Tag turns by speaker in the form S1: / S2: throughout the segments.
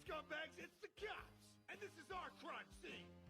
S1: scumbags, it's the cops! And this is our crime scene!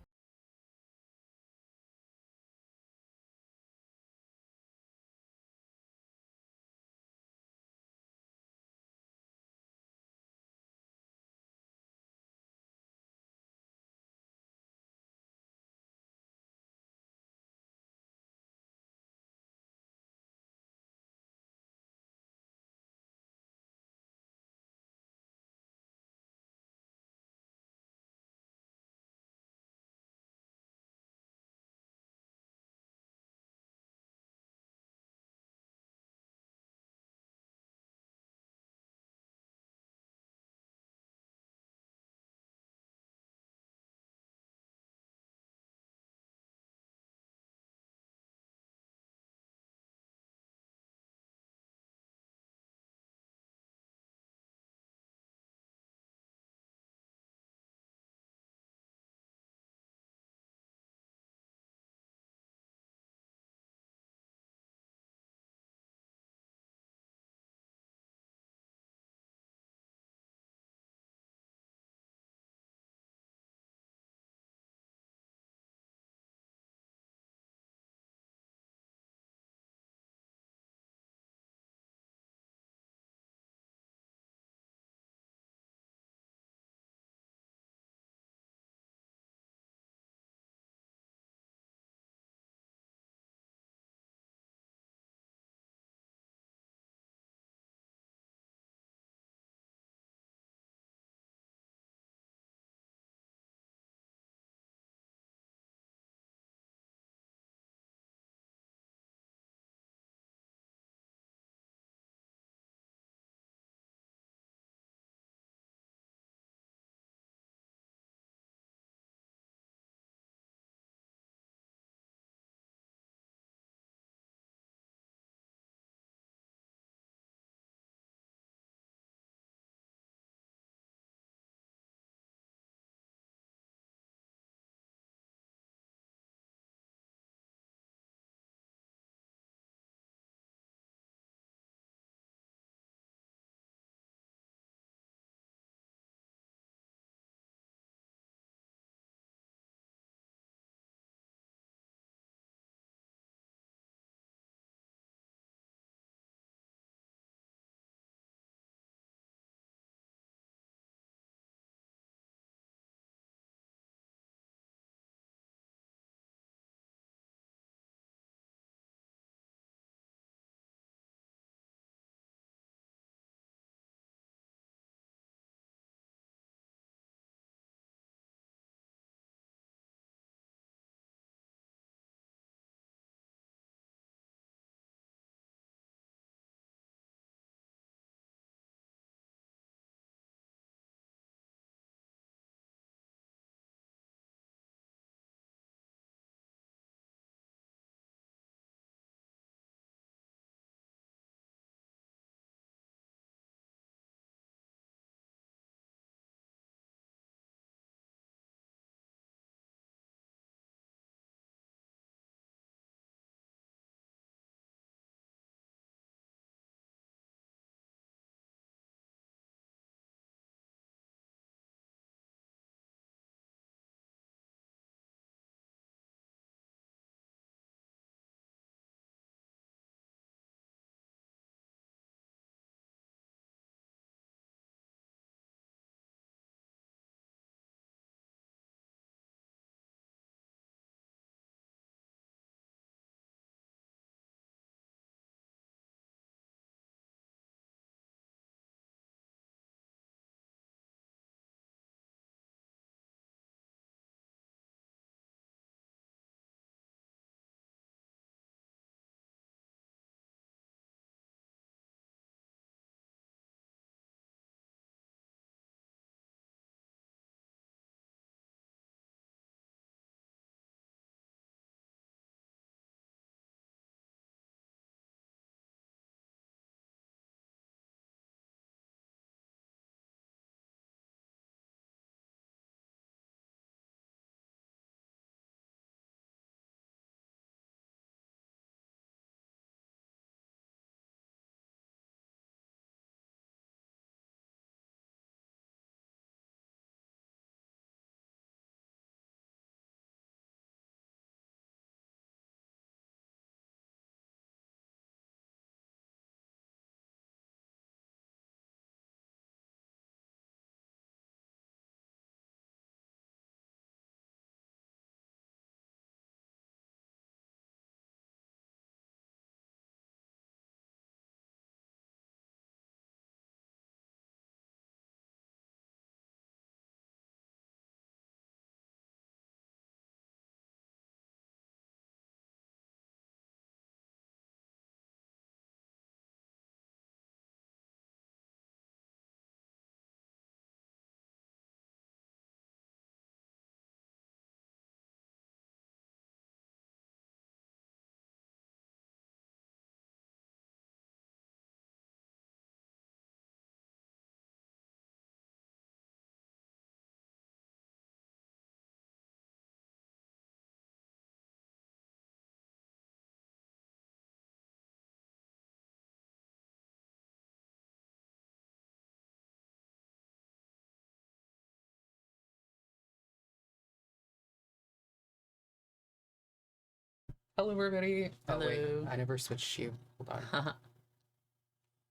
S2: Hello, everybody.
S3: Hello.
S2: Oh, wait, I never switched you. Hold on.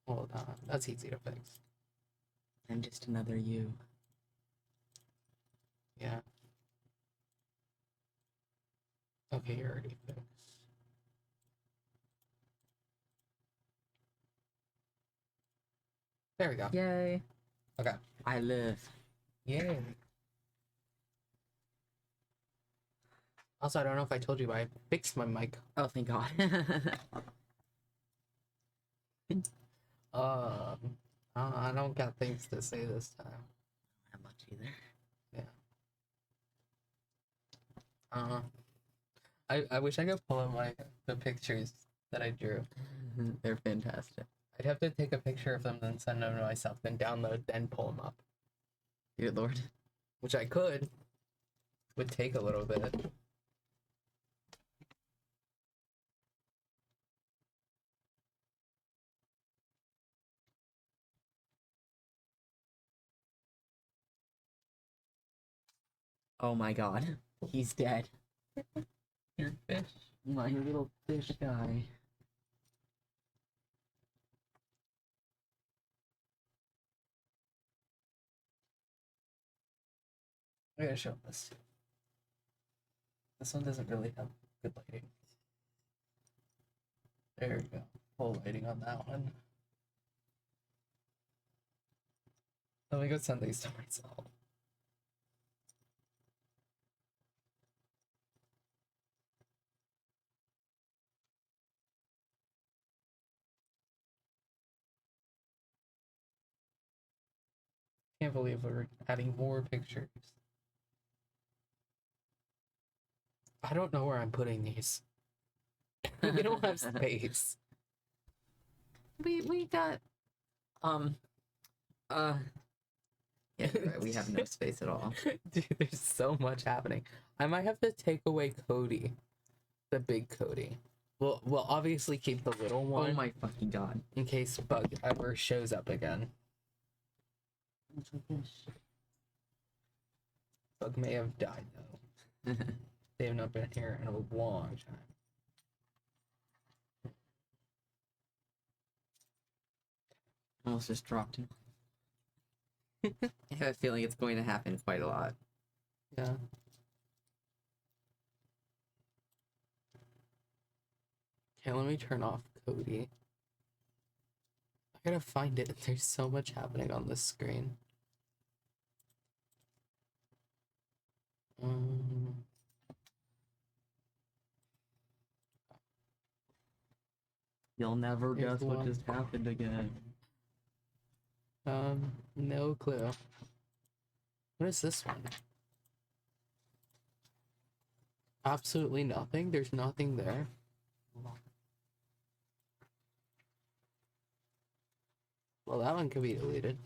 S2: Hold on. That's easy to fix.
S3: I'm just another you.
S2: Yeah. Okay, you're already fixed. There we go.
S3: Yay.
S2: Okay.
S3: I live.
S2: Yay. Also, I don't know if I told you, but I fixed my mic.
S3: Oh, thank God.
S2: I don't got things to say this time.
S3: Not much either.
S2: I wish I could pull up the pictures that I drew.
S3: They're fantastic.
S2: I'd have to take a picture of them, then send them to myself, then download, then pull them up.
S3: Dear Lord.
S2: Which I could. Would take a little bit.
S3: Oh my God. He's dead.
S2: Your fish.
S3: My little fish guy.
S2: I gotta show this. This one doesn't really have good lighting. There we go. Full lighting on that one. Let me go send these to myself. Can't believe we're adding more pictures. I don't know where I'm putting these. We don't have space.
S3: We got yeah, right. We have no space at all.
S2: Dude, there's so much happening. I might have to take away Cody. The big Cody. We'll obviously keep the little one.
S3: Oh my fucking God.
S2: In case Bug ever shows up again. Bug may have died though. They have not been here in a long time.
S3: Almost just dropped him. I have a feeling it's going to happen quite a lot.
S2: Yeah. Okay, let me turn off Cody. I gotta find it. There's so much happening on this screen.
S3: You'll never
S2: There's
S3: guess what
S2: one.
S3: just happened again.
S2: No clue. What is this one? Absolutely nothing. There's nothing there. Well, that one could be deleted.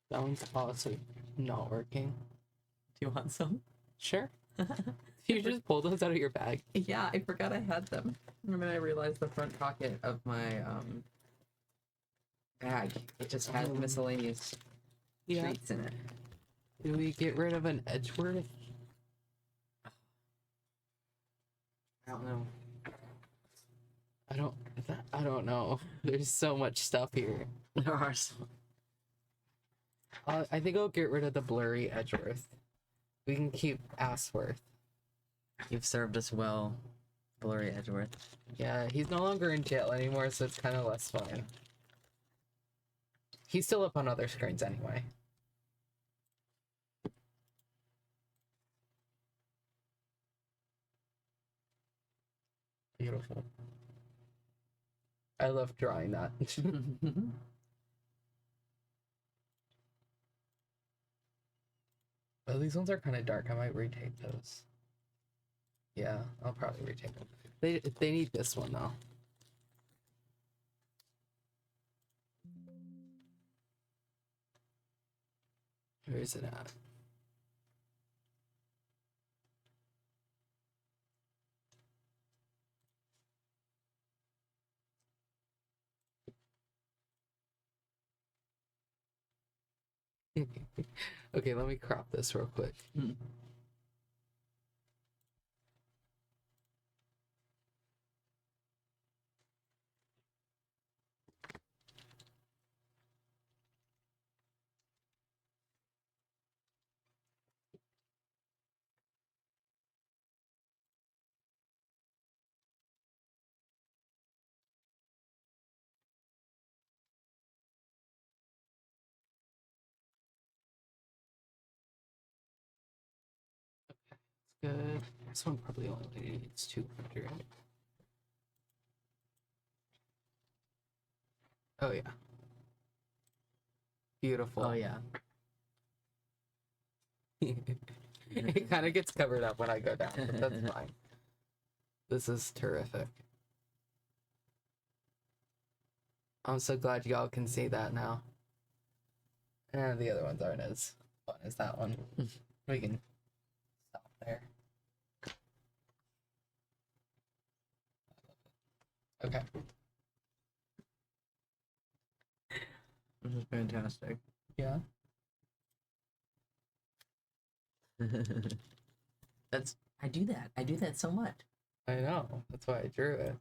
S2: That one's also not working.
S3: Do you want some?
S2: Sure. You just pulled those out of your bag.
S3: Yeah, I forgot I had them. And then I realized the front pocket of my bag, it just has miscellaneous treats in it.
S2: Do we get rid of an Edgeworth?
S3: I don't know.
S2: I don't know. There's so much stuff here.
S3: There are some.
S2: I think I'll get rid of the blurry Edgeworth. We can keep Assworth.
S3: You've served us well, Blurry Edgeworth.
S2: Yeah, he's no longer in jail anymore, so it's kind of less fun. He's still up on other screens anyway. Beautiful. I love drawing that. Oh, these ones are kind of dark. I might retake those. Yeah, I'll probably retake them. They need this one though. Where is it at? Okay, let me crop this real quick. Good. This one probably only needs 200. Oh yeah. Beautiful.
S3: Oh yeah.
S2: It kind of gets covered up when I go down, but that's fine. This is terrific. I'm so glad y'all can see that now. And the other ones aren't as fun as that one. We can stop there. Okay.
S3: This is fantastic.
S2: Yeah.
S3: I do that. I do that so much.
S2: I know. That's why I drew it.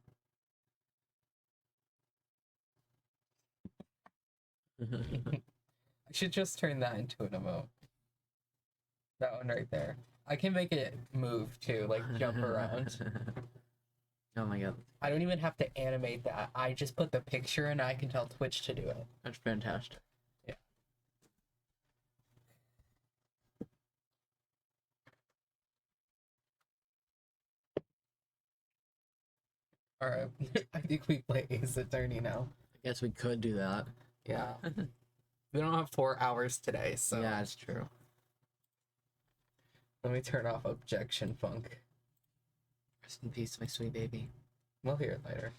S2: I should just turn that into an emote. That one right there. I can make it move too, like jump around.
S3: Oh my god.
S2: I don't even have to animate that. I just put the picture and I can tell Twitch to do it.
S3: That's fantastic.
S2: Yeah. Alright. I think we play Ace Attorney now.
S3: I guess we could do that.
S2: Yeah. We don't have 4 hours today, so
S3: Yeah, it's true.
S2: let me turn off objection funk.
S3: Rest in peace, my sweet baby.
S2: We'll hear it later.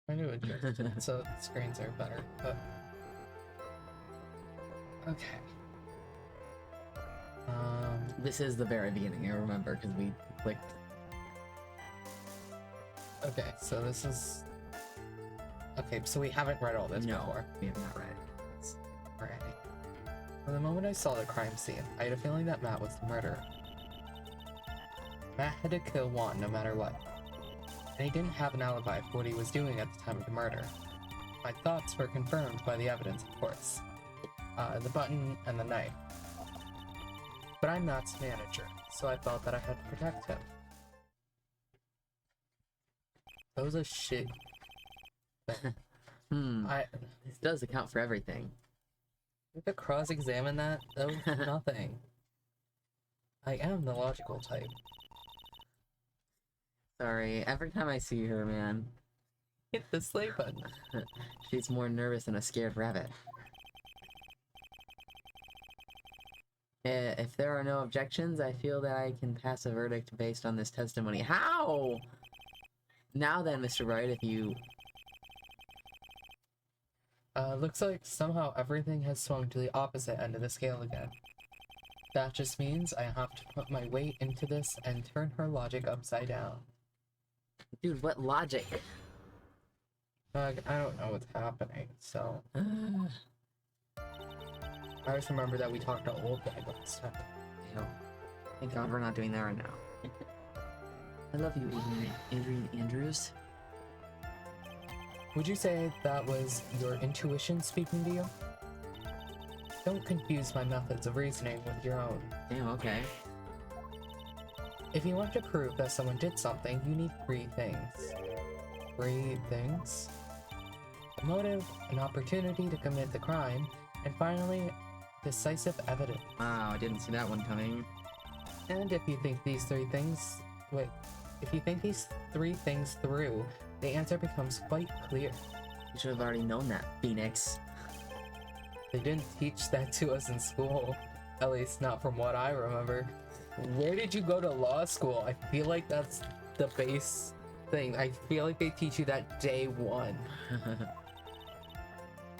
S2: I knew it just so the screens are better, but okay.
S3: This is the very beginning, I remember, because we clicked.
S2: Okay, so this is okay, so we haven't read all this before.
S3: We have not read it.
S2: Right. From the moment I saw the crime scene, I had a feeling that Matt was the murderer. Matt had to kill Juan no matter what. And he didn't have an alibi for what he was doing at the time of the murder. My thoughts were confirmed by the evidence, of course. The button and the knife. But I'm Matt's manager, so I felt that I had to protect him. That was a shit thing.
S3: This does account for everything.
S2: We have to cross-examine that? That was nothing. I am the logical type.
S3: Sorry, every time I see her, man,
S2: Hit the slay button.
S3: she's more nervous than a scared rabbit. If there are no objections, I feel that I can pass a verdict based on this testimony. How? Now then, Mr. Wright, if you...
S2: Looks like somehow everything has swung to the opposite end of the scale again. That just means I have to put my weight into this and turn her logic upside down.
S3: Dude, what logic?
S2: I don't know what's happening, so... I just remember that we talked to old guy last time.
S3: Ew. Thank God we're not doing that right now. I love you, Adrian Andrews.
S2: Would you say that was your intuition speaking to you? Don't confuse my methods of reasoning with your own.
S3: Damn, okay.
S2: If you want to prove that someone did something, you need 3 things. 3 things? A motive, an opportunity to commit the crime, and finally, decisive evidence.
S3: Wow, I didn't see that one coming.
S2: And if you think these 3 things... Wait. If you think these 3 things through, the answer becomes quite clear.
S3: You should have already known that, Phoenix.
S2: They didn't teach that to us in school. At least not from what I remember. Where did you go to law school? I feel like that's the base thing. I feel like they teach you that day one.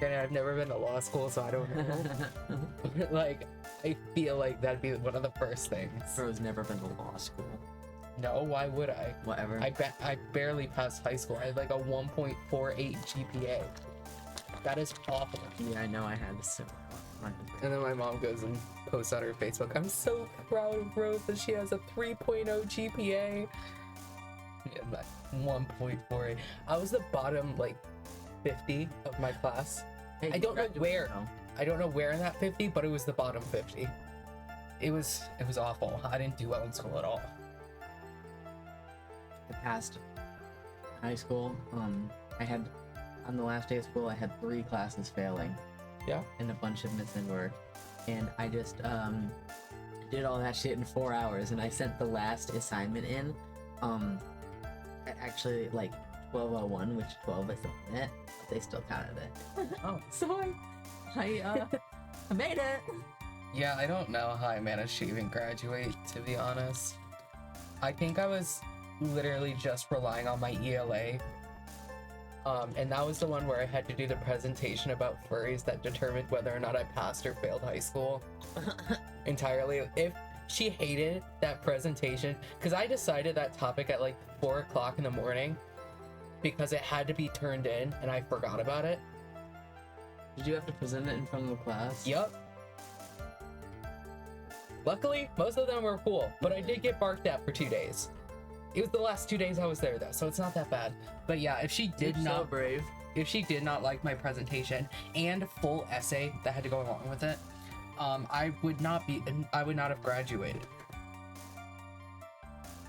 S2: And I've never been to law school, so I don't know. Like, I feel like that'd be one of the first things.
S3: Bro's never been to law school.
S2: No, why would I?
S3: Whatever.
S2: I barely passed high school. I had like a 1.48 GPA. That is awful.
S3: Yeah, I know I had this.
S2: And then my mom goes and posts on her Facebook, I'm so proud of Rose that she has a 3.0 GPA. Yeah, like 1.48. I was the bottom like 50 of my class.
S3: Hey,
S2: I don't know where.
S3: though.
S2: I don't know where in that 50, but it was the bottom 50. It was awful. I didn't do well in school at all.
S3: I passed high school. I had on the last day of school I had 3 classes failing.
S2: Yeah.
S3: And a bunch of missing work. And I just did all that shit in 4 hours, and I sent the last assignment in at actually like 12:01, which 12 is on it, but they still counted it.
S2: Oh.
S3: So I made it.
S2: Yeah, I don't know how I managed to even graduate, to be honest. I think I was literally just relying on my ELA. And that was the one where I had to do the presentation about furries that determined whether or not I passed or failed high school entirely. If she hated that presentation, because I decided that topic at like 4 o'clock in the morning because it had to be turned in and I forgot about it.
S3: Did you have to present it in front of the class?
S2: Yup. Luckily, most of them were cool, but I did get barked at for 2 days. It was the last 2 days I was there though, so it's not that bad. But yeah, if she did
S3: You're
S2: not
S3: so brave.
S2: if she did not like my presentation and full essay that had to go along with it, I would not have graduated.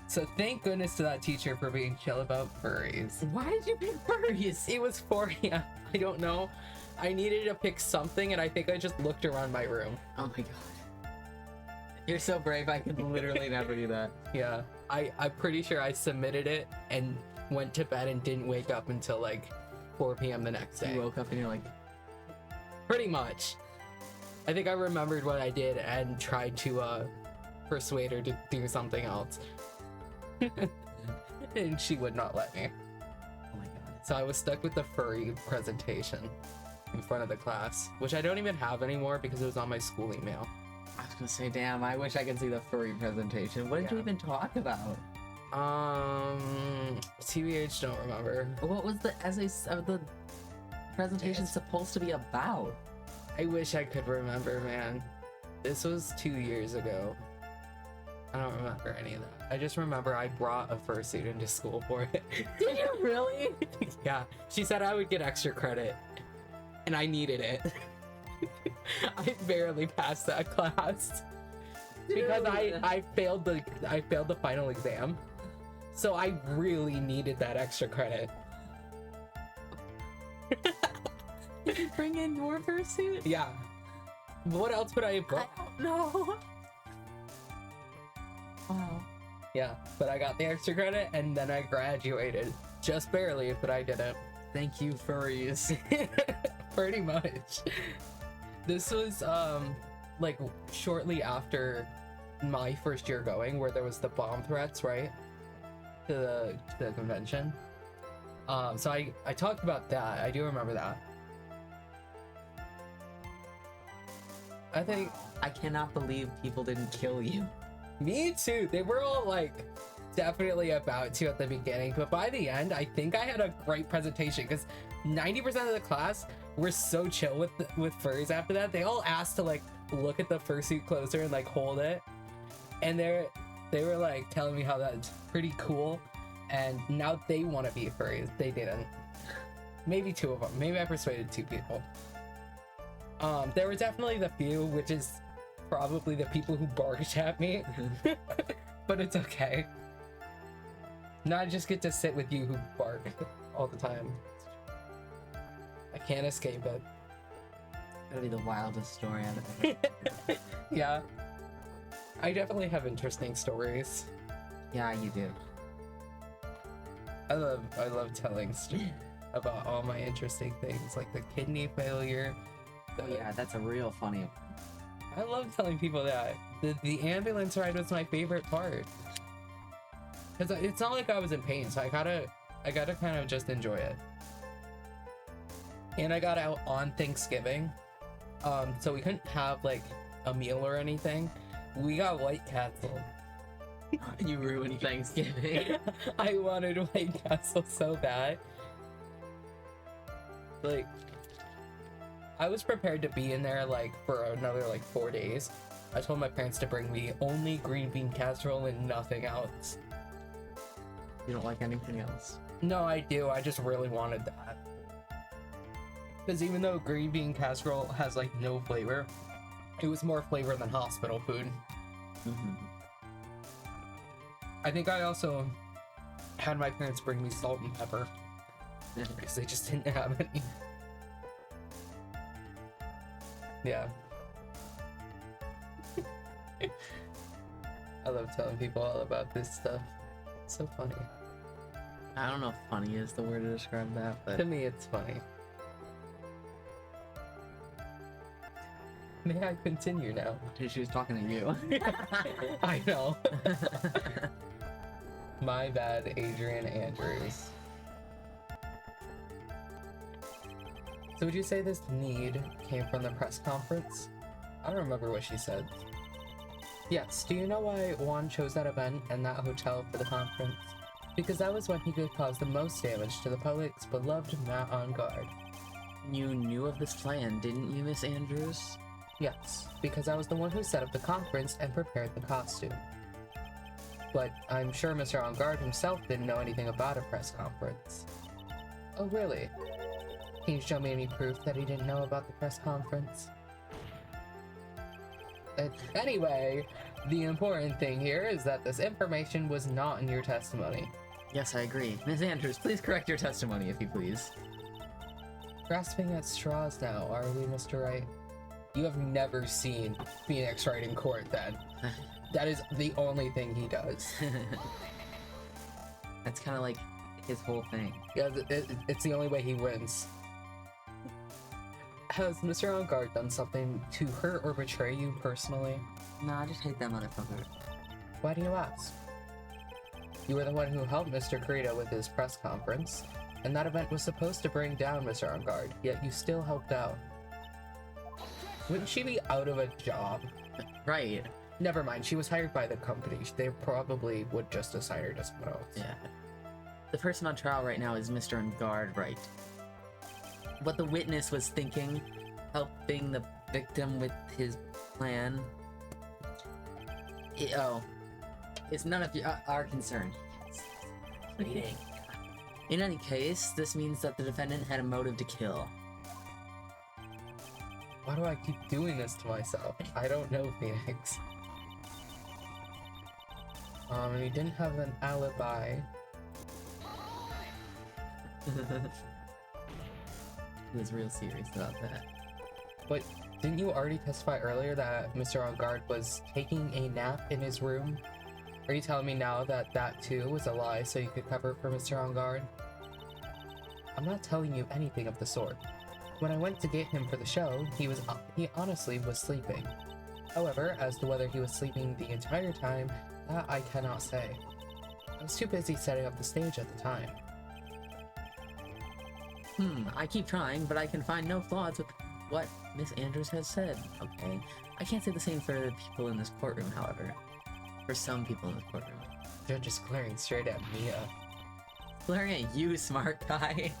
S2: So thank goodness to that teacher for being chill about furries.
S3: Why did you pick furries?
S2: It was for, yeah, I don't know. I needed to pick something and I think I just looked around my room.
S3: Oh my god. You're so brave, I can literally never do that.
S2: Yeah, I'm pretty sure I submitted it and went to bed and didn't wake up until like 4 p.m. the next day.
S3: You woke up and you're like,
S2: Pretty much. I think I remembered what I did and tried to persuade her to do something else. And she would not let me.
S3: oh my god.
S2: So I was stuck with the furry presentation in front of the class, which I don't even have anymore because it was on my school email.
S3: I was gonna say, damn, I wish I could see the furry presentation. What did you
S2: Yeah.
S3: even talk about?
S2: TBH, don't remember.
S3: What was the essay of the presentation supposed to be about?
S2: I wish I could remember, man. This was 2 years ago. I don't remember any of that. I just remember I brought a fursuit into school for it.
S3: Did you really?
S2: Yeah, she said I would get extra credit, and I needed it. I barely passed that class because I failed the final exam, so I really needed that extra credit.
S3: Did you bring in your fursuit?
S2: Yeah. What else would I have brought?
S3: I don't know. Wow.
S2: Yeah, but I got the extra credit and then I graduated. Just barely, but I did it.
S3: Thank you, furries.
S2: Pretty much. This was like shortly after my first year going, where there was the bomb threats, right? To the convention. So I talked about that. I do remember that. I think
S3: I cannot believe people didn't kill you.
S2: me too. They were all like definitely about to at the beginning, but by the end, I think I had a great presentation because 90% of the class were so chill with furries after that. They all asked to like look at the fursuit closer and like hold it, and they were like telling me how that's pretty cool, and now they want to be furries. They didn't. Maybe 2 of them. Maybe I persuaded 2 people. There were definitely the few, which is probably the people who barked at me, but it's okay. Now I just get to sit with you who bark all the time. I can't escape it.
S3: That'll be the wildest story I've ever.
S2: Yeah. I definitely have interesting stories.
S3: Yeah, you do.
S2: I love telling about all my interesting things, like the kidney failure.
S3: Oh yeah, that's a real funny.
S2: I love telling people that. The ambulance ride was my favorite part. Because it's not like I was in pain, so I gotta kind of just enjoy it. And I got out on Thanksgiving, so we couldn't have like a meal or anything. We got White Castle.
S3: You ruined Thanksgiving.
S2: I wanted White Castle so bad. Like, I was prepared to be in there like for another like 4 days. I told my parents to bring me only green bean casserole and nothing else.
S3: You don't like anything else?
S2: No, I do. I just really wanted that. Because even though green bean casserole has like no flavor, it was more flavor than hospital food.
S3: Mm-hmm.
S2: I think I also had my parents bring me salt and pepper because they just didn't have any. Yeah. I love telling people all about this stuff. It's so funny.
S3: I don't know if funny is the word to describe that, but
S2: To me, it's funny. May I continue now?
S3: she was talking to you.
S2: I know. My bad, Adrian Andrews. So would you say this need came from the press conference? I don't remember what she said. Yes, do you know why Juan chose that event and that hotel for the conference? Because that was when he could cause the most damage to the public's beloved Matt on Guard.
S3: You knew of this plan, didn't you, Miss Andrews?
S2: Yes, because I was the one who set up the conference and prepared the costume. But I'm sure Mr. On Guard himself didn't know anything about a press conference. Oh, really? Can you show me any proof that he didn't know about the press conference? Anyway, the important thing here is that this information was not in your testimony.
S3: Yes, I agree. Miss Andrews, please correct your testimony, if you please.
S2: Grasping at straws now, are we, Mr. Wright? You have never seen Phoenix Wright in court, then. That is the only thing he does.
S3: That's kind of like his whole thing.
S2: Yeah, it's the only way he wins. Has Mr. On Guard done something to hurt or betray you personally?
S3: Nah, I just hate that motherfucker.
S2: Why do you ask? You were the one who helped Mr. Carita with his press conference, and that event was supposed to bring down Mr. On Guard, yet you still helped out. Wouldn't she be out of a job?
S3: Right.
S2: Never mind, she was hired by the company. They probably would just assign her to someone else.
S3: Yeah. The person on trial right now is Mr. On Guard, right? What the witness was thinking, helping the victim with his plan. It's none of our concern. Pleading. In any case, this means that the defendant had a motive to kill.
S2: Why do I keep doing this to myself? I don't know, Phoenix. He didn't have an alibi.
S3: He was real serious about that.
S2: But didn't you already testify earlier that Mr. On Guard was taking a nap in his room? Are you telling me now that that too was a lie so you could cover for Mr. On Guard? I'm not telling you anything of the sort. When I went to get him for the show, he honestly was sleeping. However, as to whether he was sleeping the entire time, that I cannot say. I was too busy setting up the stage at the time.
S3: I keep trying, but I can find no flaws with what Miss Andrews has said, okay? I can't say the same for the people in this courtroom, however. For some people in this courtroom.
S2: Judge is glaring straight at Mia.
S3: Glaring at you, smart guy.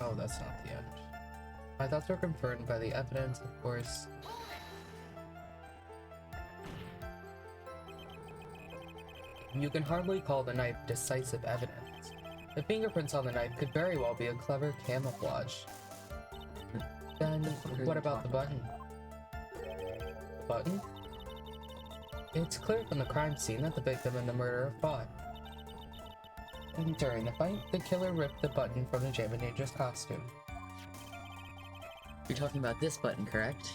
S2: Oh, that's not the end. My thoughts were confirmed by the evidence, of course. You can hardly call the knife decisive evidence. The fingerprints on the knife could very well be a clever camouflage. Then, what about the button? Button? It's clear from the crime scene that the victim and the murderer fought. And during the fight, the killer ripped the button from the Jam and Dangerous costume.
S3: You're talking about this button, correct?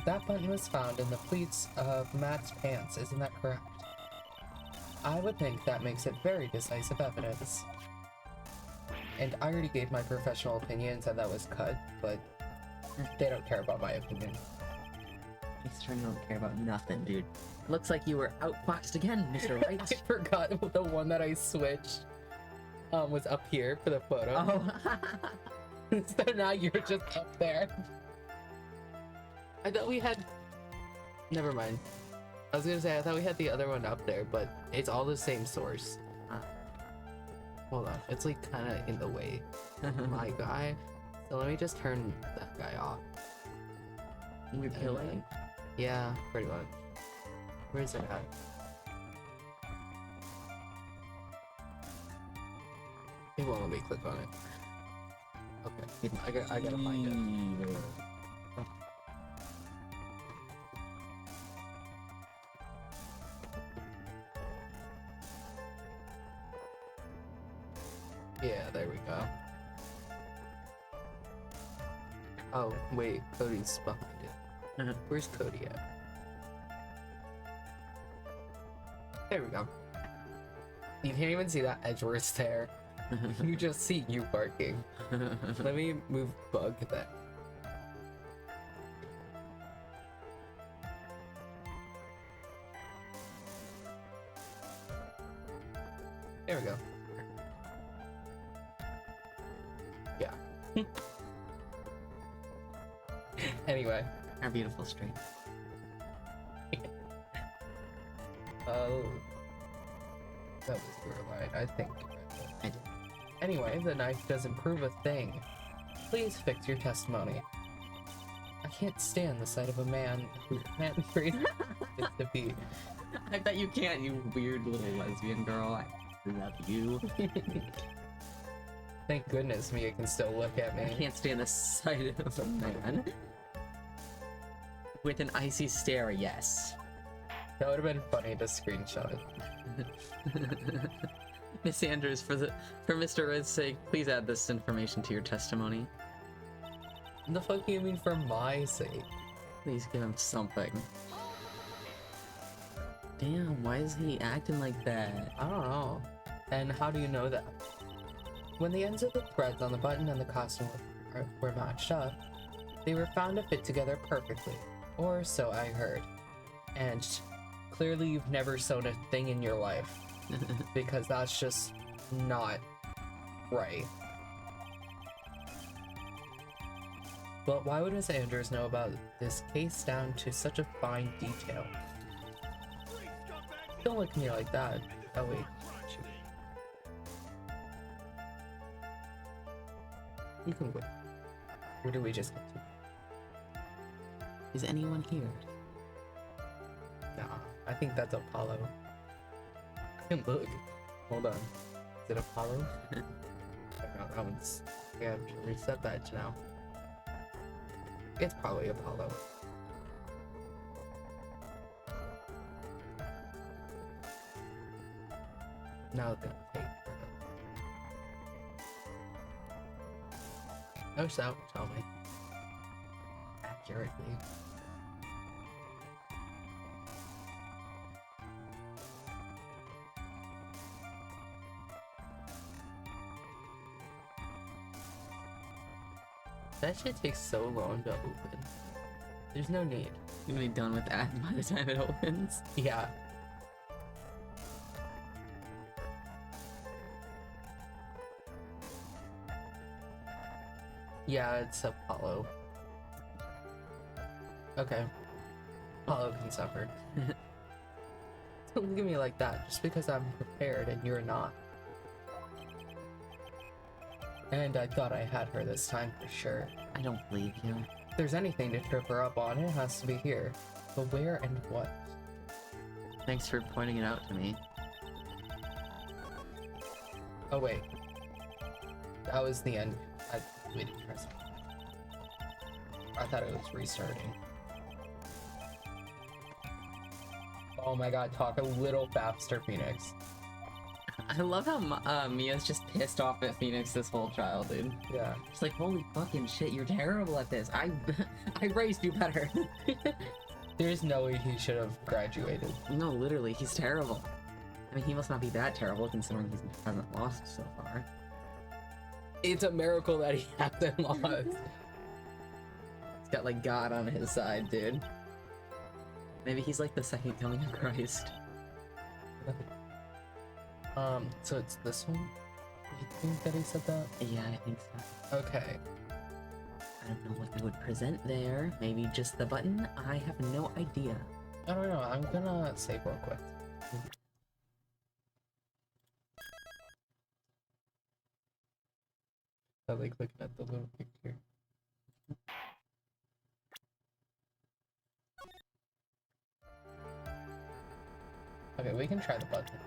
S2: That button was found in the pleats of Matt's pants, isn't that correct? I would think that makes it very decisive evidence. And I already gave my professional opinion and said that was cut, but They don't care about my opinion.
S3: I sure don't care about nothing, dude. Looks like you were outfoxed again, Mr. Right.
S2: I forgot the one that I switched was up here for the photo.
S3: Oh.
S2: So now you're just up there. I thought we had... Never mind. I was gonna say, I thought we had the other one up there, but it's all the same source. Hold on, it's like kind of in the way. My guy. So let me just turn that guy off.
S3: You're killing?
S2: Yeah, pretty much. Where is it at? It won't let me click on it. Okay, I gotta find it. Yeah, there we go. Oh, wait, Cody's behind it. Where's Cody at? There we go. You can't even see that Edgeworth there. You just see you barking. Let me move Bug then. There we go. Yeah. Anyway.
S3: Our beautiful stream.
S2: Oh. That was your line, I think.
S3: I did.
S2: Anyway, the knife doesn't prove a thing. Please fix your testimony. I can't stand the sight of a man who can't trace his defeat.
S3: I bet you can't, you weird little lesbian girl. I love you.
S2: Thank goodness Mia can still look at
S3: I
S2: me.
S3: can't stand the sight of a man with an icy stare, yes.
S2: That would have been funny to screenshot it.
S3: Miss Andrews, for Mr. Red's sake, please add this information to your testimony.
S2: The fuck do you mean for my sake?
S3: Please give him something. Damn, why is he acting like that?
S2: I don't know. And how do you know that? When the ends of the threads on the button and the costume were matched up, they were found to fit together perfectly. Or so I heard. And clearly you've never sewn a thing in your life. Because that's just not right. But why would Miss Andrews know about this case down to such a fine detail? Don't look at me like that. Oh wait. You can wait. Where do we just get to?
S3: Is anyone here?
S2: Nah, I think that's Apollo. Look. Hold on. Is it Apollo? No, that one's... I have to reset that now. It's probably Apollo. Now it's gonna take forever. I wish that would tell me. Accurately. That shit takes so long to open. There's no need.
S3: You'll be done with that by the time it opens.
S2: Yeah. Yeah, it's Apollo. Okay. Apollo can suffer. Don't look at me like that, just because I'm prepared and you're not. And I thought I had her this time for sure.
S3: I don't believe you.
S2: If there's anything to trip her up on, it has to be here. But where and what?
S3: Thanks for pointing it out to me.
S2: Oh wait. That was the end. We didn't press it. I thought it was restarting. Oh my god, talk a little faster, Phoenix.
S3: I love how Mia's just pissed off at Phoenix this whole trial, dude.
S2: Yeah.
S3: She's like, holy fucking shit, you're terrible at this. I raised you better.
S2: There's no way he should have graduated.
S3: No, literally, he's terrible. I mean, he must not be that terrible considering he hasn't lost so far.
S2: It's a miracle that he hasn't lost.
S3: got like God on his side, dude. Maybe he's like the second coming of Christ.
S2: So it's this one? You think that he said that?
S3: Yeah, I think so.
S2: Okay.
S3: I don't know what they would present there. Maybe just the button? I have no idea.
S2: I don't know. I'm gonna save real quick. I like looking at the little picture. Okay, we can try the button.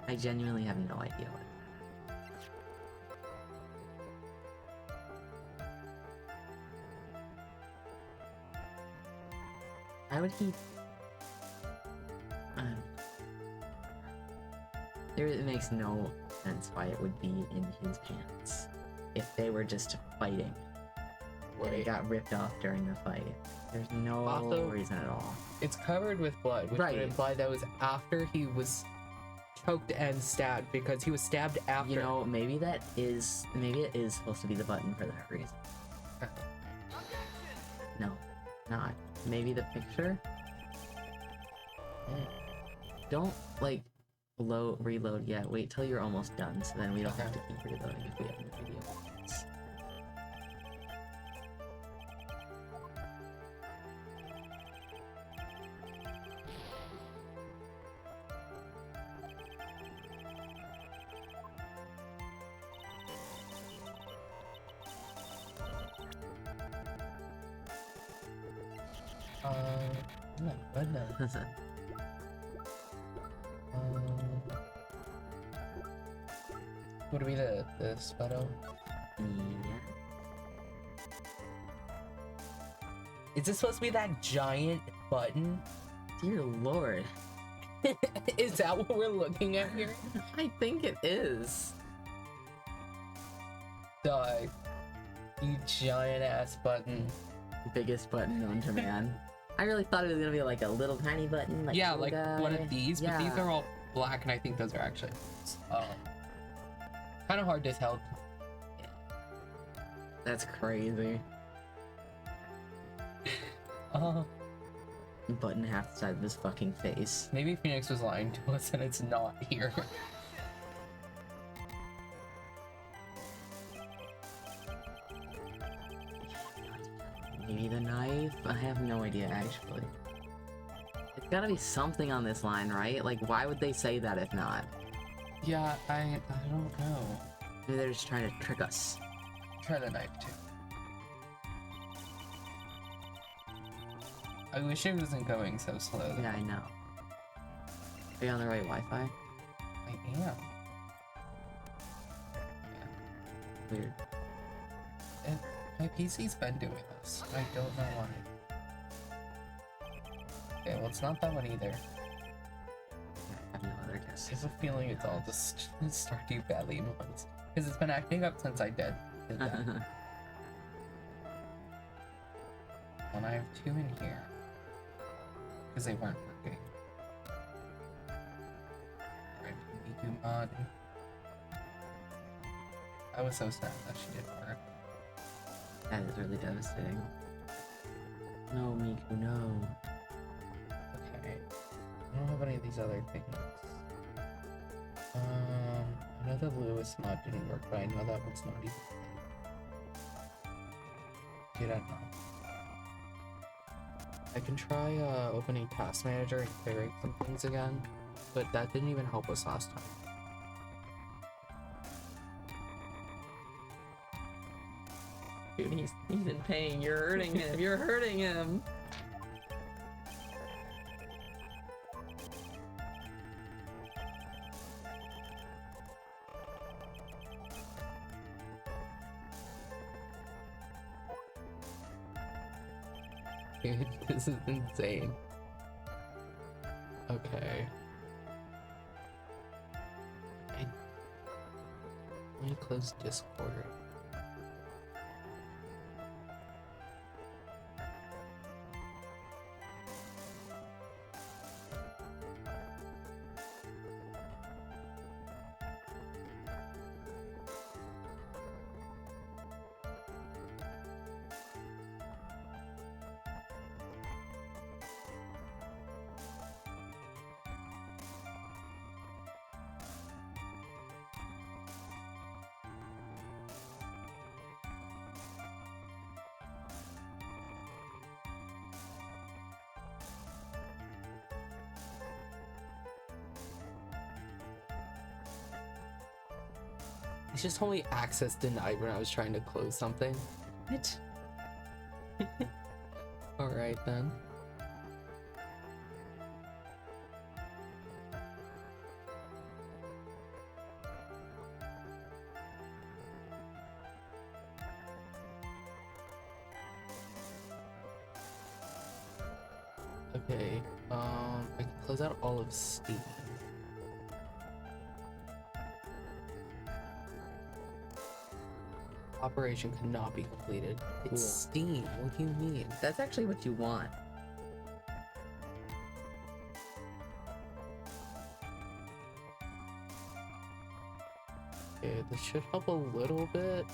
S3: I genuinely have no idea what. Why would he? It makes no sense why it would be in his pants if they were just fighting. And it got ripped off during the fight. There's no
S2: Also,
S3: reason at all.
S2: It's covered with blood, which
S3: Right.
S2: would imply that was after he was choked and stabbed, because he was stabbed after.
S3: You know, maybe it is supposed to be the button for that reason. No, not. Maybe the picture? Don't, like, reload yet. Wait till you're almost done, so then we don't have to keep reloading if we have the video.
S2: Oh my goodness. Would it be the Sputto?
S3: Yeah.
S2: Is this supposed to be that giant button?
S3: Dear lord.
S2: Is that what we're looking at here?
S3: I think it is.
S2: Die. You giant ass button.
S3: Biggest button known to man. I really thought it was gonna be like a little tiny button. Like
S2: Yeah,
S3: little
S2: like
S3: guy.
S2: one of these, but these are all black, and I think those are actually kind of hard to tell.
S3: That's crazy. Button half the size of his fucking face.
S2: Maybe Phoenix was lying to us and it's not here.
S3: Maybe the knife? I have no idea, actually. It's gotta be something on this line, right? Like, why would they say that if not?
S2: Yeah, I don't know.
S3: Maybe they're just trying to trick us.
S2: Try the knife too. I wish it wasn't going so slowly.
S3: Yeah, I know. Are you on the right Wi-Fi?
S2: I am.
S3: Weird.
S2: My PC's been doing this. I don't know why. Okay, well, it's not that one either.
S3: I have no other
S2: I
S3: guess.
S2: have a feeling it's all just Stardew Valley ones. Because it's been acting up since I did that. And I have two in here. Because they weren't working. Miku mod. I was so sad that she didn't work.
S3: That is really devastating. No, Miku, no.
S2: Okay. I don't have any of these other things. I know the Lewis mod didn't work, but I know that one's not even. Dude, I don't know. I can try opening Task Manager and clearing some things again, but that didn't even help us last time.
S3: Dude, he's in pain. You're hurting him. You're hurting him.
S2: Dude, this is insane. Okay. Let me close Discord. He just told me access denied when I was trying to close something.
S3: What?
S2: Alright then. Okay, I can close out all of Steam. Operation cannot be completed. It's
S3: Cool.
S2: Steam. What do you mean?
S3: That's actually what you want.
S2: Okay, this should help a little bit.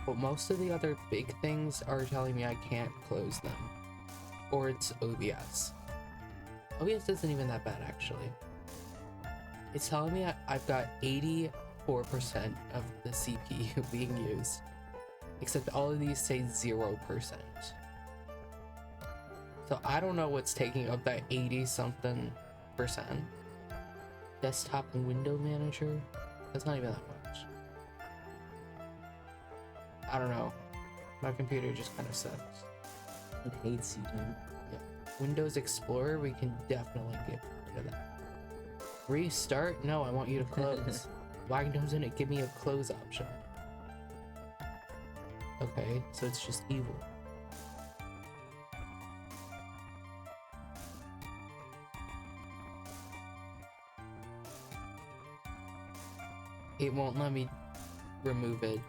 S2: But most of the other big things are telling me I can't close them. Or it's OBS. OBS isn't even that bad, actually. It's telling me I've got 84% of the CPU being used. Except all of these say 0%. So I don't know what's taking up that 80-something percent. Desktop and window manager? That's not even that much. I don't know. My computer just kind of sucks.
S3: It hates you, dude.
S2: Yeah. Windows Explorer, we can definitely get rid of that. Restart? No, I want you to close. Why doesn't it give me a close option? Okay, so it's just evil. It won't let me remove it.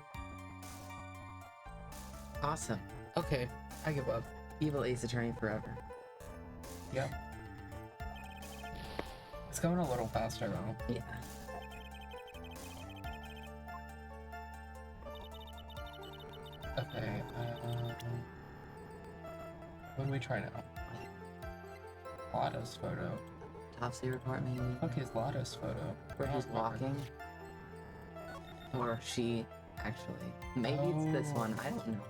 S3: Awesome.
S2: Okay, I give up.
S3: Evil Ace Attorney forever.
S2: Yep. It's going a little faster though.
S3: Yeah.
S2: Okay, what do we try now? Lotto's photo.
S3: Topsy report maybe.
S2: Okay, it's Lotto's photo.
S3: Where she's walking. Or she actually. Maybe it's this one. I don't know.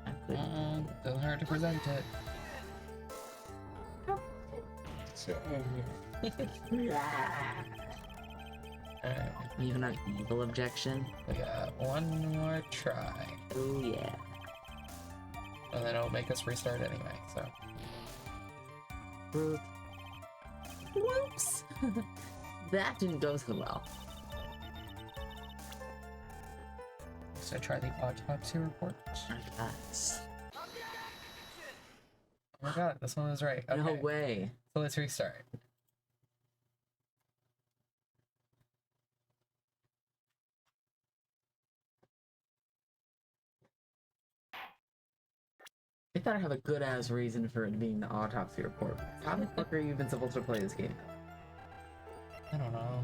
S3: I couldn't.
S2: Doesn't hurt to present it. Alright,
S3: Even an evil objection.
S2: we got one more try.
S3: Oh yeah.
S2: And then it'll make us restart anyway, so.
S3: Ruth. Whoops. That didn't go so well.
S2: So try the autopsy report.
S3: That's...
S2: Oh my god, this one was right. Okay.
S3: No way.
S2: So let's restart.
S3: I thought I have a good ass reason for it being the autopsy report. How the fuck are you even supposed to play this game?
S2: I don't know.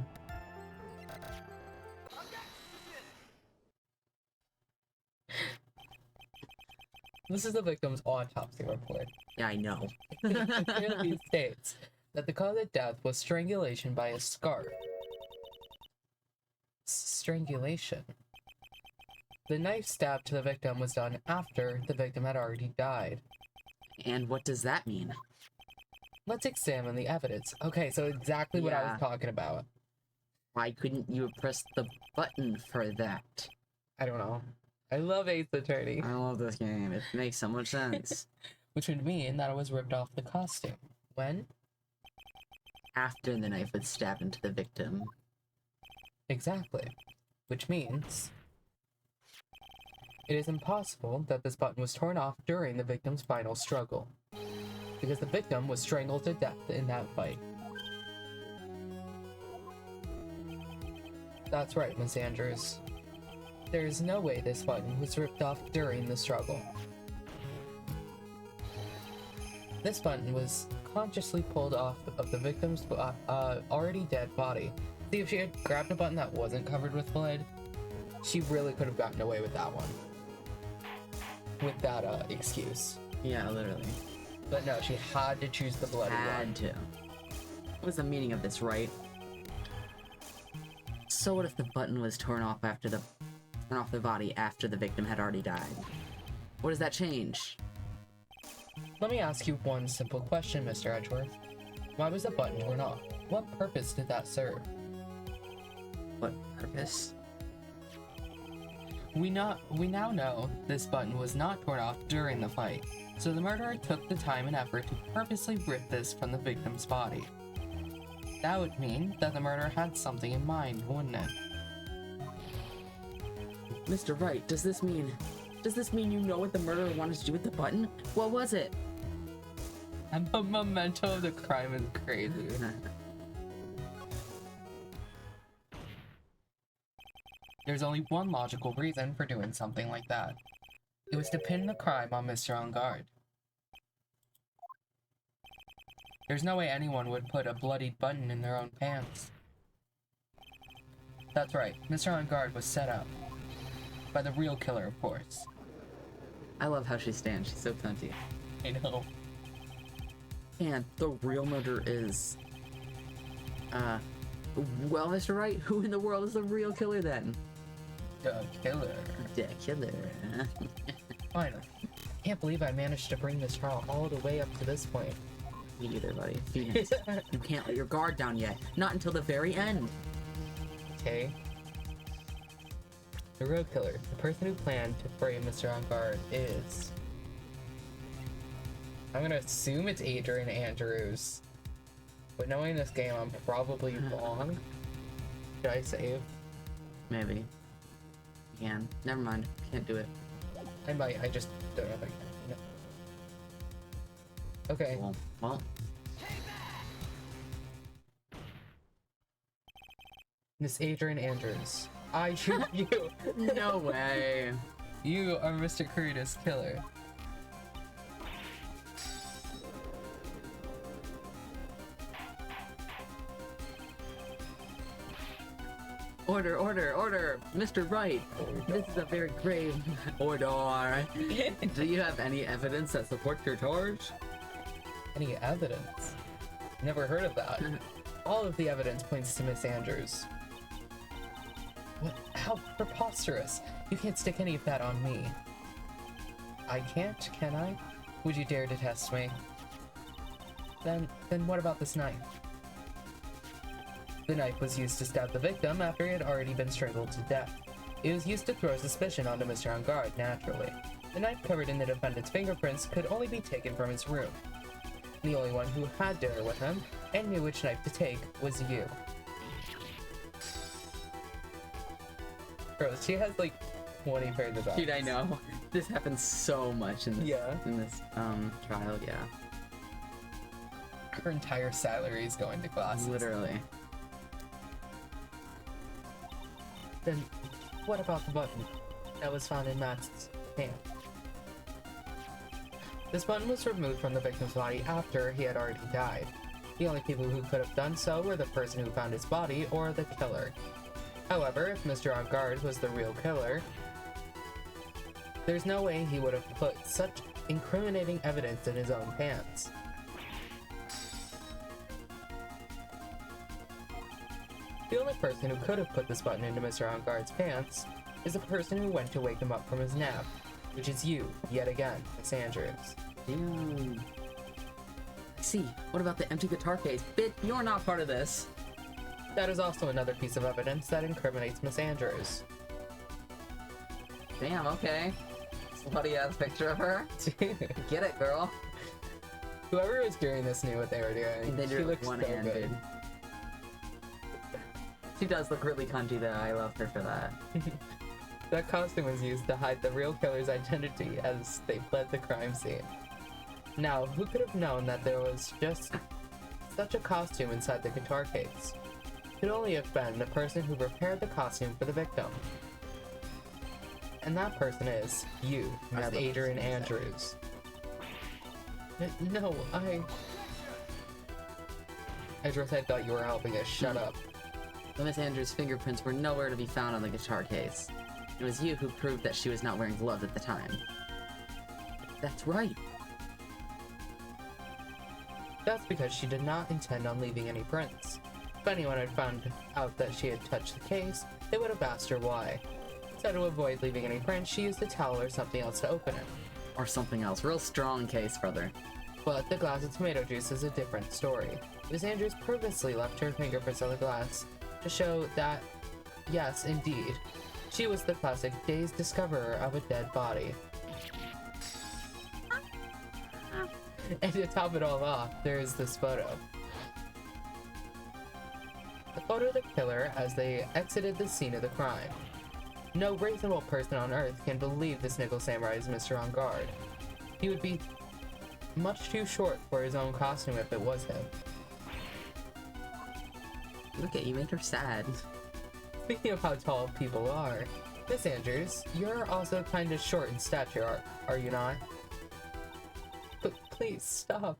S2: This is the victim's autopsy report.
S3: Yeah, I know.
S2: It clearly states that the cause of death was strangulation by a scarf. Strangulation. The knife stab to the victim was done after the victim had already died.
S3: And what does that mean?
S2: Let's examine the evidence. Okay, so exactly what I
S3: Yeah.
S2: was talking about.
S3: Why couldn't you have pressed the button for that?
S2: I don't know. I love Ace Attorney.
S3: I love this game. It makes so much sense.
S2: Which would mean that it was ripped off the costume. When?
S3: After the knife was stabbed into the victim.
S2: Exactly. Which means it is impossible that this button was torn off during the victim's final struggle, because the victim was strangled to death in that fight. That's right, Miss Andrews. There is no way this button was ripped off during the struggle. This button was consciously pulled off of the victim's already dead body. See, if she had grabbed a button that wasn't covered with blood, she really could have gotten away with that one. With that excuse.
S3: Yeah, literally.
S2: But no, she had to choose the bloody one.
S3: Had to. What was the meaning of this, right? So what if the button was torn off the body after the victim had already died? What does that change?
S2: Let me ask you one simple question, Mr. Edgeworth. Why was the button torn off? What purpose did that serve?
S3: What purpose?
S2: We now know this button was not torn off during the fight, so the murderer took the time and effort to purposely rip this from the victim's body. That would mean that the murderer had something in mind, wouldn't it?
S3: Mr. Wright, does this mean you know what the murderer wanted to do with the button? What was it?
S2: And the memento of the crime is crazy. There's only one logical reason for doing something like that. It was to pin the crime on Mr. On Guard. There's no way anyone would put a bloodied button in their own pants. That's right, Mr. On Guard was set up. By the real killer, of course.
S3: I love how she stands. She's so cunty.
S2: I know.
S3: And the real murderer is... well, Mr. Wright, who in the world is the real killer then?
S2: The killer.
S3: The killer.
S2: Finally. Can't believe I managed to bring this trial all the way up to this point.
S3: Me either, buddy. Phoenix, you can't let your guard down yet. Not until the very end.
S2: Okay. The real killer, the person who planned to frame Mr. On Guard, is... I'm gonna assume it's Adrian Andrews. But knowing this game, I'm probably wrong. Should I save?
S3: Maybe. You can. Never mind. Can't do it.
S2: I might, I just don't know if I can. No. Okay.
S3: Well.
S2: Miss Adrian Andrews. I shoot you!
S3: No way.
S2: You are Mr. Curtis' killer.
S3: Order, order, order! Mr. Wright, this is a very grave order. Do you have any evidence that supports your charge?
S2: Any evidence? Never heard of that. All of the evidence points to Miss Andrews. What? How preposterous! You can't stick any of that on me. I can't, can I? Would you dare to test me? Then what about this knife? The knife was used to stab the victim after he had already been strangled to death. It was used to throw suspicion onto Mr. On Guard, naturally. The knife covered in the defendant's fingerprints could only be taken from his room. The only one who had dinner with him and knew which knife to take was you. Bro, she has like 20 pairs of eyes.
S3: Dude, I know. This happens so much in this, trial, yeah.
S2: Her entire salary is going to classes.
S3: Literally.
S2: Then, what about the button that was found in Max's hand? This button was removed from the victim's body after he had already died. The only people who could have done so were the person who found his body or the killer. However, if Mr. On Guard was the real killer, there's no way he would have put such incriminating evidence in his own pants. The only person who could have put this button into Mr. On Guard's pants is the person who went to wake him up from his nap, which is you, yet again, Miss Andrews.
S3: Damn. I see. What about the empty guitar case? Bitch, you're not part of this.
S2: That is also another piece of evidence that incriminates Miss Andrews.
S3: Damn, okay. Somebody has a picture of her? Get it, girl.
S2: Whoever was doing this knew what they were doing.
S3: They
S2: She
S3: did
S2: looks so
S3: one-handed.
S2: good.
S3: She does look really cunty though. I love her for that.
S2: That costume was used to hide the real killer's identity as they fled the crime scene. Now, who could have known that there was just such a costume inside the guitar case? It could only have been the person who prepared the costume for the victim. And that person is you, Miss Adrian Andrews. No, Edris, I thought you were helping us. Shut up.
S3: But Miss Andrews' fingerprints were nowhere to be found on the guitar case. It was you who proved that she was not wearing gloves at the time. That's right.
S2: That's because she did not intend on leaving any prints. If anyone had found out that she had touched the case, they would have asked her why. So to avoid leaving any prints, she used a towel or something else to open it.
S3: Or something else. Real strong case, brother.
S2: But the glass of tomato juice is a different story. Miss Andrews purposely left her fingerprints on the glass to show that, yes, indeed, she was the classic dazed discoverer of a dead body. And to top it all off, there is this photo. The photo of the killer as they exited the scene of the crime. No reasonable person on Earth can believe this nickel samurai is Mr. On Guard. He would be much too short for his own costume if it was him.
S3: Look at you, made her sad.
S2: Speaking of how tall people are, Miss Andrews, you're also kind of short in stature, are you not? But please stop.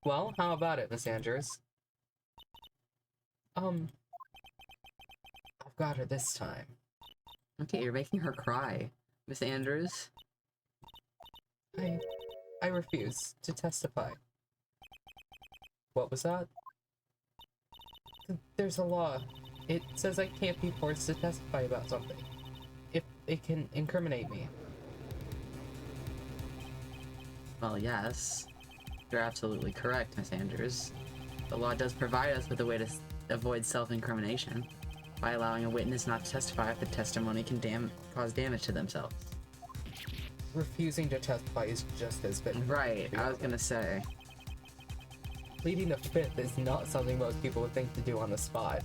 S2: Well, how about it, Miss Andrews? I've got her this time.
S3: Okay, you're making her cry. Miss Andrews?
S2: I refuse to testify. What was that? There's a law. It says I can't be forced to testify about something, if it can incriminate me.
S3: Well, yes. You're absolutely correct, Miss Andrews. The law does provide us with a way to avoid self-incrimination by allowing a witness not to testify if the testimony can cause damage to themselves.
S2: Refusing to testify is just as bad.
S3: Right, I was gonna say.
S2: Pleading the fifth is not something most people would think to do on the spot.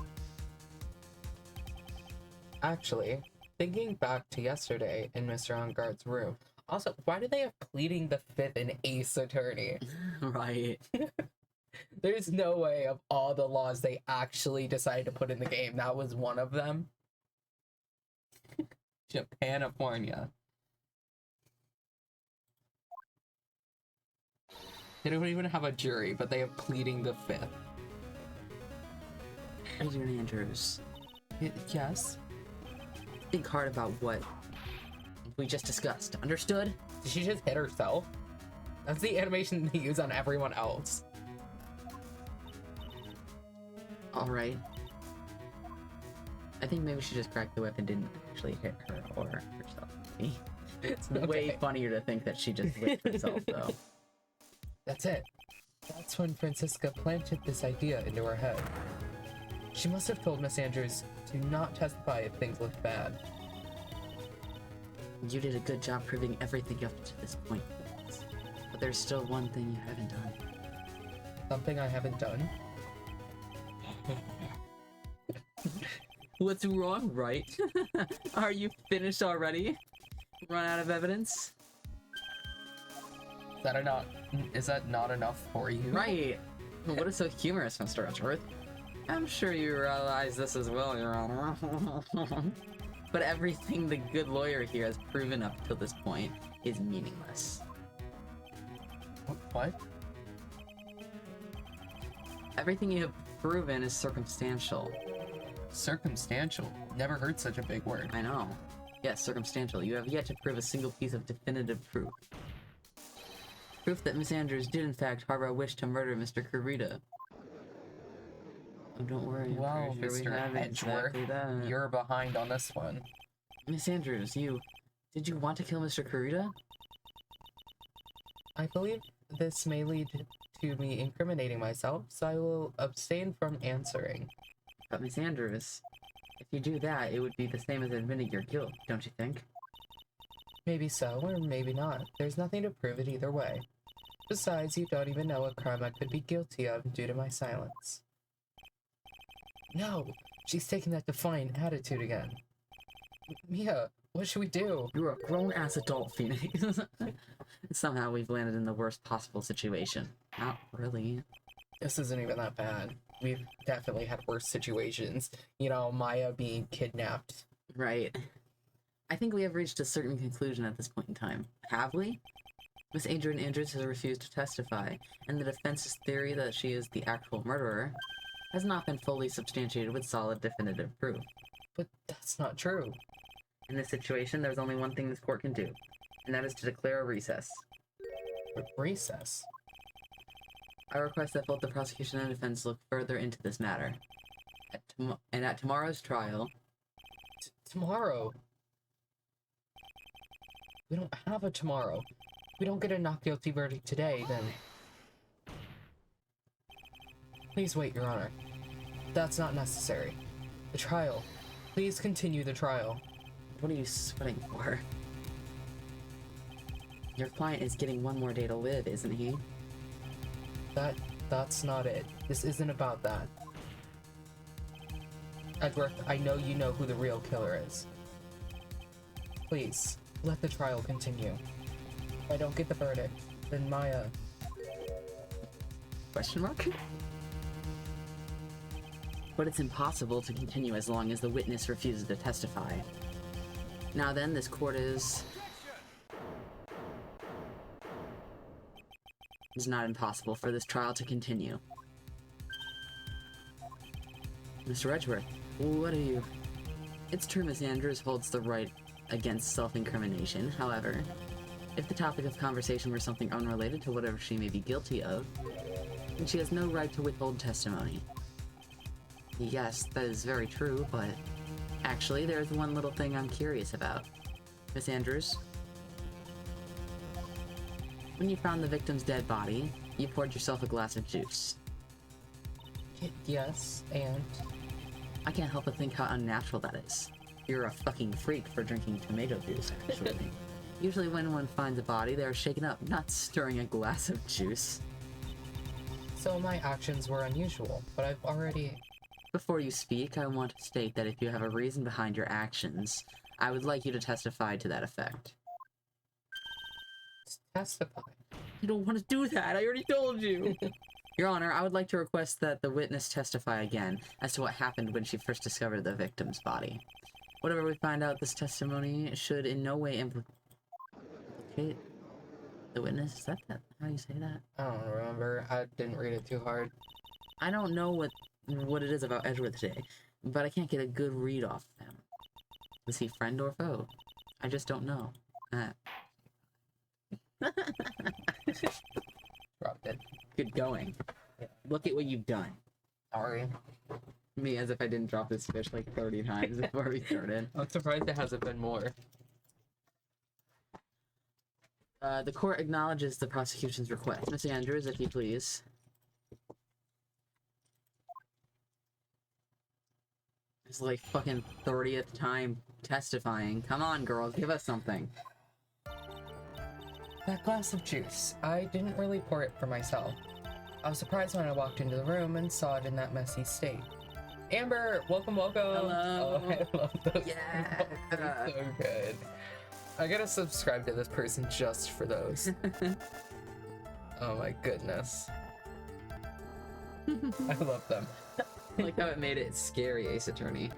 S2: Actually, thinking back to yesterday in Mr. On Guard's room, also, why do they have pleading the fifth in Ace Attorney?
S3: Right.
S2: There's no way of all the laws they actually decided to put in the game, that was one of them. Japanifornia. They don't even have a jury, but they have pleading the fifth.
S3: Adrian Andrews.
S2: Yes?
S3: Think hard about what we just discussed. Understood?
S2: Did she just hit herself? That's the animation they use on everyone else.
S3: Alright. I think maybe she just cracked the whip and didn't actually hit her or herself. It's way funnier to think that she just whipped herself, though.
S2: That's it. That's when Francisca planted this idea into her head. She must have told Miss Andrews to not testify if things looked bad.
S3: You did a good job proving everything up to this point. But there's still one thing you haven't done.
S2: Something I haven't done?
S3: What's wrong, right? Are you finished already? Run out of evidence?
S2: Is that not enough for you?
S3: Right! What is so humorous, Mr. Edgeworth? I'm sure you realize this as well, Your Honor. But everything the good lawyer here has proven up till this point is meaningless.
S2: What?
S3: Everything you have proven is circumstantial.
S2: Circumstantial? Never heard such a big word.
S3: I know. Yes, circumstantial. You have yet to prove a single piece of definitive proof. Proof that Miss Andrews did in fact harbor a wish to murder Mr. Kurita. Oh, don't worry.
S2: Well,
S3: I'm pretty sure we
S2: Mr.
S3: have
S2: Edgeworth,
S3: exactly that.
S2: you're behind on this one.
S3: Miss Andrews, did you want to kill Mr. Kurita?
S2: I believe this may lead to me incriminating myself, so I will abstain from answering.
S3: But Miss Andrews, if you do that, it would be the same as admitting your guilt, don't you think?
S2: Maybe so, or maybe not. There's nothing to prove it either way. Besides, you don't even know what crime I could be guilty of due to my silence. No! She's taking that defiant attitude again. Mia, what should we do?
S3: You're a grown-ass adult, Phoenix. Somehow we've landed in the worst possible situation. Not really.
S2: This isn't even that bad. We've definitely had worse situations. You know, Maya being kidnapped.
S3: Right. I think we have reached a certain conclusion at this point in time. Have we? Miss Adrian Andrews has refused to testify, and the defense's theory that she is the actual murderer has not been fully substantiated with solid definitive proof.
S2: But that's not true.
S3: In this situation, there's only one thing this court can do, and that is to declare a recess.
S2: Recess?
S3: I request that both the prosecution and defense look further into this matter. At tomorrow's trial...
S2: Tomorrow? We don't have a tomorrow. we don't get a not guilty verdict today, then... Please wait, Your Honor. That's not necessary. The trial. Please continue the trial.
S4: What are you sweating for? Your client is getting one more day to live, isn't he?
S2: That's not it. This isn't about that. Edgeworth, I know you know who the real killer is. Please, let the trial continue. If I don't get the verdict, then Maya...
S4: Question mark? But it's impossible to continue as long as the witness refuses to testify. Now then, this court is... It's not impossible for this trial to continue. Mr. Edgeworth, what are you... It's true Miss Andrews holds the right against self-incrimination. However, if the topic of conversation were something unrelated to whatever she may be guilty of, then she has no right to withhold testimony. Yes, that is very true, but actually there's one little thing I'm curious about. Miss Andrews, when you found the victim's dead body, you poured yourself a glass of juice.
S2: Yes, and...
S4: I can't help but think how unnatural that is. You're a fucking freak for drinking tomato juice, actually. Usually when one finds a body, they are shaken up, not stirring a glass of juice.
S2: So my actions were unusual, but I've already...
S4: Before you speak, I want to state that if you have a reason behind your actions, I would like you to testify to that effect.
S2: Testify?
S4: You don't want to do that, I already told you! Your Honor, I would like to request that the witness testify again as to what happened when she first discovered the victim's body. Whatever we find out, this testimony should in no way implicate the witness. Is that how you say that?
S2: I don't remember. I didn't read it too hard.
S4: I don't know what it is about Edgeworth today, but I can't get a good read off of him. Is he friend or foe? I just don't know.
S2: Dropped it.
S4: Good going. Look at what you've done.
S2: Sorry.
S4: Me, as if I didn't drop this fish like 30 times before we started.
S2: I'm surprised it hasn't been more.
S4: The court acknowledges the prosecution's request. Miss Andrews, if you please. It's like fucking 30th time testifying. Come on, girls, give us something.
S2: That glass of juice, I didn't really pour it for myself. I was surprised when I walked into the room and saw it in that messy state. Amber, welcome, welcome!
S4: Hello!
S2: Oh, I love those.
S4: Yeah!
S2: They're so good. I gotta subscribe to this person just for those. Oh my goodness. I love them.
S4: I like how it made it scary, Ace Attorney.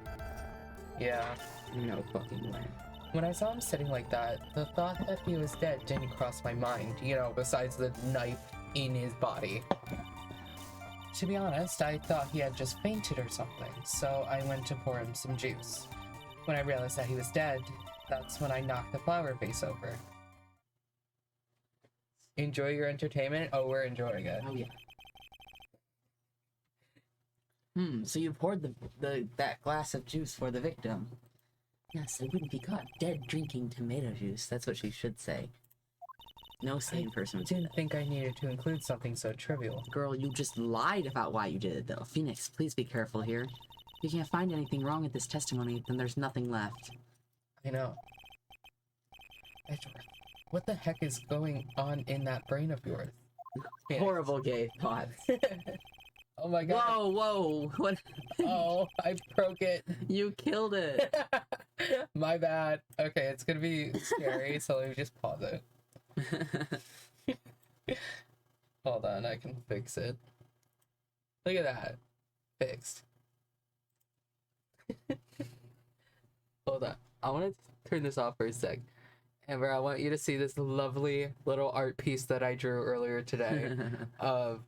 S2: Yeah.
S4: No fucking way.
S2: When I saw him sitting like that, the thought that he was dead didn't cross my mind, you know, besides the knife in his body. To be honest, I thought he had just fainted or something, so I went to pour him some juice. When I realized that he was dead, that's when I knocked the flower vase over. Enjoy your entertainment? Oh, we're enjoying it.
S4: Oh yeah. So you poured that glass of juice for the victim. Yes, they wouldn't be caught dead drinking tomato juice. That's what she should say. No sane person would say
S2: Didn't
S4: that.
S2: think I needed to include something so trivial.
S4: Girl, you just lied about why you did it, though. Phoenix, please be careful here. If you can't find anything wrong with this testimony, then there's nothing left.
S2: I know. Edgeworth, what the heck is going on in that brain of yours? Yeah.
S4: Horrible gay thoughts.
S2: Oh my god.
S4: Whoa, whoa, what?
S2: Oh, I broke it.
S4: You killed it.
S2: My bad. Okay, it's gonna be scary, so let me just pause it. Hold on, I can fix it. Look at that. Fixed. Hold on. I want to turn this off for a sec. Amber, I want you to see this lovely little art piece that I drew earlier today of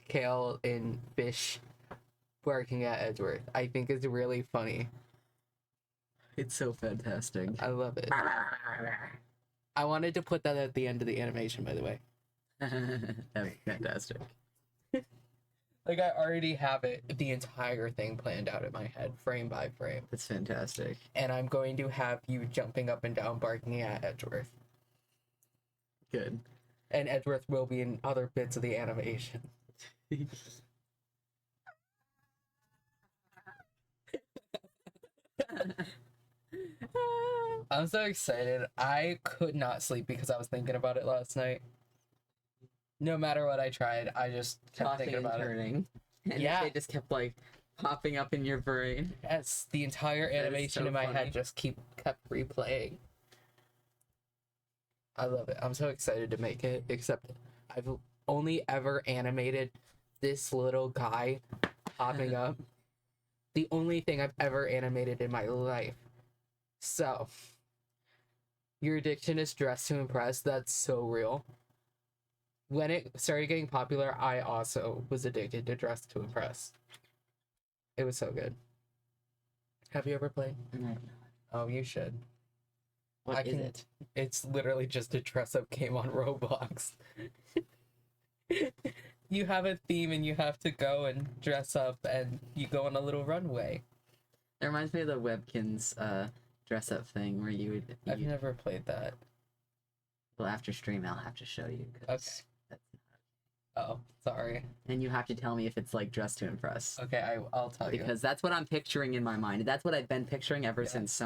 S2: Kale and Fish working at Edgeworth. I think it's really funny.
S4: It's so fantastic.
S2: I love it. I wanted to put that at the end of the animation, by the way.
S4: That's fantastic.
S2: Like, I already have it, the entire thing planned out in my head, frame by frame.
S4: That's fantastic.
S2: And I'm going to have you jumping up and down, barking at Edgeworth.
S4: Good.
S2: And Edgeworth will be in other bits of the animation. I'm so excited. I could not sleep because I was thinking about it last night. No matter what I tried, I just kept
S4: Tossing
S2: thinking
S4: and
S2: about it.
S4: turning. And
S2: Yeah.
S4: they just kept like popping up in your brain.
S2: Yes, the entire
S4: That is
S2: animation
S4: so
S2: in my
S4: funny.
S2: head just kept replaying. I love it. I'm so excited to make it, except I've only ever animated this little guy popping up. The only thing I've ever animated in my life. So, your addiction is dress to impress. That's so real. When it started getting popular, I also was addicted to dress to impress. It was so good. Have you ever played?
S4: No.
S2: Oh, you should.
S4: What is it?
S2: It's literally just a dress up game on Roblox. You have a theme and you have to go and dress up and you go on a little runway.
S4: It reminds me of the Webkins dress up thing where you would.
S2: I've never played that.
S4: Well, after stream, I'll have to show you.
S2: Okay.
S4: That's,
S2: Oh, sorry.
S4: and you have to tell me if it's like dress to impress.
S2: Okay, I'll tell you.
S4: Because that's what I'm picturing in my mind. That's what I've been picturing ever
S2: Yeah.
S4: since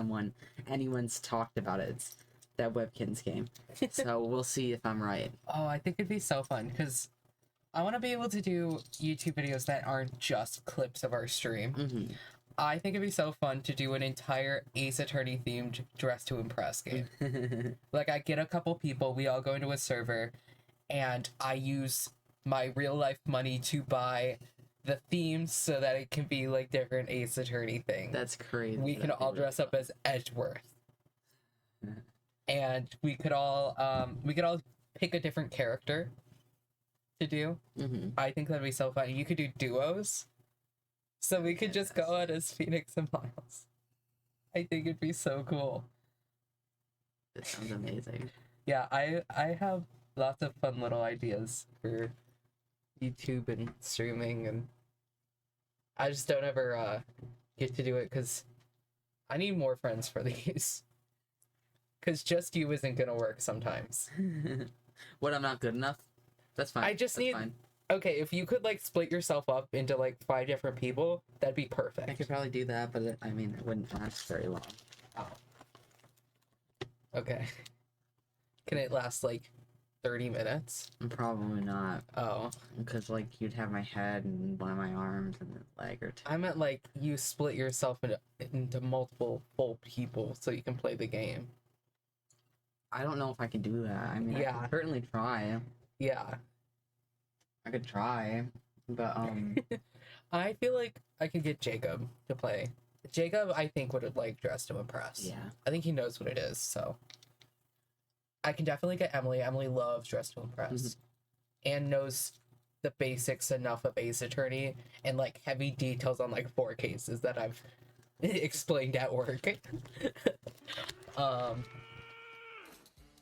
S4: anyone's talked about it. It's that Webkins game. So we'll see if I'm right.
S2: Oh, I think it'd be so fun because I want to be able to do YouTube videos that aren't just clips of our stream.
S4: Mm-hmm.
S2: I think it'd be so fun to do an entire Ace Attorney themed dress to impress game. Like, I get a couple people, we all go into a server, and I use my real life money to buy the themes so that it can be like different Ace Attorney things.
S4: That's crazy.
S2: We can
S4: That'd be
S2: all
S4: really
S2: dress up
S4: fun.
S2: as Edgeworth. And we could all pick a different character to do.
S4: Mm-hmm.
S2: I think that'd be so fun. You could do duos. So we could just go out as Phoenix and Miles. I think it'd be so cool.
S4: That sounds amazing.
S2: Yeah, I have lots of fun little ideas for YouTube and streaming, and I just don't ever get to do it because I need more friends for these. Because just you isn't gonna work sometimes.
S4: What, I'm not good enough? That's fine.
S2: I just
S4: That's
S2: need-
S4: fine.
S2: Okay, if you could like split yourself up into like 5 different people, that'd be
S4: I
S2: perfect.
S4: could probably do that, but I mean, it wouldn't last very long.
S2: Oh. Okay. Can it last like 30 minutes?
S4: Probably not,
S2: Oh.
S4: because like you'd have my head and one of my arms and a leg or two.
S2: I meant like you split yourself into multiple full people so you can play the game.
S4: I don't know if I can do that. I mean, I
S2: Yeah.
S4: could certainly try.
S2: Yeah.
S4: I could try, but
S2: I feel like I could get Jacob to play. Jacob, I think, would like Dress to Impress.
S4: yeah.
S2: I think he knows what it is, so. I can definitely get Emily. Emily loves Dress to Impress. And knows the basics enough of Ace Attorney and like heavy details on like 4 cases that I've explained at work.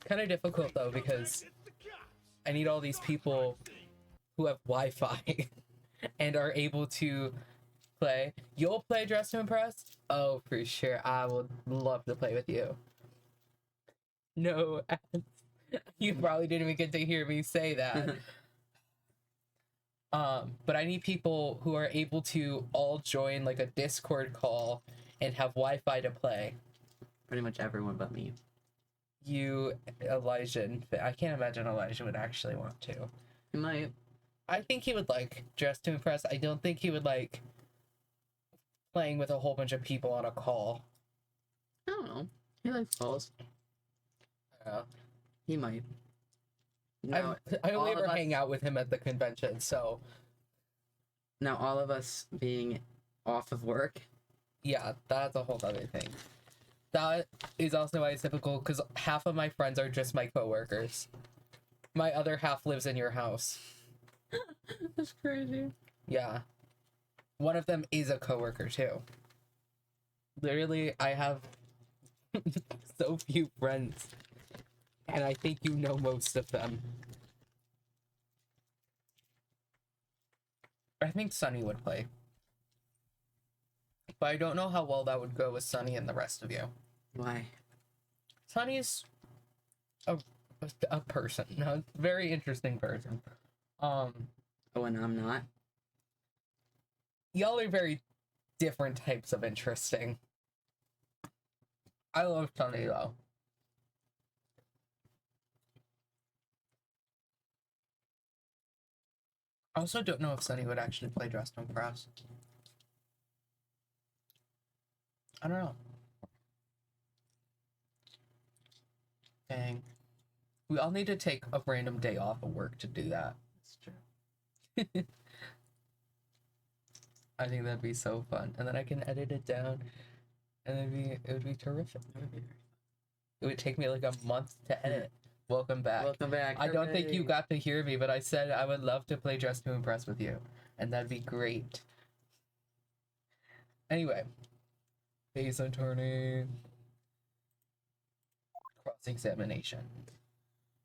S2: Kind of difficult though because I need all these people who have Wi-Fi and are able to play. You'll play Dress to Impress? Oh, for sure. I would love to play with you. No ads. You probably didn't even get to hear me say that. But I need people who are able to all join like a Discord call and have Wi-Fi to play.
S4: Pretty much everyone but me.
S2: You, Elijah, and I can't imagine Elijah would actually want to.
S4: You might.
S2: I think he would like Dress to Impress. I don't think he would like playing with a whole bunch of people on a call.
S4: I don't know. He likes calls.
S2: Yeah.
S4: He might. Now,
S2: I only
S4: all of
S2: ever
S4: us-
S2: hang out with him at the convention, so
S4: now all of us being off of work.
S2: yeah, that's a whole other thing. That is also why it's difficult because half of my friends are just my coworkers. My other half lives in your house.
S4: That's crazy.
S2: Yeah. One of them is a coworker too. Literally, I have so few friends. And I think you know most of them. I think Sunny would play. But I don't know how well that would go with Sunny and the rest of you.
S4: Why?
S2: Sunny's a a person, a very interesting person.
S4: Oh, and I'm not.
S2: Y'all are very different types of interesting. I love Sunny though. I also don't know if Sunny would actually play Dress to Impress. I don't know. Dang. We all need to take a random day off of work to do that.
S4: That's true.
S2: I think that'd be so fun. And then I can edit it down. And it would be terrific. It would take me like a month to edit. Welcome back.
S4: Welcome back.
S2: I don't think you got to hear me, but I said I would love to play Dress to Impress with you. And that'd be great. Anyway. Face attorney. Cross-examination.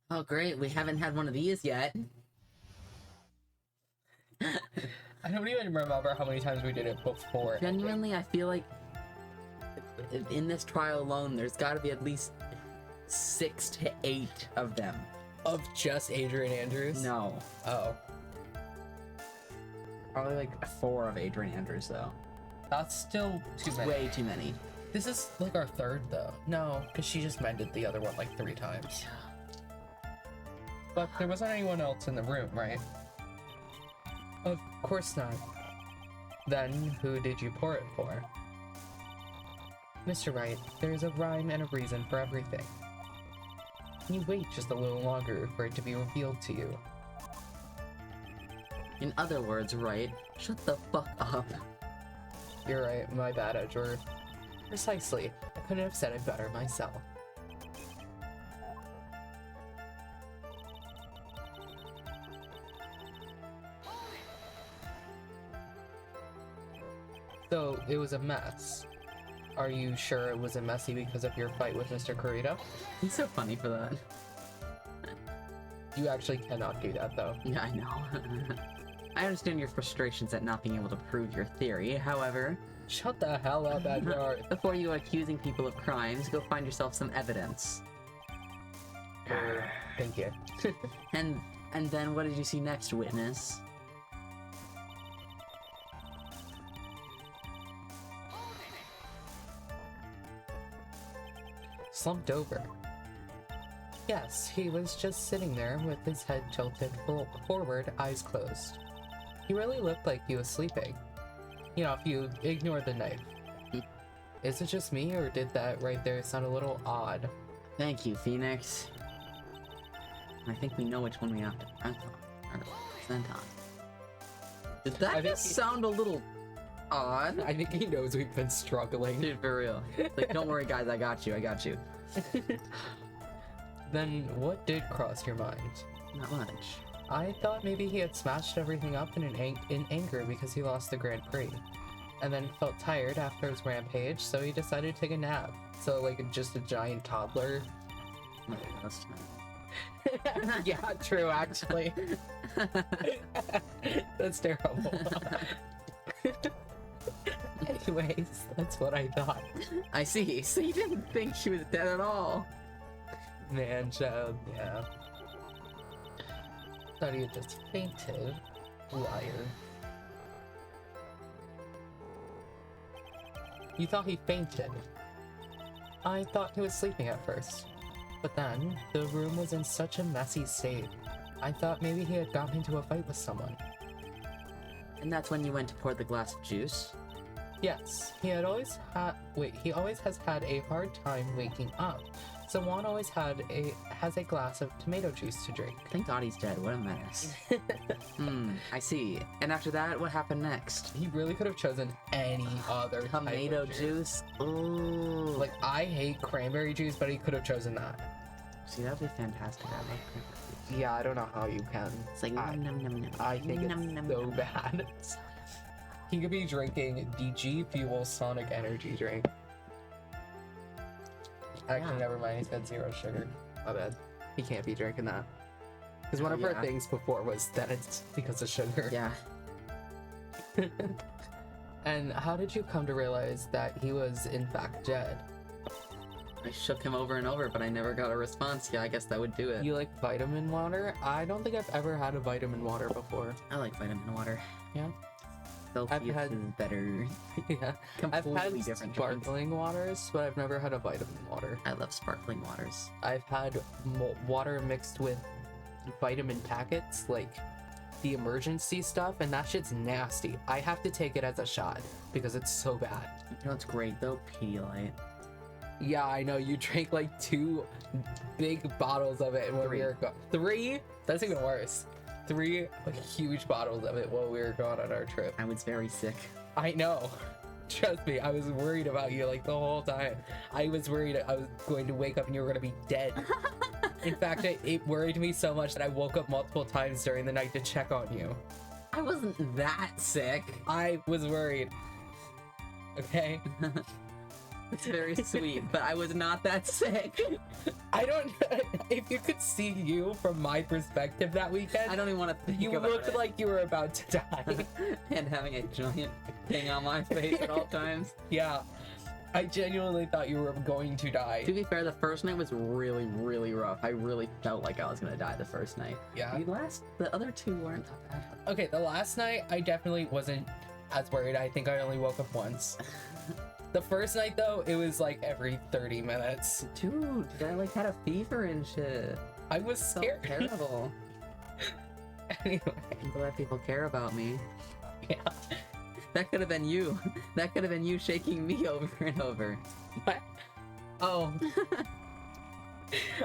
S4: Oh, great. We haven't had one of these yet.
S2: I don't even remember how many times we did it before.
S4: Genuinely, I feel like in this trial alone, there's got to be at least 6 to 8 of them.
S2: Of just Adrian Andrews?
S4: No.
S2: Oh.
S4: Probably like 4 of Adrian Andrews, though.
S2: That's still too many.
S4: Way too many.
S2: This is like our third, though. No, because she just mended the other one like 3 times. But there wasn't anyone else in the room, right? Of course not. Then, who did you pour it for? Mr. Wright, there is a rhyme and a reason for everything. Can you wait just a little longer for it to be revealed to you?
S4: In other words, Wright, shut the fuck up.
S2: You're right, my bad, Edgeworth. Precisely. I couldn't have said it better myself. So, it was a mess. Are you sure it was a messy because of your fight with Mr. Corito?
S4: He's so funny for that.
S2: You actually cannot do that, though.
S4: Yeah, I know. I understand your frustrations at not being able to prove your theory. However,
S2: Shut the hell up, Edward.
S4: before you accusing people of crimes, go find yourself some evidence.
S2: Thank you.
S4: And then what did you see next, witness?
S2: Slumped over. Yes, he was just sitting there with his head tilted forward, eyes closed. He really looked like he was sleeping. You know, if you ignore the knife. Is it just me, or did that right there sound a little odd?
S4: Thank you, Phoenix. I think we know which one we have to print on. Or present on. Did
S2: I
S4: that
S2: think
S4: just sound a little odd?
S2: I think he knows we've been struggling.
S4: Dude, for real. Like, don't worry, guys, I got you, I got you.
S2: Then what did cross your mind?
S4: Not much.
S2: I thought maybe he had smashed everything up in anger because he lost the Grand Prix. And then felt tired after his rampage, so he decided to take a nap. So, like, just a giant toddler.
S4: Okay, that's fine.
S2: Yeah, true, actually. That's terrible. Anyways, that's what I thought.
S4: I see. So you didn't think she was dead at all.
S2: Man, child, yeah. Thought he had just fainted. Liar. You thought he fainted? I thought he was sleeping at first. But then, the room was in such a messy state. I thought maybe he had gotten into a fight with someone.
S4: And that's when you went to pour the glass of juice?
S2: Yes, he always has had a hard time waking up. So Juan always has a glass of tomato juice to drink.
S4: Thank God he's dead. What a menace. I see. And after that, what happened next?
S2: He really could have chosen any other
S4: Tomato
S2: type of
S4: juice? Ooh.
S2: Like, I hate cranberry juice, but he could have chosen that.
S4: See, that'd be fantastic. I like cranberry juice.
S2: Yeah, I don't know how you can.
S4: It's like
S2: I-
S4: nom nom nom.
S2: I think
S4: Nom,
S2: it's
S4: nom,
S2: so
S4: nom.
S2: bad. He could be drinking the G Fuel Sonic Energy drink. Actually,
S4: Yeah.
S2: never mind. He's got 0 sugar. My bad. He can't be drinking that. Because one of
S4: Yeah.
S2: our things before was that it's because of sugar.
S4: Yeah.
S2: And how did you come to realize that he was in fact dead?
S4: I shook him over and over, but I never got a response. Yeah, I guess that would do it.
S2: You like vitamin water? I don't think I've ever had a vitamin water before.
S4: I like vitamin water.
S2: Yeah.
S4: Celsius
S2: had-
S4: is better.
S2: Yeah. I've
S4: Completely
S2: had
S4: different drinks.
S2: sparkling waters, but I've never had a vitamin water.
S4: I love sparkling waters.
S2: I've had water mixed with vitamin packets, like the emergency stuff, and that shit's nasty. I have to take it as a shot because it's so bad.
S4: You know what's great though? Pedialyte.
S2: Yeah, I know. You drank like 2 big bottles of it when we were going. 3? That's even worse. 3 huge bottles of it while we were going on our trip.
S4: I was very sick.
S2: I know. Trust me, I was worried about you like the whole time. I was worried I was going to wake up and you were going to be dead. In fact, it worried me so much that I woke up multiple times during the night to check on you.
S4: I wasn't that sick.
S2: I was worried. Okay?
S4: It's very sweet, but I was not that sick.
S2: I don't. If you could see you from my perspective that weekend,
S4: I don't even want to think
S2: you
S4: about
S2: looked
S4: it.
S2: like you were about to die.
S4: And having a giant thing on my face at all times.
S2: Yeah. I genuinely thought you were going to die.
S4: To be fair, the first night was really, really rough. I really felt like I was gonna die the first night.
S2: Yeah.
S4: The other 2 weren't that bad.
S2: Okay, the last night I definitely wasn't as worried. I think I only woke up once. The first night though, it was like every 30 minutes.
S4: Dude, I like had a fever and shit.
S2: I was
S4: So
S2: scared.
S4: terrible.
S2: Anyway,
S4: I'm glad people care about me.
S2: yeah.
S4: That could have been you. That could have been you shaking me over and over.
S2: What? Oh.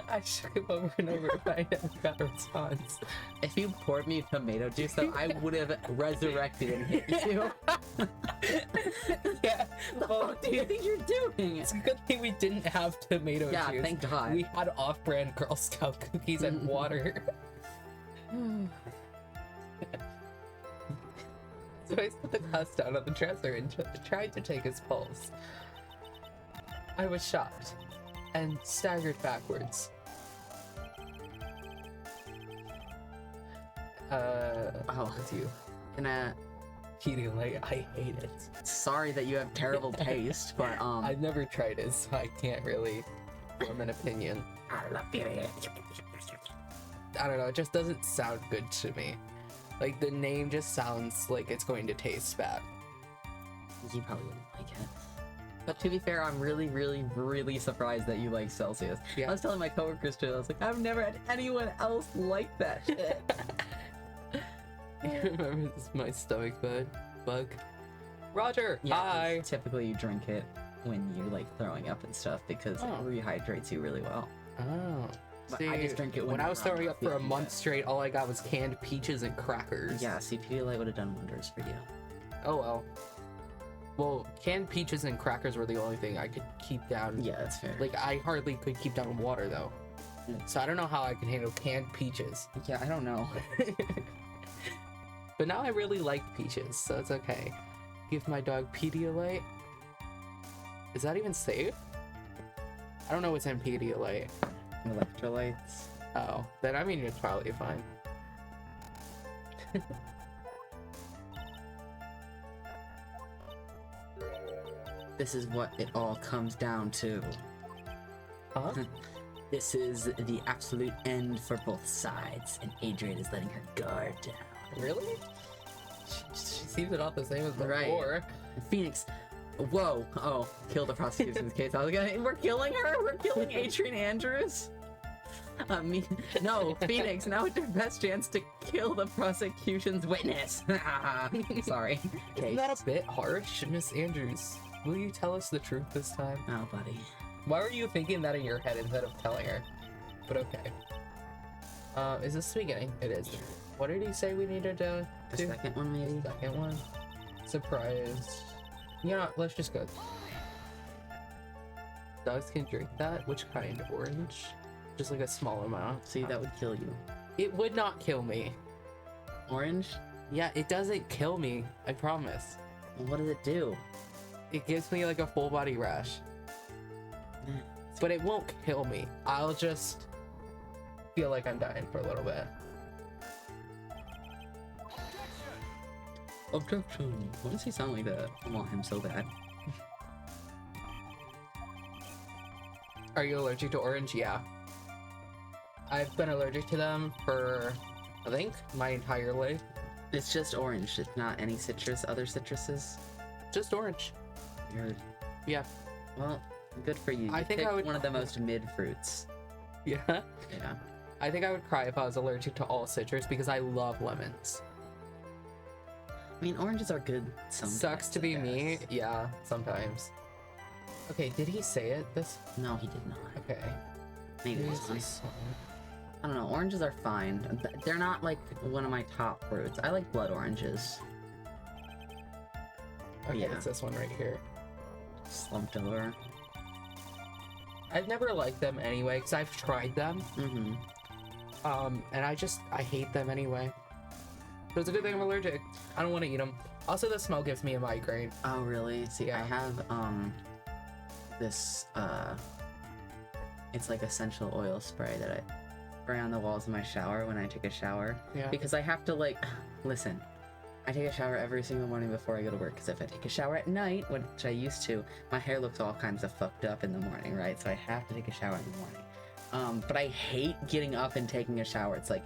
S2: I shook him over and over, but I never got a response.
S4: If you poured me tomato juice, though, I would have resurrected and hit you.
S2: Yeah. Well,
S4: What do you think you're doing?
S2: it's a good thing we didn't have tomato
S4: Yeah,
S2: juice.
S4: thank God.
S2: We had off-brand Girl Scout cookies and water. So I set the glass down on the dresser and tried to take his pulse. I was shocked and staggered backwards.
S4: Oh,
S2: It's you.
S4: and
S2: Pedialyte, I hate it.
S4: sorry that you have terrible taste, but
S2: I've never tried it, so I can't really form an opinion.
S4: I love Pedialyte.
S2: I don't know, it just doesn't sound good to me. Like, the name just sounds like it's going to taste bad.
S4: You probably wouldn't like it. But to be fair, I'm really, really, really surprised that you like Celsius.
S2: Yeah.
S4: I was telling my coworkers too, I was like, I've never had anyone else like that shit.
S2: You remember this my stomach bug? Roger,
S4: Yeah, 'cause
S2: hi!
S4: typically you drink it when you're like throwing up and stuff because
S2: Oh.
S4: it rehydrates you really well.
S2: Oh.
S4: But
S2: See,
S4: I just drink it
S2: when I was
S4: whenever I'm
S2: throwing
S4: not
S2: up for a
S4: feeling
S2: month
S4: good.
S2: straight, all I got was canned peaches and crackers.
S4: Yeah, see, Pedialyte would have done wonders for you.
S2: Oh well. Well, canned peaches and crackers were the only thing I could keep down.
S4: Yeah, that's fair.
S2: Like, I hardly could keep down water, though. So I don't know how I can handle canned peaches.
S4: yeah, I don't know.
S2: But now I really like peaches, so it's okay. Give my dog Pedialyte. Is that even safe? I don't know what's in Pedialyte.
S4: Electrolytes.
S2: Oh, then I mean it's probably fine.
S4: This is what it all comes down to.
S2: Huh?
S4: This is the absolute end for both sides, and Adrian is letting her guard down.
S2: Really? She seems not the same as
S4: Right.
S2: before.
S4: Phoenix, whoa, oh, kill the prosecution's case. I was gonna, we're killing her? We're killing Adrian Andrews? No, Phoenix, now it's your best chance to kill the prosecution's witness. Sorry.
S2: Isn't that a bit harsh, Miss Andrews? Will you tell us the truth this time?
S4: Oh, buddy.
S2: Why were you thinking that in your head instead of telling her? But okay. Is this the beginning? It is. What did he say we needed to
S4: The
S2: do?
S4: second one, maybe?
S2: Second one. Surprise. You know what? Let's just go. Dogs can drink that? Which kind? Orange? Just like a small amount.
S4: See, that would kill you.
S2: It would not kill me.
S4: Orange?
S2: Yeah, it doesn't kill me. I promise.
S4: What does it do?
S2: It gives me like a full body rash. But it won't kill me. I'll just feel like I'm dying for a little bit.
S4: Objection. Why does he sound like that? I want him so bad.
S2: Are you allergic to orange? Yeah. I've been allergic to them for, I think, my entire life.
S4: It's just orange. It's not any citrus, other citruses.
S2: Just orange.
S4: Weird.
S2: Yeah.
S4: Well, good for you.
S2: I
S4: You
S2: think I
S4: picked
S2: would-
S4: one of the most mid fruits.
S2: Yeah.
S4: Yeah.
S2: I think I would cry if I was allergic to all citrus because I love lemons.
S4: I mean, oranges are good sometimes.
S2: Sucks to
S4: I
S2: be me.
S4: guess.
S2: Yeah, sometimes. Okay, did he say it? This.
S4: No, he did not.
S2: Okay.
S4: Maybe
S2: Here's
S4: this one.
S2: this one.
S4: I don't know. Oranges are fine. They're not like one of my top fruits. I like blood oranges.
S2: Okay,
S4: Yeah.
S2: it's this one right here.
S4: Slumped over.
S2: I've never liked them anyway because I've tried them.
S4: Mm-hmm.
S2: And I hate them anyway. So it's a good thing I'm allergic. I don't want to eat them. Also, the smell gives me a migraine.
S4: Oh, really? See,
S2: Yeah.
S4: I have, this, it's like essential oil spray that I spray on the walls of my shower when I take a shower.
S2: Yeah.
S4: Because I have to, like, listen, I take a shower every single morning before I go to work, because if I take a shower at night, which I used to, my hair looks all kinds of fucked up in the morning, right? So I have to take a shower in the morning. But I hate getting up and taking a shower. It's like,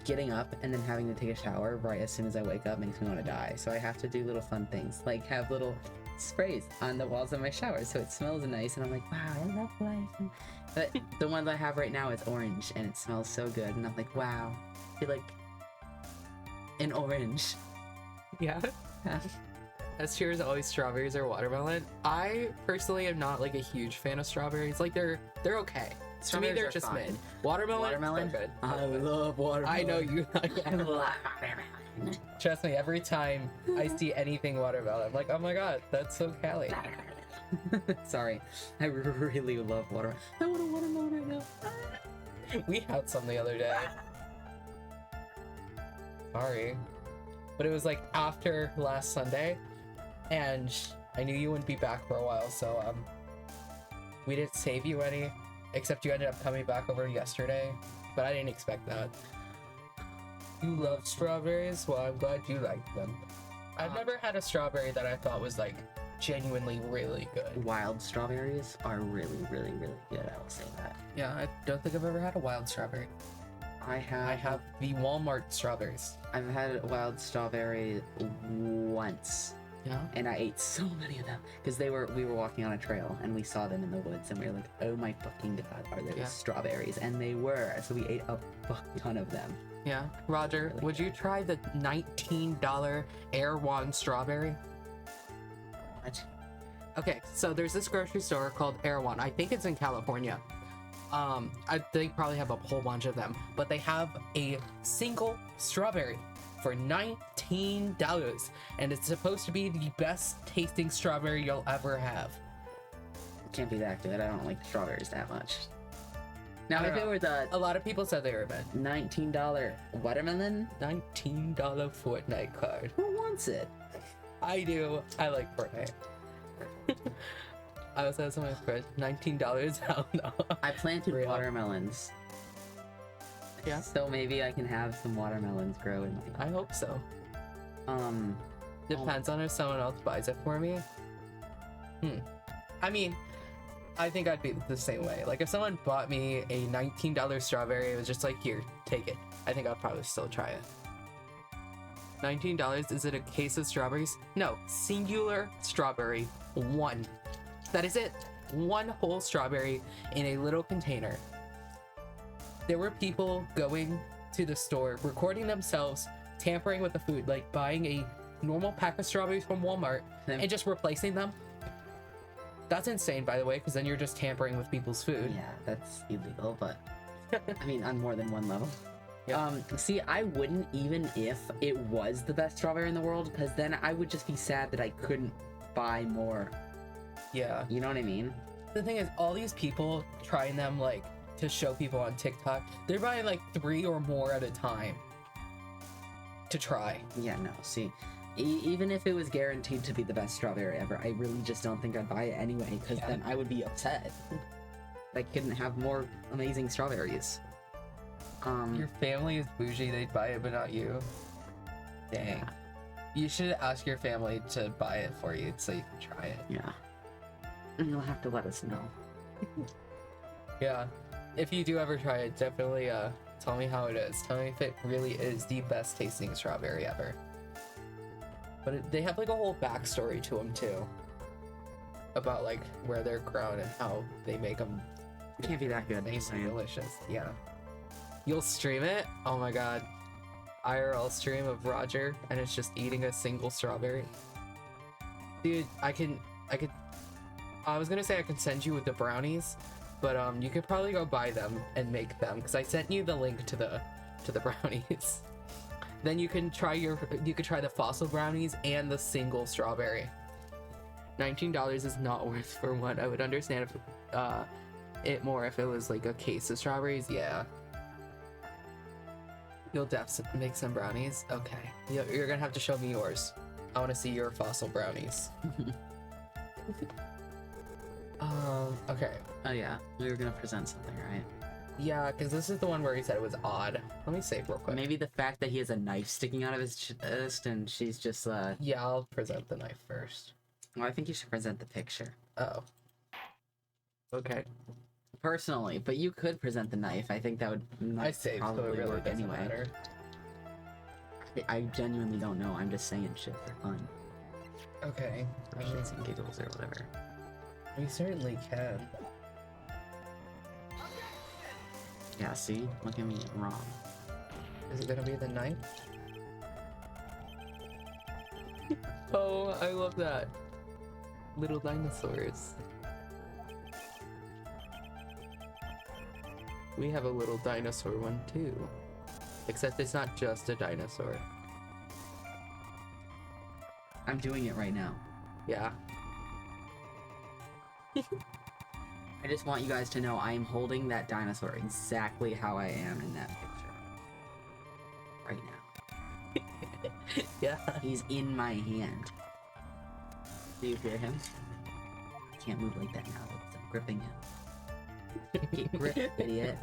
S4: getting up and then having to take a shower right as soon as I wake up makes me want to die. So I have to do little fun things, like have little sprays on the walls of my shower so it smells nice, and I'm like, wow, I love life. But the one that I have right now is orange, and it smells so good, and I'm like, wow, I feel like an orange.
S2: Yeah. S tier is always strawberries or watermelon. I personally am not like a huge fan of strawberries. Like they're okay. To me,
S4: Strawberries
S2: they're
S4: are
S2: just
S4: fine.
S2: mid. Watermelon,
S4: Watermelon?
S2: they're good.
S4: I love watermelon.
S2: I know you.
S4: I love watermelon.
S2: Trust me, every time I see anything watermelon, I'm like, oh my god, that's so Cali.
S4: Sorry, I really love watermelon. I want a watermelon right now.
S2: We had some the other day. Sorry. But it was like after last Sunday, and I knew you wouldn't be back for a while, so we didn't save you any, except you ended up coming back over yesterday, but I didn't expect that. You love strawberries? Well, I'm glad you like them. I've never had a strawberry that I thought was like genuinely really good.
S4: Wild strawberries are really, really, really good. I will say that.
S2: Yeah, I don't think I've ever had a wild strawberry.
S4: I
S2: have the Walmart strawberries.
S4: I've had a wild strawberry once,
S2: Yeah?
S4: and I ate so many of them because we were walking on a trail and we saw them in the woods, and we were like, oh my fucking god, are those
S2: Yeah.
S4: strawberries? And they were. So we ate a fuck ton of them.
S2: Yeah. Roger,
S4: Really
S2: would you try the $19 Air One strawberry?
S4: What?
S2: Okay, so there's this grocery store called Air One. I think it's in California. They probably have a whole bunch of them, but they have a single strawberry for $19, and it's supposed to be the best tasting strawberry you'll ever have.
S4: Can't be that good. I don't like strawberries that much. Now,
S2: I
S4: if
S2: don't
S4: it
S2: know.
S4: were the
S2: A lot of people said they were bad.
S4: $19 watermelon,
S2: $19 Fortnite card.
S4: who wants it?
S2: I do. I like Fortnite. I was asking my friend, $19? Hell no.
S4: I planted
S2: Real.
S4: watermelons.
S2: Yeah.
S4: So maybe I can have some watermelons grow in my
S2: I hope so.
S4: um
S2: Depends on if someone else buys it for me. I mean, I think I'd be the same way. Like, if someone bought me a $19 strawberry, it was just like, here, take it. I think I'd probably still try it. $19, is it a case of strawberries? No, singular strawberry. One. That is it. One whole strawberry in a little container. There were people going to the store, recording themselves, tampering with the food, like buying a normal pack of strawberries from Walmart and just replacing them. That's insane, by the way, because then you're just tampering with people's food.
S4: yeah, that's illegal, but I mean on more than one level.
S2: Yeah.
S4: See, I wouldn't even if it was the best strawberry in the world, because then I would just be sad that I couldn't buy more.
S2: Yeah.
S4: You know what I mean?
S2: The thing is, all these people trying them, like, to show people on TikTok, they're buying like 3 or more at a time to try.
S4: Yeah, no, see, even if it was guaranteed to be the best strawberry ever, I really just don't think I'd buy it anyway, because
S2: Yeah.
S4: then I would be upset. I couldn't have more amazing strawberries.
S2: Your family is bougie, they'd buy it, but not you. Dang. You should ask your family to buy it for you so you can try it.
S4: Yeah. And you'll have to let us know.
S2: Yeah. If you do ever try it, definitely tell me how it is. Tell me if it really is the best tasting strawberry ever. But they have like a whole backstory to them too. About like where they're grown and how they make them.
S4: It can't be that good.
S2: Tasty, delicious. Yeah. You'll stream it? Oh my god. IRL stream of Roger and it's just eating a single strawberry. Dude, I was gonna say I can send you with the brownies, but you could probably go buy them and make them because I sent you the link to the brownies. Then you could try the fossil brownies and the single strawberry. $19 is not worth for one. I would understand if it more if it was like a case of strawberries. Yeah. You'll definitely make some brownies. Okay. You're gonna have to show me yours. I want to see your fossil brownies. Okay.
S4: Oh yeah, we were gonna present something, right?
S2: Yeah, because this is the one where he said it was odd. Let me save real quick.
S4: Maybe the fact that he has a knife sticking out of his chest and she's just
S2: Yeah, I'll present the knife first.
S4: Well, I think you should present the picture.
S2: Oh. Okay.
S4: Personally, but you could present the knife. I think that would
S2: I saved, so it really
S4: work
S2: doesn't
S4: anyway.
S2: matter.
S4: I genuinely don't know. I'm just saying shit for fun.
S2: Okay.
S4: For shits and giggles or whatever.
S2: We certainly can.
S4: Yeah, see? Look at me wrong.
S2: Is it gonna be the knife? Oh, I love that. Little dinosaurs. We have a little dinosaur one too. Except it's not just a dinosaur.
S4: I'm doing it right now.
S2: Yeah.
S4: I just want you guys to know I am holding that dinosaur exactly how I am in that picture. Right now.
S2: Yeah.
S4: He's in my hand. Do you hear him? I can't move like that now because I'm gripping him. Get gripped, idiot.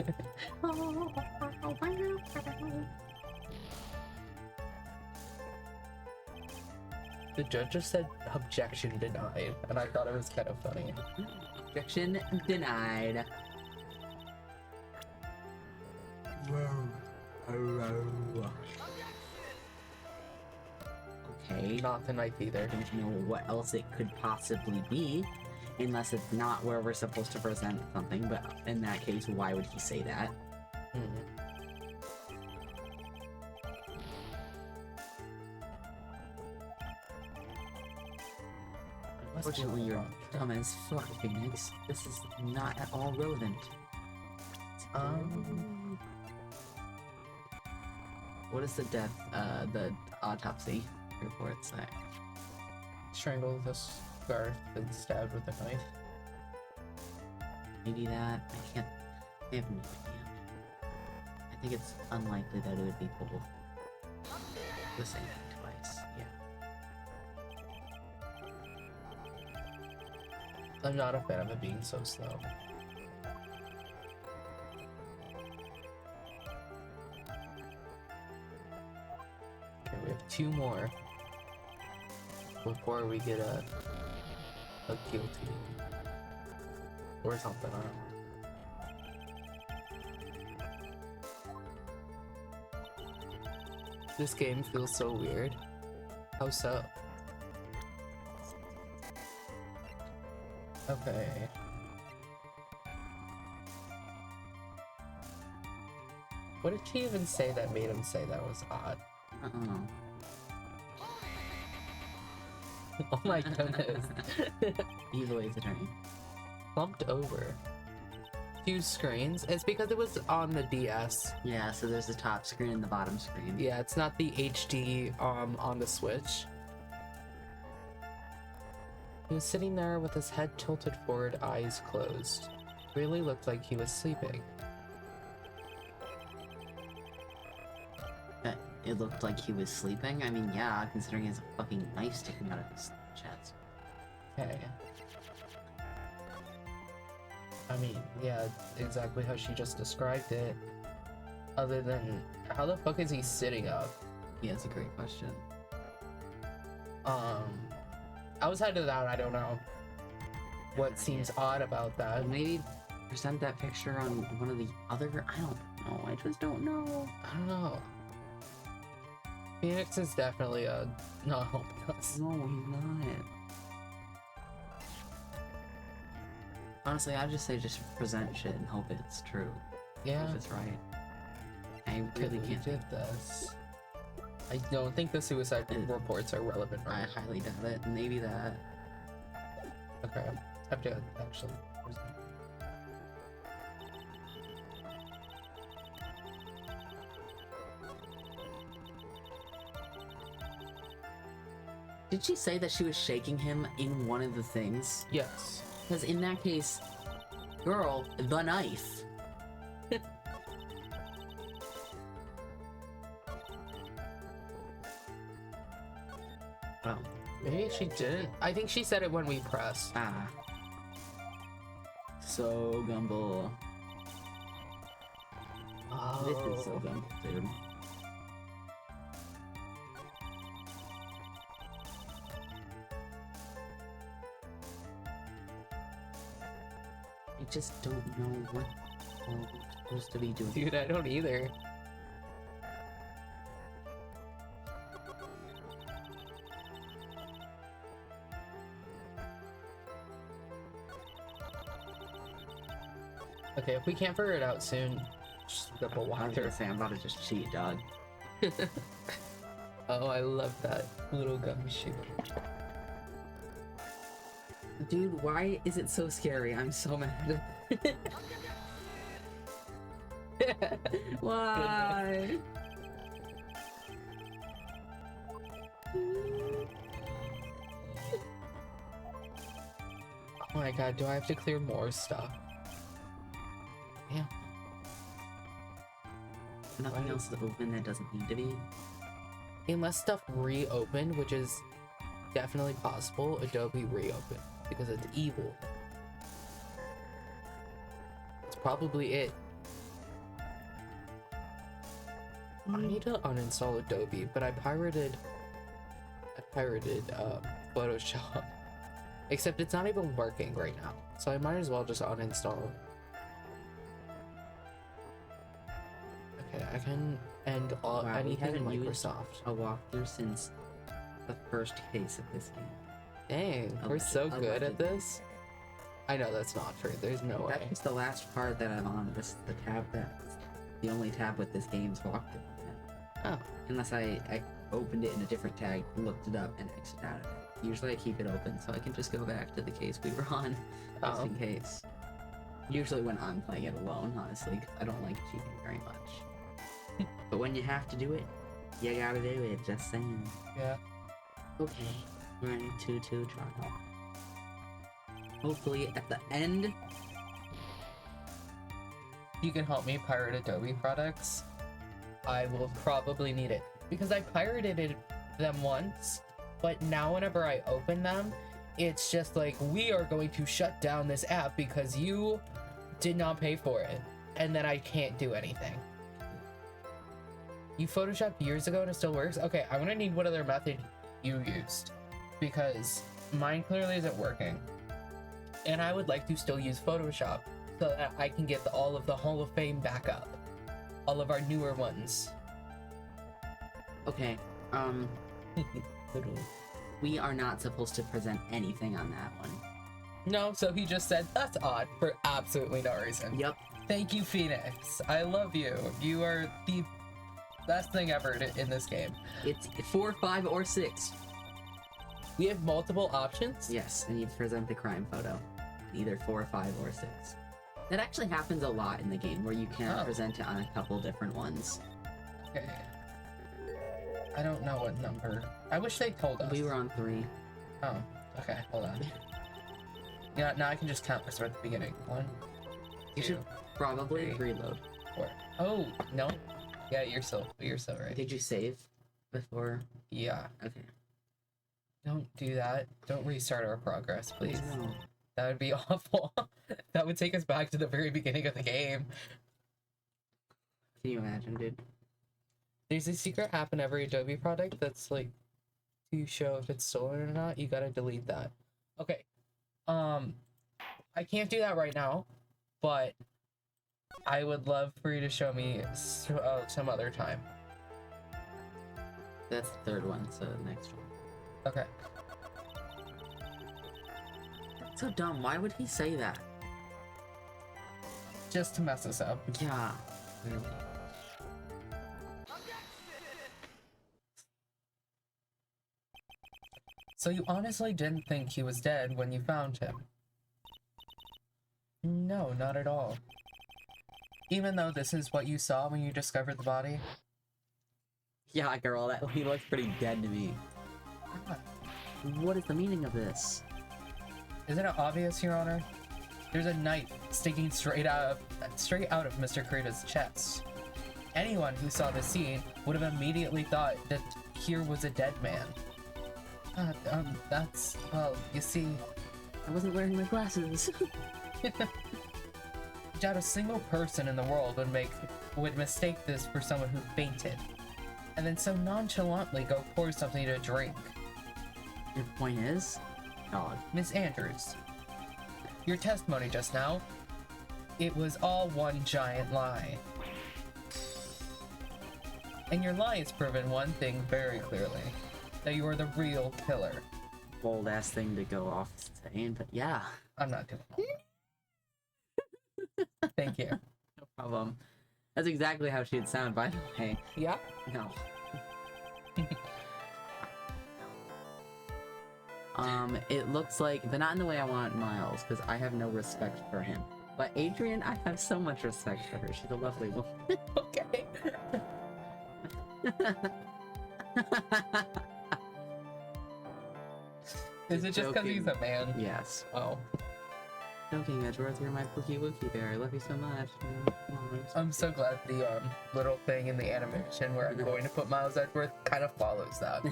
S2: The judge just said objection denied, and I thought it was kind of funny.
S4: Objection denied. Okay.
S2: Not the knife either.
S4: I don't know what else it could possibly be, unless it's not where we're supposed to present something, but in that case, why would he say that? Unfortunately, you're dumb as fuck, Phoenix. This is not at all relevant. What is the death, the autopsy report say?
S2: Strangled the scarf and stabbed with a knife.
S4: Maybe that? I can't. I have no idea. I think it's unlikely that it would be both. The same thing twice, yeah.
S2: I'm not a fan of it being so slow. Okay, we have 2 more before we get a guilty or something. I don't know. This game feels so weird. How so? Okay. What did she even say that made him say that was odd?
S4: I don't know.
S2: Oh my goodness.
S4: Evil Ace Attorney.
S2: Bumped over. 2 screens? It's because it was on the DS.
S4: Yeah, so there's the top screen and the bottom screen.
S2: Yeah, it's not the HD on the Switch. He was sitting there with his head tilted forward, eyes closed. Really looked like he was sleeping.
S4: It looked like he was sleeping? I mean, yeah, considering he has a fucking knife sticking out of his chest.
S2: Okay. I mean, yeah, exactly how she just described it. Other than, how the fuck is he sitting up?
S4: Yeah, that's a great question.
S2: Outside of that, I don't know. what seems odd about that.
S4: Maybe present that picture on one of the other. I don't know. I just don't know.
S2: I don't know. Phoenix is definitely not helping us.
S4: No, he's not. Honestly, I'd just say just present shit and hope it's true.
S2: Yeah.
S4: If it's right. I
S2: Could
S4: really
S2: we
S4: can't.
S2: did this? I don't think the suicide reports are relevant
S4: I
S2: right
S4: highly doubt it. Maybe that.
S2: Okay. I have to actually.
S4: Did she say that she was shaking him in one of the things?
S2: Yes.
S4: Because in that case, girl, the knife. Oh.
S2: Maybe she didn't. I think she said it when we pressed.
S4: Ah. So Gumball.
S2: Oh.
S4: This is so Gumball, dude. I just don't know what I'm supposed to be doing.
S2: Dude, I don't either. Okay, if we can't figure it out soon, just look up a
S4: I was
S2: walker.
S4: gonna say, I'm about to just cheat, dog.
S2: Oh, I love that little gummy shoe.
S4: Dude, why is it so scary? I'm so mad. Why?
S2: Oh my god, do I have to clear more stuff? Yeah.
S4: Nothing else is open that doesn't need to be.
S2: Unless stuff reopened, which is definitely possible, Adobe reopened because it's evil. It's probably it. I need to uninstall Adobe, but I pirated Photoshop. Except it's not even working right now, so I might as well just uninstall it. Okay, I can end all
S4: Wow, we
S2: anything
S4: haven't used
S2: Microsoft.
S4: a walkthrough since the first case of this game.
S2: Dang, we're so good at
S4: Allegedly.
S2: this. I know that's not true. There's no way.
S4: That's just the last part that I'm on. This the tab that's the only tab with this game's walkthrough.
S2: Oh,
S4: Unless I opened it in a different tag, looked it up, and exited out of it. Usually I keep it open so I can just go back to the case we were on, just
S2: Oh.
S4: in case. Usually when I'm playing it alone, honestly, 'cause I don't like cheating very much. But when you have to do it, you gotta do it, just saying.
S2: yeah.
S4: Okay, we're in 2-2 draw. Hopefully at the end,
S2: You can help me pirate Adobe products. I will probably need it because I pirated them once, but now whenever I open them, it's just like, we are going to shut down this app because you did not pay for it, and then I can't do anything. You photoshopped years ago and it still works? Okay, I'm gonna need what other method you used because mine clearly isn't working. And I would like to still use Photoshop so that I can get all of the Hall of Fame back up. All of our newer ones.
S4: okay,
S2: Literally.
S4: we are not supposed to present anything on that one.
S2: No, so he just said, that's odd, for absolutely no reason.
S4: Yep.
S2: Thank you, Phoenix. I love you. You are the best thing ever in this game.
S4: It's 4, 5, or 6.
S2: We have multiple options?
S4: Yes, and you present the crime photo. Either 4, 5, or 6. That actually happens a lot in the game, where you can
S2: Oh.
S4: present it on a couple different ones.
S2: Okay. I don't know what number. I wish they told us.
S4: We were on 3.
S2: Oh, okay, hold on. Yeah, now I can just count. Start at the beginning. 1,
S4: You
S2: 2,
S4: should probably
S2: 3.
S4: reload.
S2: 4. Oh, no. Yeah, you're so right.
S4: Did you save before?
S2: Yeah.
S4: Okay.
S2: Don't do that. Don't restart our progress, please.
S4: No.
S2: That would be awful. That would take us back to the very beginning of the game.
S4: Can you imagine, dude?
S2: There's a secret app in every Adobe product that's like to show if it's stolen or not. You gotta delete that. Okay. I can't do that right now, but I would love for you to show me some other time.
S4: That's the third one, so the next one.
S2: Okay.
S4: That's so dumb. Why would he say that?
S2: Just to mess us up.
S4: Yeah. Really.
S2: So you honestly didn't think he was dead when you found him? No, not at all. Even though this is what you saw when you discovered the body?
S4: Yeah, girl, that he looks pretty dead to me. What is the meaning of this?
S2: Isn't it obvious, Your Honor? There's a knife sticking straight out of Mr. Kurita's chest. Anyone who saw the scene would have immediately thought that here was a dead man. That's, well, you see...
S4: I wasn't wearing my glasses.
S2: Not a single person in the world would mistake this for someone who fainted, and then so nonchalantly go pour something to drink.
S4: Your point is? God.
S2: Miss Andrews, your testimony just now, it was all one giant lie. And your lie has proven one thing very clearly, that you are the real killer.
S4: Bold ass thing to go off saying, but yeah.
S2: I'm not doing it. Thank you.
S4: No problem. That's exactly how she'd sound, by the way.
S2: Yeah?
S4: No. It looks like, but not in the way I want Miles, because I have no respect for him. But Adrian, I have so much respect for her. She's a lovely woman.
S2: Okay. Is it just because he's a man?
S4: Yes.
S2: Oh.
S4: Joking, Edgeworth, you're my Pookie Wookie bear. I love you so much.
S2: I'm so glad the little thing in the animation where I'm going to put Miles Edgeworth kind of follows that.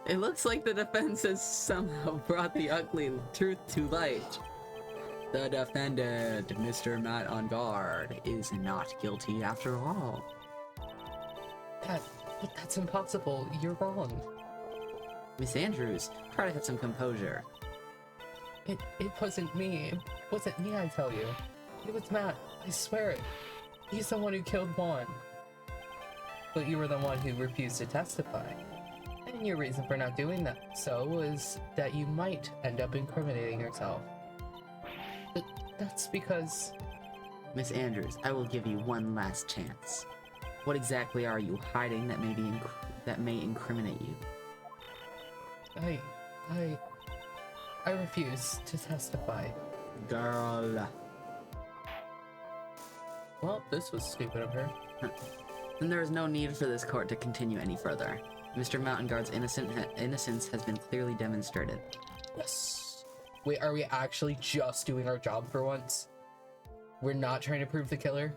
S4: It looks like the defense has somehow brought the ugly truth to light. The defendant, Mr. Matt on guard, is not guilty after all.
S2: That's impossible. You're wrong.
S4: Miss Andrews, try to have some composure.
S2: It wasn't me. It wasn't me, I tell you. It was Matt. I swear it. He's the one who killed Juan. But you were the one who refused to testify. And your reason for not doing that so was that you might end up incriminating yourself. But that's because...
S4: Miss Andrews, I will give you one last chance. What exactly are you hiding that may incriminate you?
S2: I refuse to testify.
S4: Girl.
S2: Well, this was stupid of her.
S4: Then there is no need for this court to continue any further. Mr. Mountain Guard's innocence has been clearly demonstrated.
S2: Yes. Wait, are we actually just doing our job for once? We're not trying to prove the killer?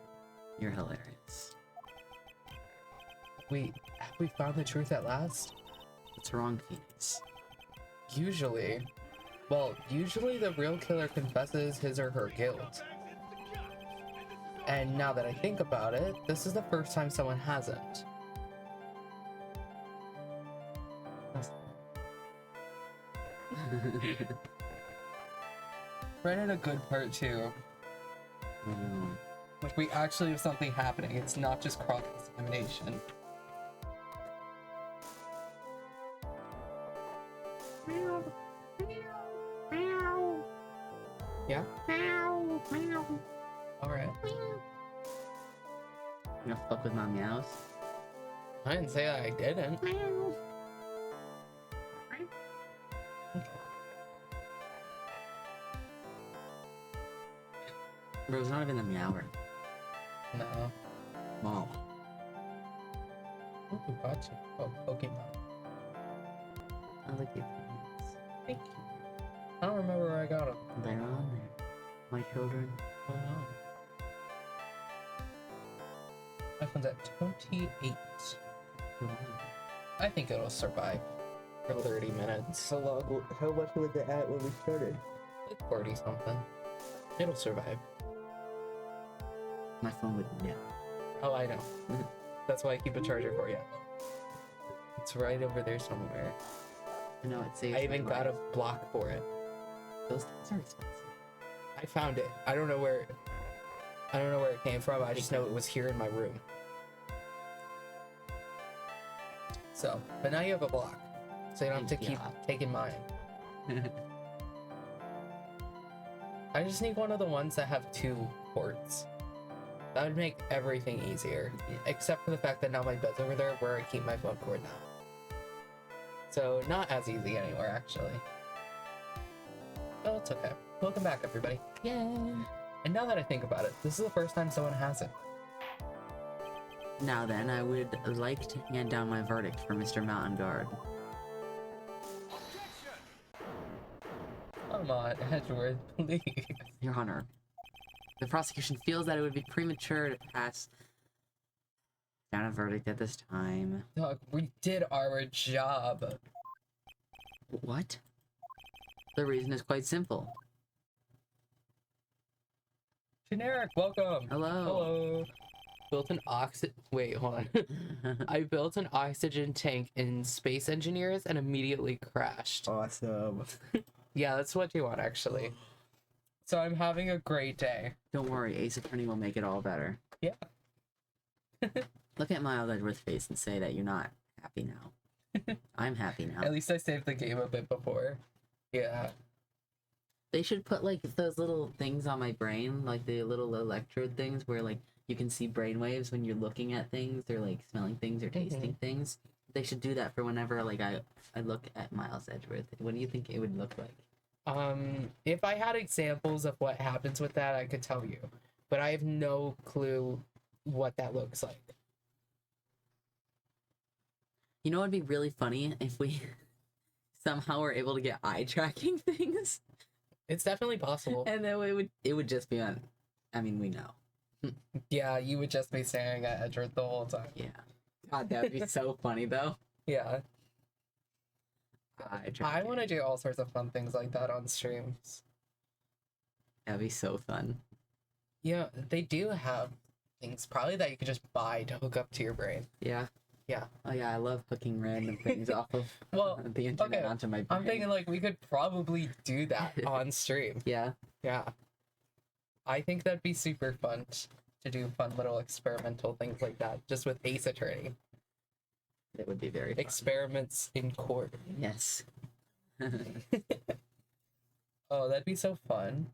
S4: You're hilarious.
S2: Have we found the truth at last?
S4: What's wrong, Phoenix?
S2: Usually the real killer confesses his or her guilt. And now that I think about it, this is the first time someone hasn't. Right at a good part too. Like we actually have something happening. It's not just cross-examination. Yeah? Alright.
S4: You gonna fuck with my meows?
S2: I didn't say that I didn't.
S4: Bro, it's not even a meower.
S2: No.
S4: Mom.
S2: Ooh, gotcha. Oh, Pokemon.
S4: I like you.
S2: Thank you. I don't remember where I got them.
S4: They're on there. My children.
S2: Oh no. My phone's at 28. I think it'll survive for 30 minutes.
S3: How much was it at when we started?
S2: Like 40 something. It'll survive.
S4: My phone would no.
S2: Oh, I know. That's why I keep a charger for you. It's right over there somewhere.
S4: No, it saves
S2: I even
S4: my
S2: got a
S4: life.
S2: block for it.
S4: Those things are expensive.
S2: I found it. I don't know where it came from. I just know it was here in my room. So, but now you have a block. So you don't have to keep taking mine. I just need one of the ones that have 2 ports. That would make everything easier. Except for the fact that now my bed's over there where I keep my phone cord now. So not as easy anymore, actually. Oh, it's okay. Welcome back, everybody.
S4: Yay!
S2: And now that I think about it, this is the first time someone has it.
S4: Now then, I would like to hand down my verdict for Mr. Mountain Guard.
S2: Come on, Edgeworth, please.
S4: Your Honor, the prosecution feels that it would be premature to pass down a verdict at this time.
S2: Dog, we did our job.
S4: What? The reason is quite simple.
S2: Generic, welcome.
S4: Hello.
S2: Hello. Built an Wait, hold on. I built an oxygen tank in Space Engineers and immediately crashed.
S4: Awesome.
S2: Yeah, that's what you want, actually. So I'm having a great day.
S4: Don't worry, Ace Attorney will make it all better.
S2: Yeah.
S4: Look at Miles Edgeworth's face and say that you're not happy now. I'm happy now.
S2: At least I saved the game a bit before. Yeah.
S4: They should put like those little things on my brain, like the little electrode things where like you can see brainwaves when you're looking at things or like smelling things or tasting things. They should do that for whenever like I look at Miles Edgeworth. What do you think it would look like?
S2: If I had examples of what happens with that, I could tell you. But I have no clue what that looks like.
S4: You know what would be really funny if we somehow were able to get eye tracking things?
S2: It's definitely possible.
S4: And then it would just be on. I mean, we know.
S2: Yeah, you would just be staring at Edgeworth the whole time.
S4: Yeah. God, that would be so funny though.
S2: Yeah.
S4: Eye
S2: I
S4: tracking.
S2: want to do all sorts of fun things like that on streams.
S4: That'd be so fun.
S2: Yeah, they do have things probably that you could just buy to hook up to your brain.
S4: Yeah.
S2: Yeah.
S4: Oh yeah, I love hooking random things off of
S2: Well,
S4: the internet
S2: okay,
S4: onto my brain.
S2: I'm thinking like we could probably do that on stream.
S4: Yeah.
S2: Yeah. I think that'd be super fun to do fun little experimental things like that just with Ace Attorney.
S4: It would be very fun.
S2: Experiments in court.
S4: Yes.
S2: Oh, that'd be so fun.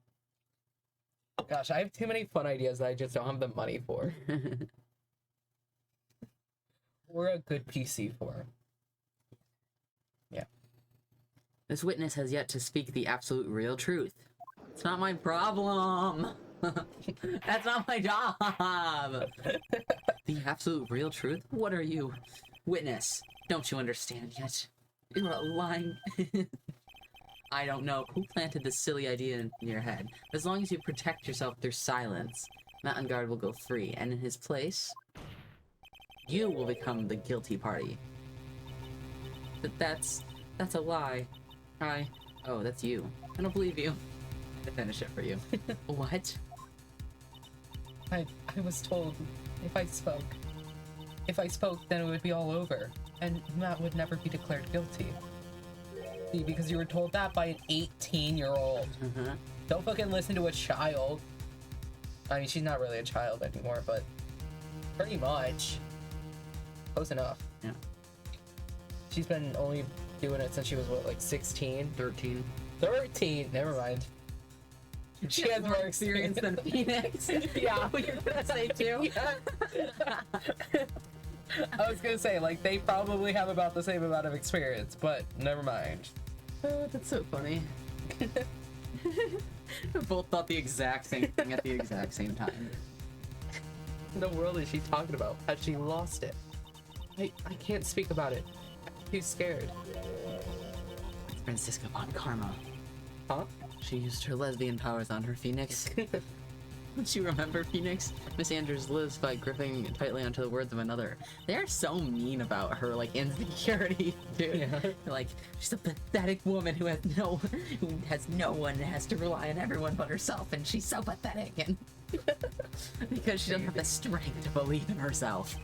S2: Gosh, I have too many fun ideas that I just don't have the money for. Or a good PC for. Yeah.
S4: This witness has yet to speak the absolute real truth. It's not my problem. That's not my job. The absolute real truth? What are you? Witness, don't you understand yet? You're a lying... I don't know who planted this silly idea in your head. As long as you protect yourself through silence, Mountain Guard will go free, and in his place, you will become the guilty party. That's a lie. Oh, that's you. I don't believe you. I finish it for you. What?
S2: I was told if I spoke, then it would be all over, and Matt would never be declared guilty. See, because you were told that by an 18-year-old. Don't fucking listen to a child. I mean, she's not really a child anymore, but pretty much. Close enough.
S4: Yeah.
S2: She's been only doing it since she was, what, like 16?
S4: 13.
S2: 13! Never mind. She has more experience
S4: than Phoenix.
S2: Yeah.
S4: What you're gonna say too?
S2: I was gonna say, like, they probably have about the same amount of experience, but never mind.
S4: Oh, that's so funny. We both thought the exact same thing at the exact same time.
S2: What the world is she talking about? Has she lost it? I can't speak about it. I'm too scared.
S4: It's Francisca von Karma.
S2: Huh?
S4: She used her lesbian powers on her, Phoenix. Don't you remember, Phoenix? Miss Andrews lives by gripping tightly onto the words of another. They are so mean about her, like, insecurity, dude.
S2: Yeah.
S4: Like, she's a pathetic woman who has no one, has to rely on everyone but herself, and she's so pathetic, and because she doesn't have the strength to believe in herself.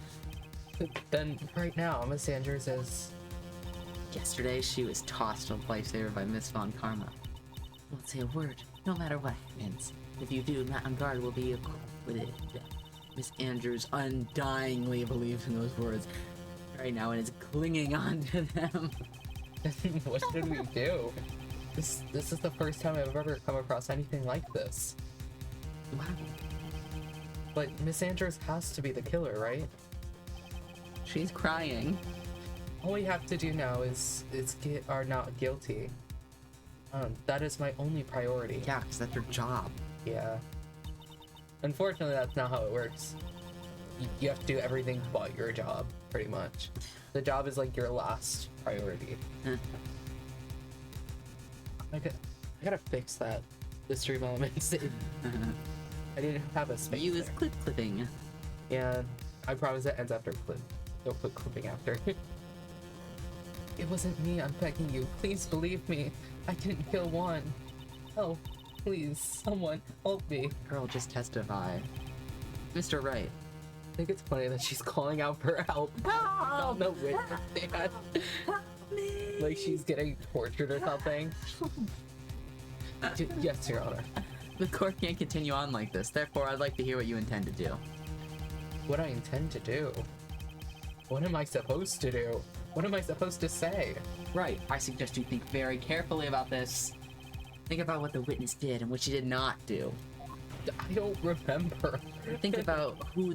S2: Then right now, Miss Andrews is
S4: Yesterday, she was tossed a lifesaver by Miss Von Karma. Won't say a word, no matter what happens. If you do, Mountain Guard will be acquitted. Miss Andrews undyingly believes in those words right now and is clinging on to them.
S2: What should we do? This is the first time I've ever come across anything like this.
S4: Wow.
S2: But Miss Andrews has to be the killer, right?
S4: She's crying.
S2: All we have to do now is are not guilty. That is my only priority.
S4: Yeah, because that's her job.
S2: Yeah. Unfortunately, that's not how it works. You have to do everything but your job, pretty much. The job is like your last priority. I gotta fix that. The stream elements. I didn't have a space.
S4: You is
S2: there.
S4: clipping.
S2: Yeah, I promise it ends after clip. Don't put clipping after. It wasn't me, I'm begging you. Please believe me. I didn't kill one. Help. Please, someone, help me.
S4: Girl, just testify. Mr. Wright.
S2: I think it's funny that she's calling out for help. On the witness stand. Like she's getting tortured or something. Yes, Your Honor.
S4: The court can't continue on like this, therefore I'd like to hear what you intend to do.
S2: What I intend to do? What am I supposed to do? What am I supposed to say?
S4: Right, I suggest you think very carefully about this. Think about what the witness did and what she did not do.
S2: I don't remember.
S4: Think about who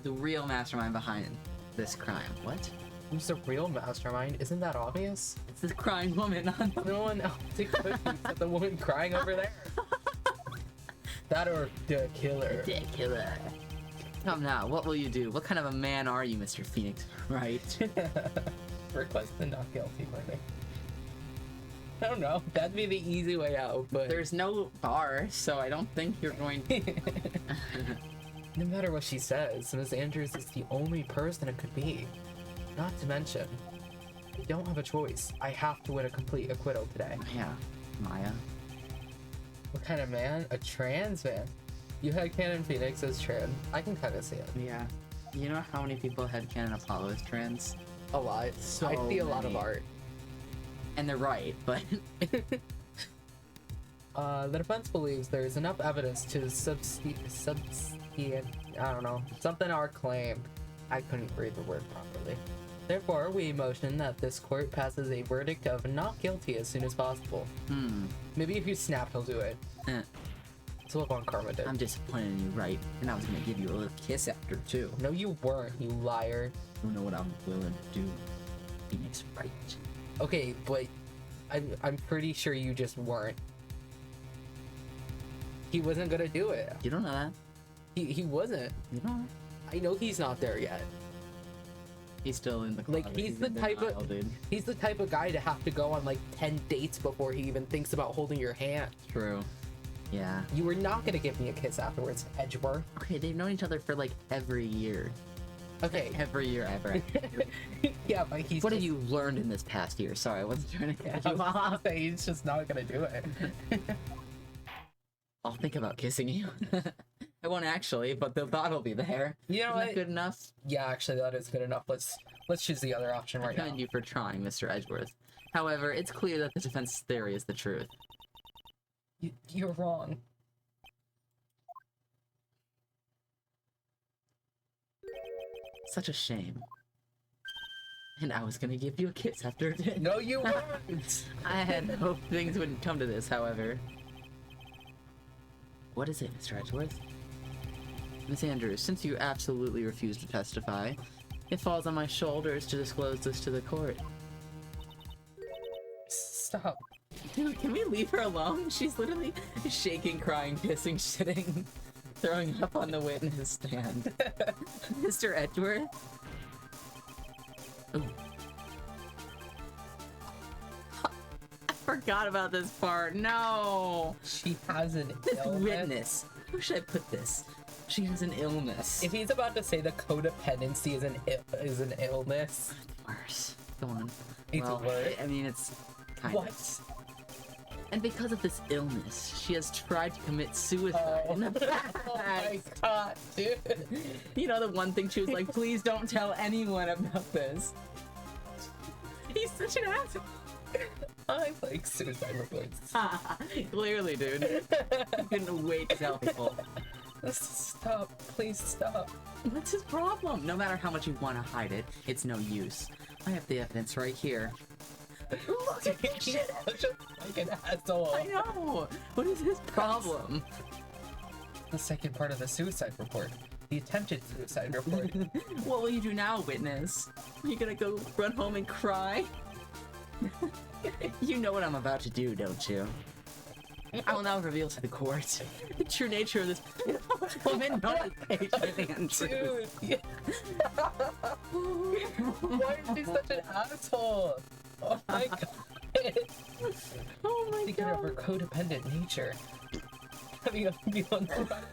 S4: the real mastermind behind this crime. What?
S2: Who's the real mastermind? Isn't that obvious?
S4: It's this crying woman on the...
S2: No one else except the woman crying over there. That or the killer.
S4: Ridiculous. Come now, what will you do? What kind of a man are you, Mr. Phoenix? Right?
S2: Request the not guilty verdict. I don't know. That'd be the easy way out, but
S4: There's no bar, so I don't think you're going to...
S2: no matter what she says, Miss Andrews is the only person it could be. Not to mention, I don't have a choice. I have to win a complete acquittal today.
S4: Yeah, Maya.
S2: What kind of man? A trans man. You had Canon Phoenix as trans. I can kind of see it.
S4: Yeah. You know how many people had Canon Apollo as trans?
S2: A lot.
S4: So
S2: I see a lot of
S4: many.
S2: art.
S4: And they're right, but...
S2: The defense believes there is enough evidence to I don't know, something our claim. I couldn't read the word properly. Therefore, we motion that this court passes a verdict of not guilty as soon as possible. Maybe if you snap, he'll do it. That's what Von Karma did.
S4: I'm disappointed in you, right? And I was gonna give you a little kiss after, too.
S2: No, you weren't, you liar.
S4: You know what I'm willing to do, Phoenix, right?
S2: Okay, but I'm pretty sure you just weren't. He wasn't gonna do it.
S4: You don't know that.
S2: He wasn't.
S4: You know.
S2: I know he's not there yet.
S4: He's still in the
S2: Like,
S4: closet.
S2: he's the
S4: in
S2: type
S4: denial,
S2: of
S4: dude.
S2: he's the type of guy to have to go on like 10 dates before he even thinks about holding your hand.
S4: True. Yeah.
S2: You were not gonna give me a kiss afterwards, Edgeworth.
S4: Okay, they've known each other for like every year.
S2: Okay.
S4: Every year ever.
S2: Yeah, but he's
S4: What have
S2: just,
S4: you learned in this past year? Sorry, I wasn't trying to catch
S2: I
S4: you
S2: was gonna
S4: off.
S2: say, he's just not gonna do it.
S4: I'll think about kissing you. I won't actually, but the thought will be there.
S2: You know
S4: Isn't that
S2: what?
S4: good enough?
S2: Yeah, actually, that is good enough. Let's choose the other option
S4: I
S2: right now.
S4: commend you for trying, Mr. Edgeworth. However, it's clear that the defense theory is the truth.
S2: You're wrong.
S4: Such a shame. And I was gonna give you a kiss after it did.
S2: No, you weren't.
S4: I had hoped things wouldn't come to this, however. What is it, Mr. Edgeworth? Miss Andrews, since you absolutely refuse to testify, it falls on my shoulders to disclose this to the court.
S2: Stop.
S4: Dude, can we leave her alone? She's literally shaking, crying, pissing, shitting, throwing up on the witness stand. Mr. Edgeworth? Ooh. I forgot about this part. No!
S2: She has an
S4: This
S2: illness.
S4: witness. Where should I put this? She has an illness.
S2: If he's about to say the codependency is an illness,
S4: Worse. Go on.
S2: It's worse.
S4: I mean, it's kind
S2: what?
S4: of. And because of this illness, she has tried to commit suicide in the past.
S2: Oh my god, dude.
S4: You know, the one thing she was like, please don't tell anyone about this.
S3: He's such an asshole.
S2: I like suicide reports.
S3: Clearly, dude. You couldn't wait to tell people.
S2: Stop. Please stop.
S4: What's his problem? No matter how much you want to hide it, it's no use. I have the evidence right here.
S3: Look at this shit.
S2: Such a fucking asshole.
S4: I know. What is his problem?
S2: The second part of the suicide report. The attempted suicide report.
S4: What will you do now, witness? Are you gonna go run home and cry? You know what I'm about to do, don't you? I will now reveal to the court the true nature of this woman known as Patient Andrews.
S2: Dude. Yeah. Why is he such an asshole? Oh my god.
S4: Oh my
S2: Thinking of her codependent nature. Having a feeling about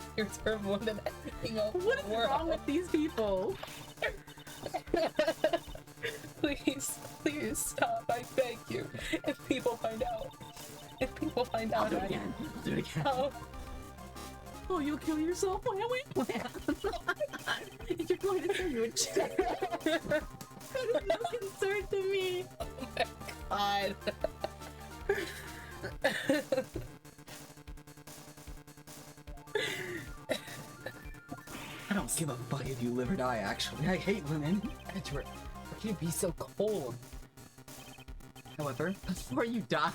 S2: her more than anything else.
S4: What is wrong with these people?
S2: Please, please stop, I beg you. If people find out. If people find out.
S4: Do it again. Do it again.
S2: Oh,
S4: Oh, you'll kill yourself? Wait. You're going to send you a check. That is no concern to me.
S2: God.
S4: I don't give a fuck if you live or die, actually. I hate women.
S2: Edward, why can you be so cold?
S4: However, before you die,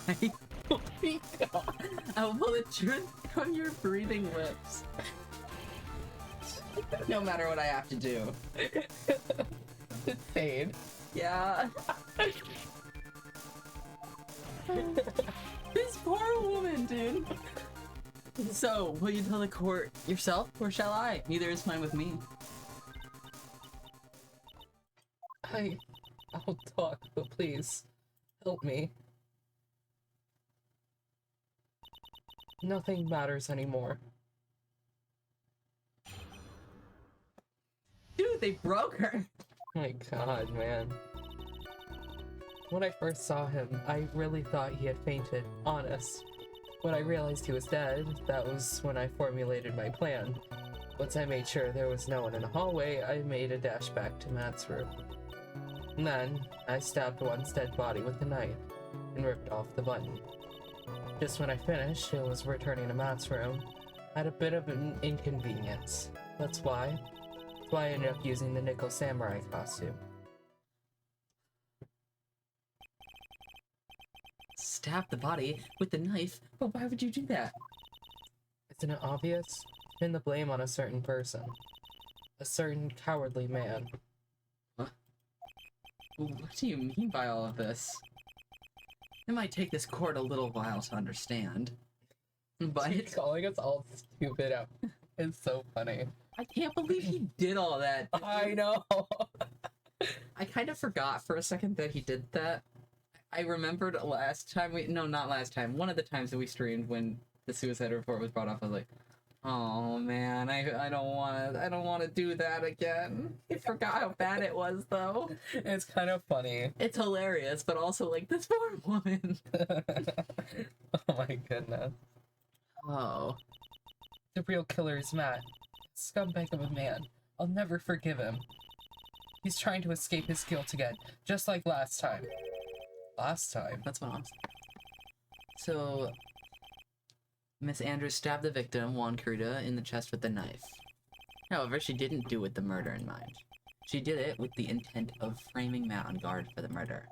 S4: I will pull the truth from your breathing lips. No matter what I have to do.
S2: Insane.
S4: Yeah. This poor woman, dude. So, will you tell the court yourself, or shall I? Neither is fine with me.
S2: I'll talk, but please, help me. Nothing matters anymore.
S4: Dude, they broke her.
S2: My god, man. When I first saw him, I really thought he had fainted, honest. When I realized he was dead, that was when I formulated my plan. Once I made sure there was no one in the hallway, I made a dash back to Matt's room. And then, I stabbed one's dead body with a knife, and ripped off the button. Just when I finished, it was returning to Matt's room. I had a bit of an inconvenience. That's why I ended up using the Nickel Samurai costume.
S4: Stab the body with the knife? But why would you do that?
S2: Isn't it obvious? Pin the blame on a certain person. A certain cowardly man.
S4: What do you mean by all of this? It might take this court a little while to understand. But
S2: He's calling us all stupid out. It's so funny.
S4: I can't believe he did all that.
S2: I know.
S4: I kind of forgot for a second that he did that. I remembered last time not last time, one of the times that we streamed when the suicide report was brought up, I was like, oh man, I don't wanna do that again. I forgot how bad it was though.
S2: It's kind of funny.
S4: It's hilarious, but also like this poor woman.
S2: Oh my goodness.
S4: Oh.
S2: The real killer is Matt. Scumbag of a man. I'll never forgive him. He's trying to escape his guilt again, just like last time. Last time?
S4: That's what I'm saying. So, Miss Andrews stabbed the victim, Juan Kuruda, in the chest with a knife. However, she didn't do it with the murder in mind. She did it with the intent of framing Matt on guard for the murder.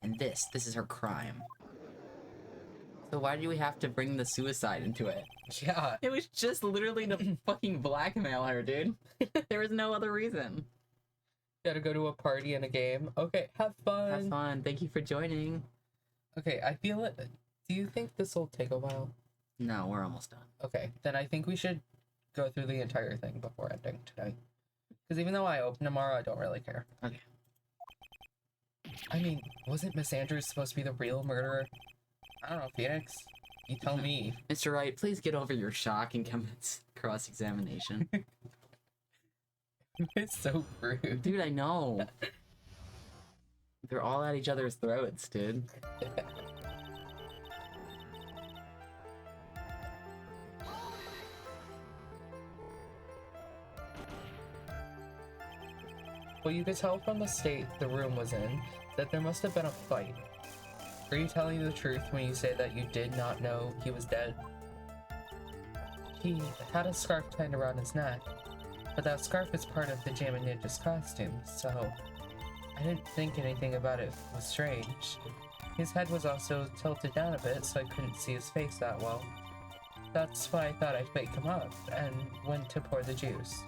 S4: And this is her crime. So why do we have to bring the suicide into it?
S2: Yeah.
S4: It was just literally to fucking blackmail her, dude. There was no other reason.
S2: Gotta go to a party and a game. Okay, have fun.
S4: Have fun. Thank you for joining.
S2: Okay, I feel it. Do you think this will take a while?
S4: No, we're almost done.
S2: Okay, then I think we should go through the entire thing before ending tonight. Because even though I open tomorrow, I don't really care.
S4: Okay.
S2: I mean, wasn't Miss Andrews supposed to be the real murderer? I don't know, Phoenix. You tell me.
S4: Mr. Wright, please get over your shock and commence cross-examination.
S2: It's so rude.
S4: Dude, I know. They're all at each other's throats, dude.
S2: Well, you could tell from the state the room was in that there must have been a fight. Are you telling the truth when you say that you did not know he was dead? He had a scarf tied around his neck, but that scarf is part of the Jammin' Ninja's costume, so I didn't think anything about it was strange. His head was also tilted down a bit, so I couldn't see his face that well. That's why I thought I'd wake him up, and went to pour the juice.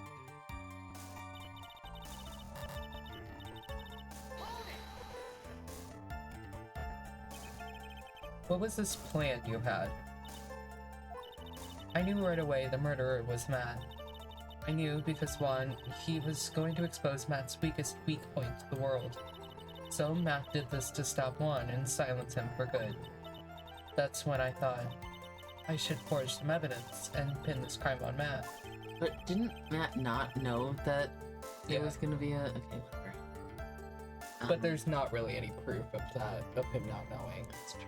S2: What was this plan you had? I knew right away the murderer was Matt. I knew because, one, he was going to expose Matt's weakest weak point to the world. So Matt did this to stop one and silence him for good. That's when I thought I should forge some evidence and pin this crime on Matt.
S4: But didn't Matt not know that
S2: Yeah.
S4: it was gonna be a... Okay, whatever.
S2: But there's not really any proof of that, of him not knowing.
S4: That's true.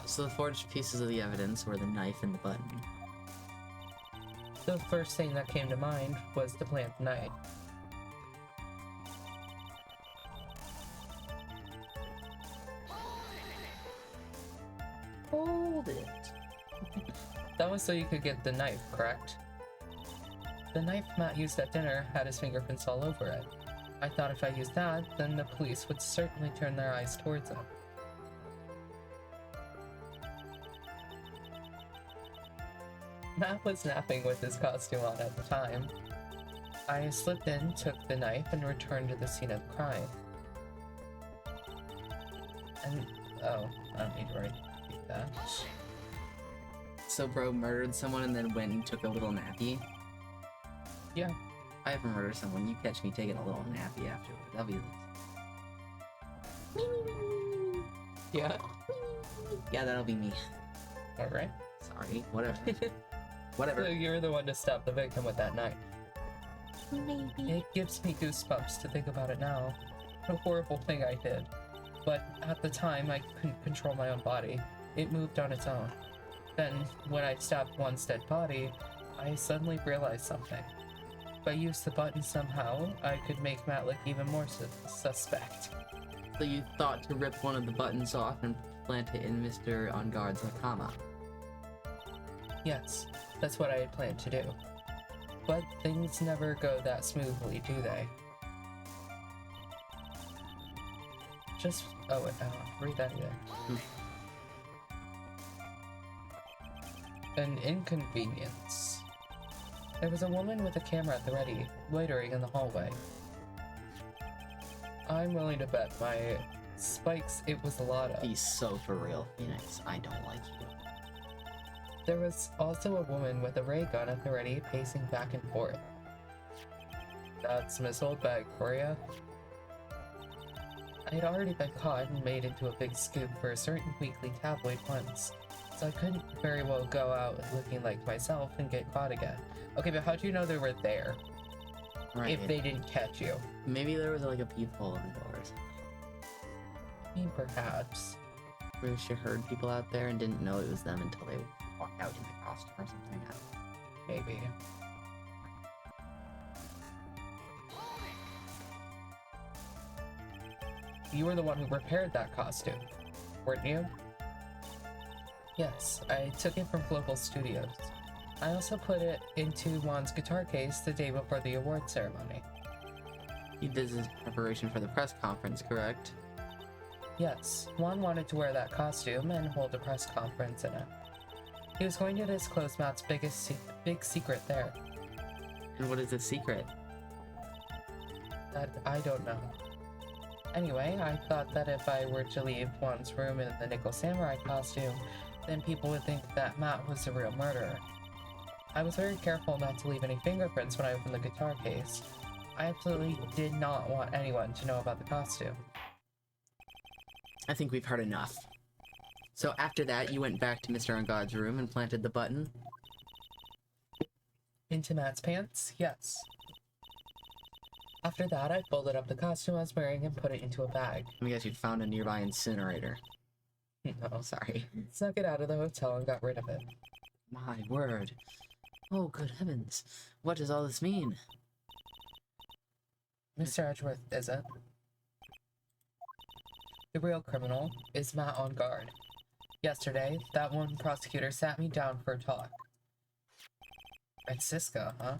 S4: So the forged pieces of the evidence were the knife and the button.
S2: The first thing that came to mind was to plant the knife.
S4: Hold it.
S2: That was so you could get the knife, correct? The knife Matt used at dinner had his fingerprints all over it. I thought if I used that, then the police would certainly turn their eyes towards it. Matt was napping with his costume on at the time. I slipped in, took the knife, and returned to the scene of the crime. And, oh, I don't need to write that.
S4: So bro murdered someone and then went and took a little nappy?
S2: Yeah.
S4: I ever murder someone, you catch me taking a little nappy afterward. That'll be...
S2: Yeah.
S4: Yeah, that'll be me.
S2: Alright.
S4: Sorry, whatever. Whatever.
S2: So you're the one to stop the victim with that knife.
S3: Maybe.
S2: It gives me goosebumps to think about it now. What a horrible thing I did. But at the time, I couldn't control my own body. It moved on its own. Then, when I stabbed one's dead body, I suddenly realized something. If I used the button somehow, I could make Matt look even more suspect.
S4: So you thought to rip one of the buttons off and plant it in Mr. On Guard's Hakama?
S2: Yes, that's what I had planned to do. But things never go that smoothly, do they? Just, read that again. An inconvenience. There was a woman with a camera at the ready, loitering in the hallway. I'm willing to bet my spikes it was a lot of.
S4: He's so for real, Phoenix. I don't like you.
S2: There was also a woman with a ray gun at the ready, pacing back and forth. That's Miss Oldbag for ya. I had already been caught and made into a big scoop for a certain weekly tabloid once, so I couldn't very well go out looking like myself and get caught again. Okay, but how do you know they were there
S4: Right.
S2: if they didn't catch you?
S4: Maybe there was like a peephole in the door or something.
S2: I mean, perhaps.
S4: Maybe she heard people out there and didn't know it was them until they walked out in the costume or something. I don't know.
S2: Maybe. You were the one who prepared that costume, weren't you? Yes, I took it from Global Studios. I also put it into Juan's guitar case the day before the award ceremony.
S4: You did this in preparation for the press conference, correct?
S2: Yes, Juan wanted to wear that costume and hold a press conference in it. He was going to disclose Matt's big secret there.
S4: And what is the secret?
S2: That I don't know. Anyway, I thought that if I were to leave Juan's room in the Nickel Samurai costume, then people would think that Matt was the real murderer. I was very careful not to leave any fingerprints when I opened the guitar case. I absolutely did not want anyone to know about the costume.
S4: I think we've heard enough. So after that, you went back to Mr. On God's room and planted the button?
S2: Into Matt's pants? Yes. After that, I folded up the costume I was wearing and put it into a bag.
S4: Let me guess, you found a nearby incinerator.
S2: No,
S4: Sorry.
S2: snuck it out of the hotel and got rid of it.
S4: My word. Oh, good heavens. What does all this mean?
S2: Mr. Edgeworth, is it? The real criminal is Matt on guard. Yesterday, that one prosecutor sat me down for a talk. Francisca, huh?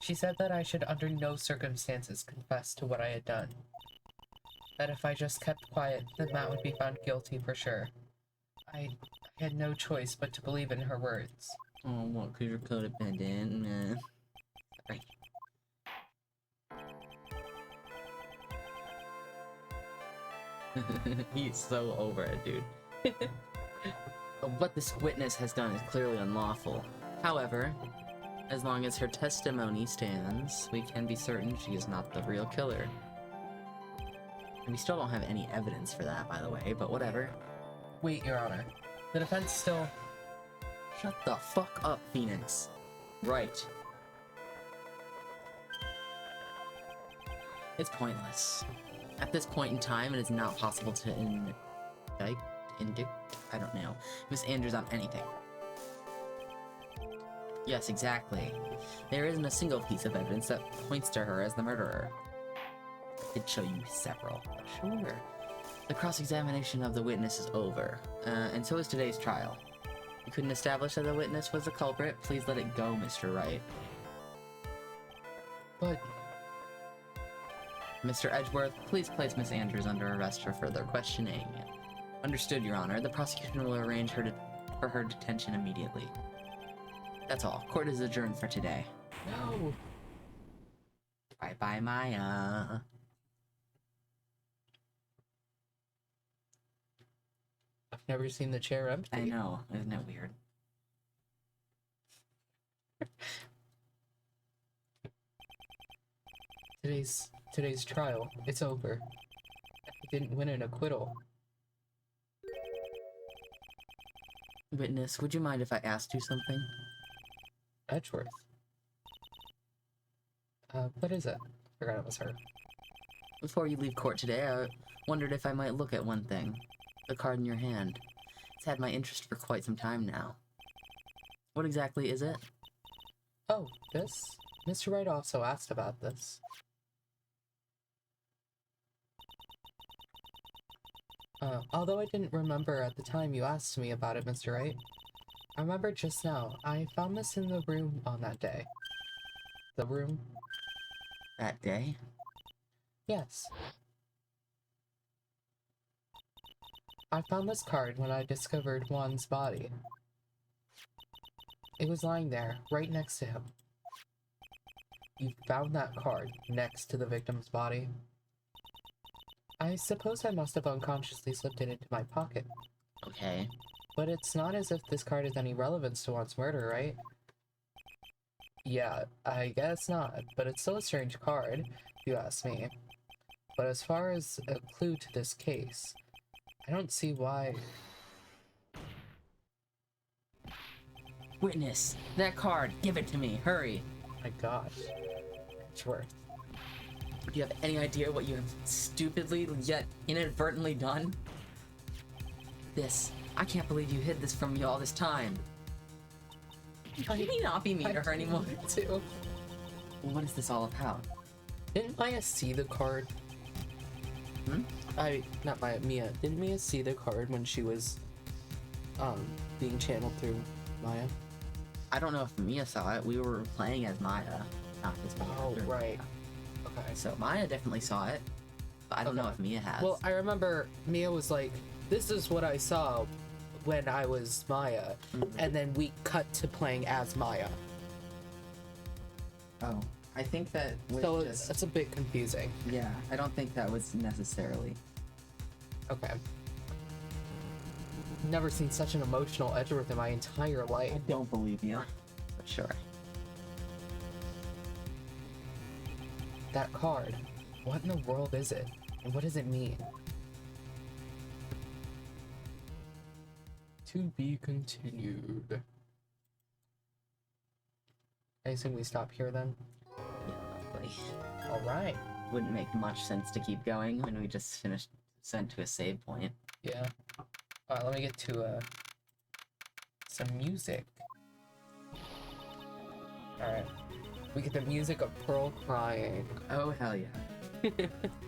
S2: She said that I should under no circumstances confess to what I had done. That if I just kept quiet, then Matt would be found guilty for sure. I had no choice but to believe in her words.
S3: Oh, what? Because you're codependent? Sorry. He's so over it, dude. What this witness has done is clearly unlawful. However, as long as her testimony stands, we can be certain she is not the real killer. And we still don't have any evidence for that, by the way, but whatever.
S2: Wait, Your Honor. The defense still...
S3: Shut the fuck up, Phoenix. Right. It's pointless. At this point in time, it is not possible to indict, I don't know, Miss Andrews on anything. Yes, exactly. There isn't a single piece of evidence that points to her as the murderer. I did show you several. Sure. The cross-examination of the witness is over, and so is today's trial. You couldn't establish that the witness was the culprit. Please let it go, Mr. Wright.
S2: But...
S3: Mr. Edgeworth, please place Miss Andrews under arrest for further questioning. Understood, Your Honor. The prosecution will arrange for her detention immediately. That's all. Court is adjourned for today.
S2: No!
S3: Bye-bye, Maya.
S2: I've never seen the chair empty.
S3: I know. Isn't it weird?
S2: Today's trial, it's over. I didn't win an acquittal.
S3: Witness, would you mind if I asked you something?
S2: Edgeworth. What is it? Forgot it was her.
S3: Before you leave court today, I wondered if I might look at one thing. The card in your hand. It's had my interest for quite some time now. What exactly is it?
S2: Oh, this? Mr. Wright also asked about this. Although I didn't remember at the time you asked me about it, Mr. Wright, I remember just now, I found this in the room on that day. The room?
S3: That day?
S2: Yes. I found this card when I discovered Juan's body. It was lying there, right next to him. You found that card next to the victim's body? I suppose I must have unconsciously slipped it into my pocket.
S3: Okay.
S2: But it's not as if this card has any relevance to Juan's murder, right? Yeah, I guess not, but it's still a strange card, if you ask me. But as far as a clue to this case, I don't see why...
S3: Witness, that card, give it to me, hurry.
S2: My gosh. Edgeworth.
S3: Do you have any idea what you have stupidly yet inadvertently done? This. I can't believe you hid this from me all this time. Can you not be mean to her anymore?
S2: Too.
S3: What is this all about?
S2: Didn't Maya see the card?
S3: Hmm?
S2: Not Maya, Mia. Didn't Mia see the card when she was, being channeled through Maya?
S3: I don't know if Mia saw it. We were playing as Maya, not as Mia.
S2: Oh, right. Okay.
S3: So Maya definitely saw it, but I don't know if Mia has.
S2: Well, I remember Mia was like, this is what I saw when I was Maya, and then we cut to playing as Maya.
S3: Oh, I think that was
S2: So
S3: just...
S2: that's a bit confusing.
S3: Yeah, I don't think that was necessarily.
S2: Okay. Never seen such an emotional Edgeworth in my entire life.
S3: I don't believe you. But sure.
S2: That card. What in the world is it? And what does it mean? To be continued. I assume we stop here then?
S3: Yeah, probably.
S2: Alright.
S3: Wouldn't make much sense to keep going when we just finished sent to a save point.
S2: Yeah. Alright, let me get to some music. Alright. We get the music of Pearl crying.
S3: Oh hell yeah.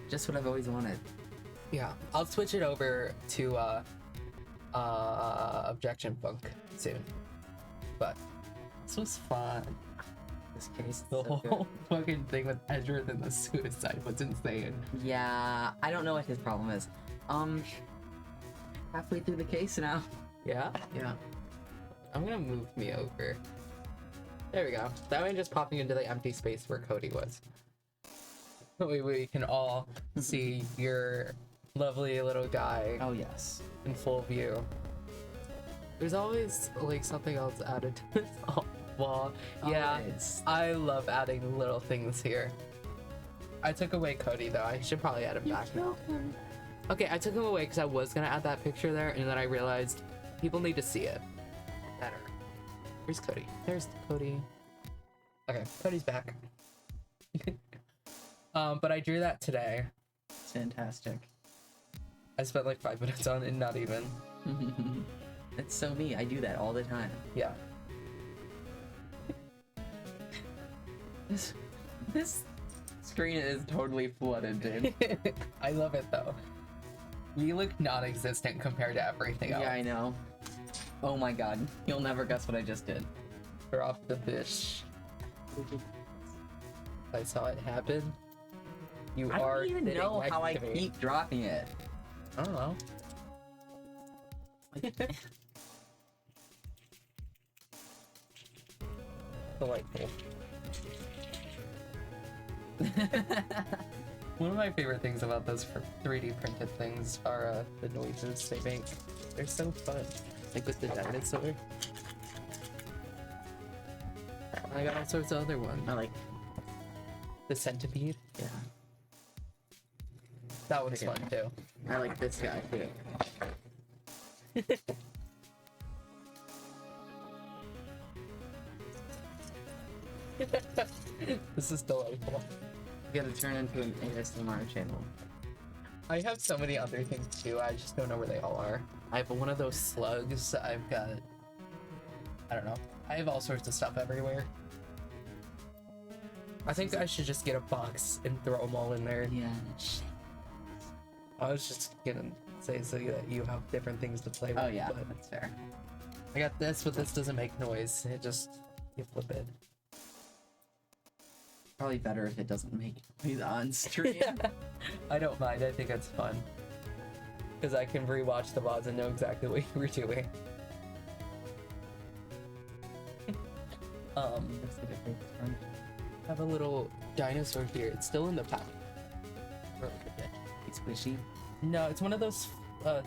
S3: Just what I've always wanted.
S2: Yeah, I'll switch it over to objection book soon. But this was fun.
S3: This case is
S2: The
S3: so
S2: whole
S3: good.
S2: fucking thing with Edgeworth and the suicide was insane.
S3: Yeah, I don't know what his problem is. Halfway through the case now.
S2: Yeah?
S3: Yeah.
S2: I'm gonna move me over. There we go. That way I'm just popping into the empty space where Cody was. That way we can all see your lovely little guy
S3: Oh yes.
S2: in full view. There's always like something else added to this wall. Yeah,
S3: Always.
S2: I love adding little things here. I took away Cody though. I should probably add him back now. Okay, I took him away because I was gonna add that picture there, and then I realized people need to see it better. Where's Cody? There's Cody. Okay, Cody's back. But I drew that today.
S3: It's fantastic.
S2: I spent like 5 minutes on it, not even.
S3: It's so me. I do that all the time.
S2: Yeah.
S3: This screen is totally flooded, dude.
S2: I love it though. We look non-existent compared to everything else.
S3: Yeah, I know. Oh my god. You'll never guess what I just did.
S2: Drop the fish. I saw it happen. You
S3: I
S2: are
S3: don't even
S2: sitting
S3: know
S2: next
S3: how I
S2: to me.
S3: keep dropping it.
S2: I don't know. Delightful. One of my favorite things about those 3D printed things are the noises they make. They're so fun. Like with the dinosaur. I got all sorts of other ones.
S3: I like,
S2: The centipede.
S3: yeah.
S2: That one's fun too.
S3: I like this guy too.
S2: This is delightful.
S3: You gotta turn into an ASMR channel.
S2: I have so many other things too. I just don't know where they all are. I have one of those slugs. I've got, I don't know. I have all sorts of stuff everywhere. I think I should just get a box and throw them all in there.
S3: Yeah.
S2: I was just gonna say so that you have different things to play with.
S3: Oh yeah,
S2: But
S3: that's fair.
S2: I got this, but this doesn't make noise. It just, you flip it.
S3: Probably better if it doesn't make noise on stream.
S2: I don't mind. I think it's fun. Because I can rewatch the VODs and know exactly what you were doing. I have a little dinosaur here. It's still in the pack.
S3: It's squishy.
S2: No, it's one of those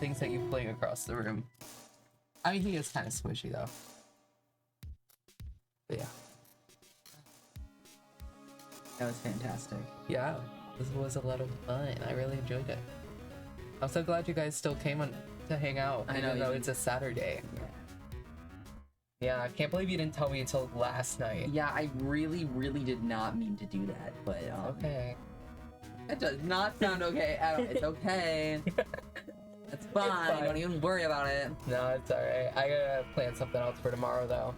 S2: things that you fling across the room. I mean, he is kind of squishy though. But yeah.
S3: That was fantastic.
S2: Yeah, this was a lot of fun. I really enjoyed it. I'm so glad you guys still came on to hang out.
S3: I know,
S2: Even though
S3: even-
S2: it's a Saturday.
S3: Yeah.
S2: Yeah, I can't believe you didn't tell me until last night.
S3: Yeah, I really, really did not mean to do that, but
S2: Okay.
S3: it does not sound okay. It's okay. It's fine.
S2: fine.
S3: Don't even worry about it.
S2: No, it's alright. I gotta plan something else for tomorrow though.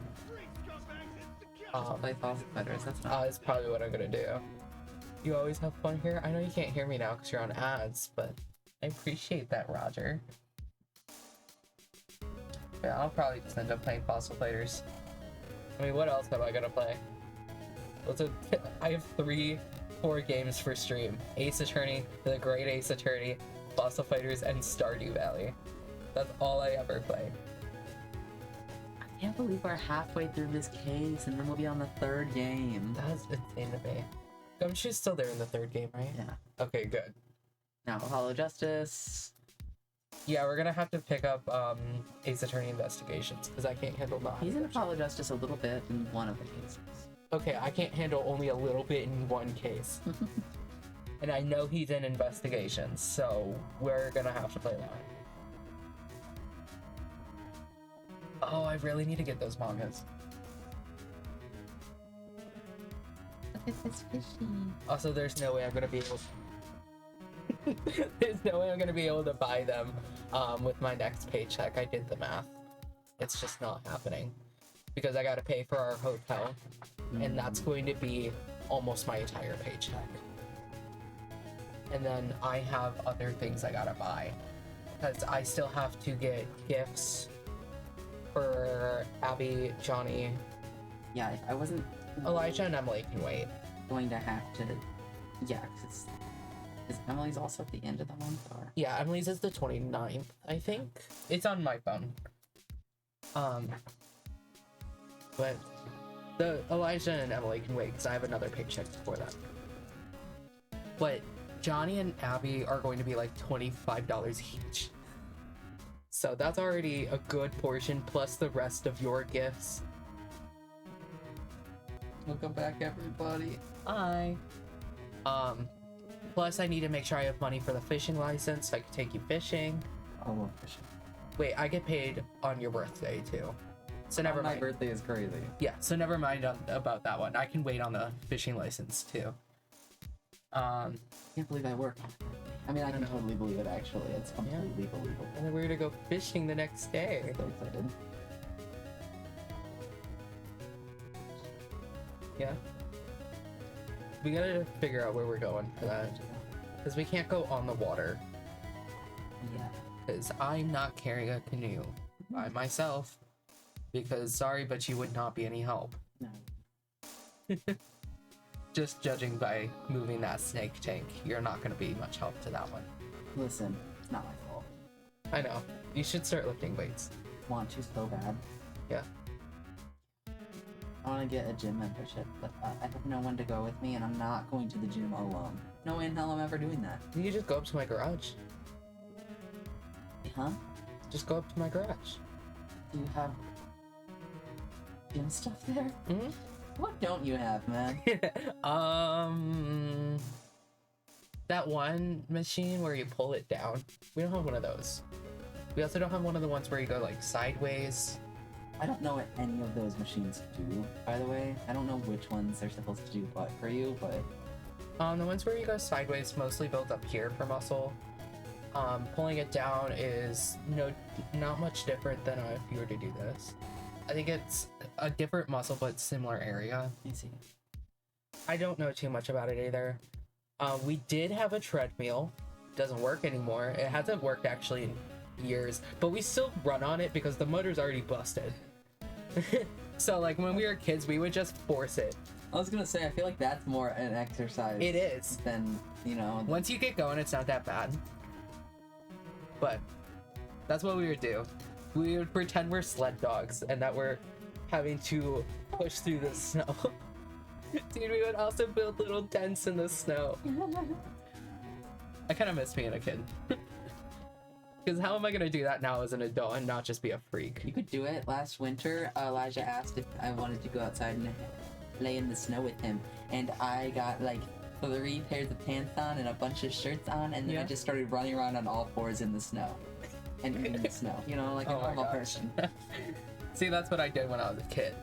S3: Play Fossil Fighters. That's not.
S2: That's probably what I'm gonna do. You always have fun here? I know you can't hear me now because you're on ads, but I appreciate that, Roger. Yeah, I'll probably just end up playing Fossil Fighters. I mean, what else am I gonna play? I have 4 games for stream. Ace Attorney, The Great Ace Attorney, Fossil Fighters, and Stardew Valley. That's all I ever play.
S3: I can't believe we're halfway through this case, and then we'll be on the 3rd game.
S2: That's insane to me. Gumshoe's still there in the 3rd game, right?
S3: Yeah.
S2: Okay, good.
S3: Now, Hollow Justice.
S2: Yeah, we're gonna have to pick up Ace Attorney Investigations because I can't handle not.
S3: He's in Hollow Justice a little bit in one of the cases.
S2: Okay, I can't handle only a little bit in one case. And I know he's in Investigations, so we're gonna have to play that. Oh, I really need to get those mangas.
S3: Look at this fishy.
S2: Also, there's no way I'm gonna be able. There's no way I'm gonna be able to buy them with my next paycheck. I did the math. It's just not happening because I gotta pay for our hotel, and that's going to be almost my entire paycheck. and then I have other things I gotta buy. Because I still have to get gifts for Abby, Johnny,
S4: Yeah, I wasn't
S2: Elijah, and Emily can wait.
S4: going to have to. Yeah, because is Emily's also at the end of the month, or
S2: Yeah, Emily's is the 29th, I think. It's on my phone. But the Elijah and Emily can wait because I have another paycheck before that. But Johnny and Abby are going to be like $25 each. So that's already a good portion plus the rest of your gifts.
S4: welcome back, everybody.
S2: Hi. Plus I need to make sure I have money for the fishing license so I can take you fishing.
S4: I love fishing.
S2: Wait, I get paid on your birthday too. So never
S4: My
S2: mind.
S4: birthday is crazy.
S2: Yeah, so never mind about that one. I can wait on the fishing license too.
S4: Can't believe I work on it. I mean, I can totally believe it. Actually, it's completely believable.
S2: And then we're gonna go fishing the next day.
S4: I'm so excited.
S2: Yeah. We gotta figure out where we're going for that. Because we can't go on the water.
S4: Yeah.
S2: Because I'm not carrying a canoe by myself. Because sorry, but you would not be any help.
S4: No.
S2: Just judging by moving that snake tank, you're not gonna be much help to that one.
S4: Listen, it's not my fault.
S2: I know. You should start lifting weights.
S4: Want to so bad.
S2: Yeah.
S4: I want to get a gym membership, but I have no one to go with me, and I'm not going to the gym alone. No way in hell I'm ever doing that.
S2: You can just go up to my garage.
S4: Huh?
S2: Just go up to my garage.
S4: Do you have gym stuff there?
S2: Hmm?
S4: What don't you have, man?
S2: That one machine where you pull it down. We don't have one of those. We also don't have one of the ones where you go like sideways.
S4: I don't know what any of those machines do, by the way. I don't know which ones they're supposed to do what for you, but
S2: The ones where you go sideways mostly build up here for muscle. Pulling it down is not much different than if you were to do this. I think it's a different muscle but similar area.
S4: I see.
S2: I don't know too much about it either. We did have a treadmill. Doesn't work anymore. It hasn't worked actually in years, but we still run on it because the motor's already busted. So like when we were kids, we would just force it.
S4: I was gonna say, I feel like that's more an exercise.
S2: It is.
S4: Than, you know.
S2: Once you get going, it's not that bad. But that's what we would do. We would pretend we're sled dogs and that we're having to push through the snow. Dude, we would also build little tents in the snow. I kind of miss being a kid. Because how am I going to do that now as an adult and not just be a freak?
S4: You could do it. Last winter, Elijah asked if I wanted to go outside and lay in the snow with him. And I got like 3 pairs of pants on and a bunch of shirts on, and then I just started running around on all fours in the snow. And in the snow, you know, like a
S2: Oh my
S4: normal
S2: gosh.
S4: person.
S2: See, that's what I did when I was a kid.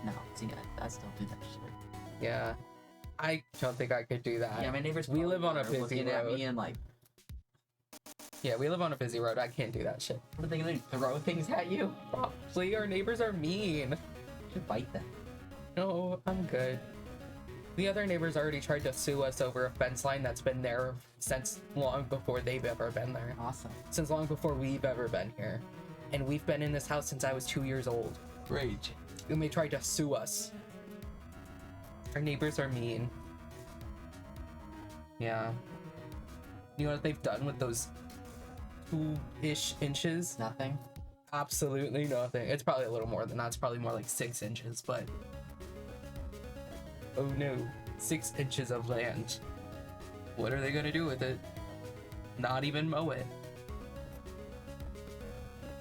S4: No, see, I still do that shit.
S2: Yeah. I don't think I could do that.
S4: Yeah, my neighbors.
S2: We live on a
S4: probably
S2: busy
S4: looking at
S2: road.
S4: me and like,
S2: Yeah, we live on a busy road. I can't do that shit.
S4: what are they gonna do? Throw things at you?
S2: Probably our neighbors are mean.
S4: You should bite them.
S2: No, I'm good. The other neighbors already tried to sue us over a fence line that's been there since long before they've ever been there.
S4: Awesome.
S2: Since long before we've ever been here. And we've been in this house since I was 2 years old.
S4: Rage.
S2: And they tried to sue us. Our neighbors are mean. Yeah. You know what they've done with those 2-ish inches?
S4: Nothing.
S2: Absolutely nothing. It's probably a little more than that. It's probably more like 6 inches, but... Oh no. 6 inches of land. What are they gonna do with it? Not even mow it.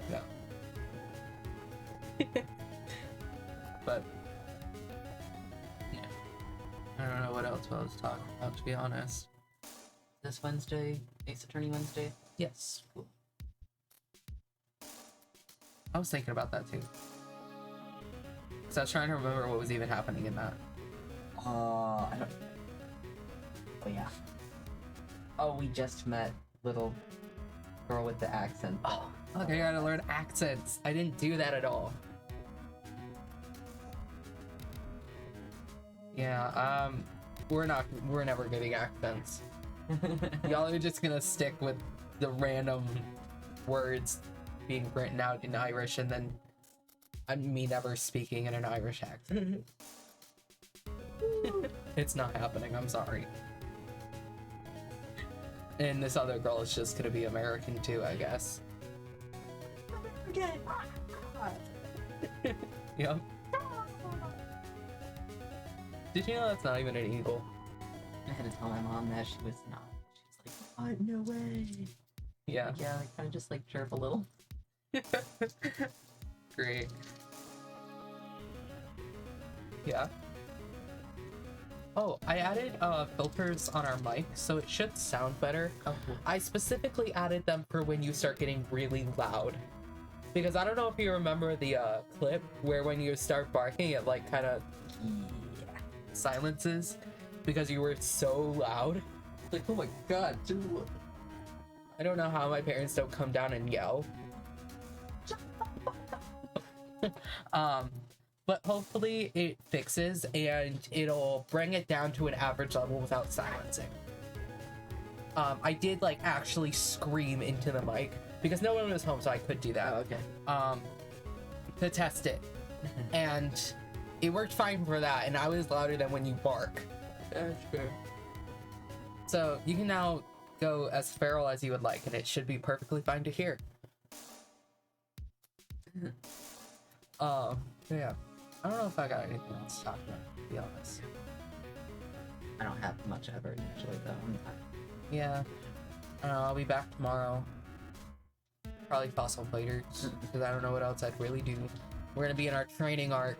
S2: No. But... yeah. I don't know what else I was talking about, to be honest.
S4: This Wednesday, Ace Attorney Wednesday.
S2: Yes. I was thinking about that too. Because I was trying to remember what was even happening in that.
S4: I don't. Oh yeah. Oh, we just met little girl with the accent.
S2: Oh, look, I gotta learn accents. I didn't do that at all. Yeah, we're never getting accents. Y'all are just gonna stick with the random words being written out in Irish and then me never speaking in an Irish accent. It's not happening, I'm sorry. And this other girl is just gonna be American too, I guess.
S3: Okay.
S2: Yep. Did you know that's not even an eagle?
S3: I had to tell my mom that she was not. She's like, no way.
S2: Yeah.
S3: Yeah, like kind of just like chirp a little.
S2: Great. Yeah. Oh, I added filters on our mic, so it should sound better.
S3: Oh, cool.
S2: I specifically added them for when you start getting really loud. Because I don't know if you remember the clip where when you start barking, it like kind of silences because you were so loud. Like, oh my god, dude. I don't know how my parents don't come down and yell. But hopefully it fixes and it'll bring it down to an average level without silencing. I did like actually scream into the mic because no one was home, so I could do that.
S3: Oh, okay.
S2: To test it. And it worked fine for that, and I was louder than when you bark.
S3: That's fair.
S2: So you can now go as feral as you would like, and it should be perfectly fine to hear. Yeah. I don't know if I got anything else to talk about, to be honest.
S3: I don't have much ever usually though.
S2: Yeah. I don't know, I'll be back tomorrow. Probably Fossil Fighters, because I don't know what else I'd really do. We're gonna be in our training arc.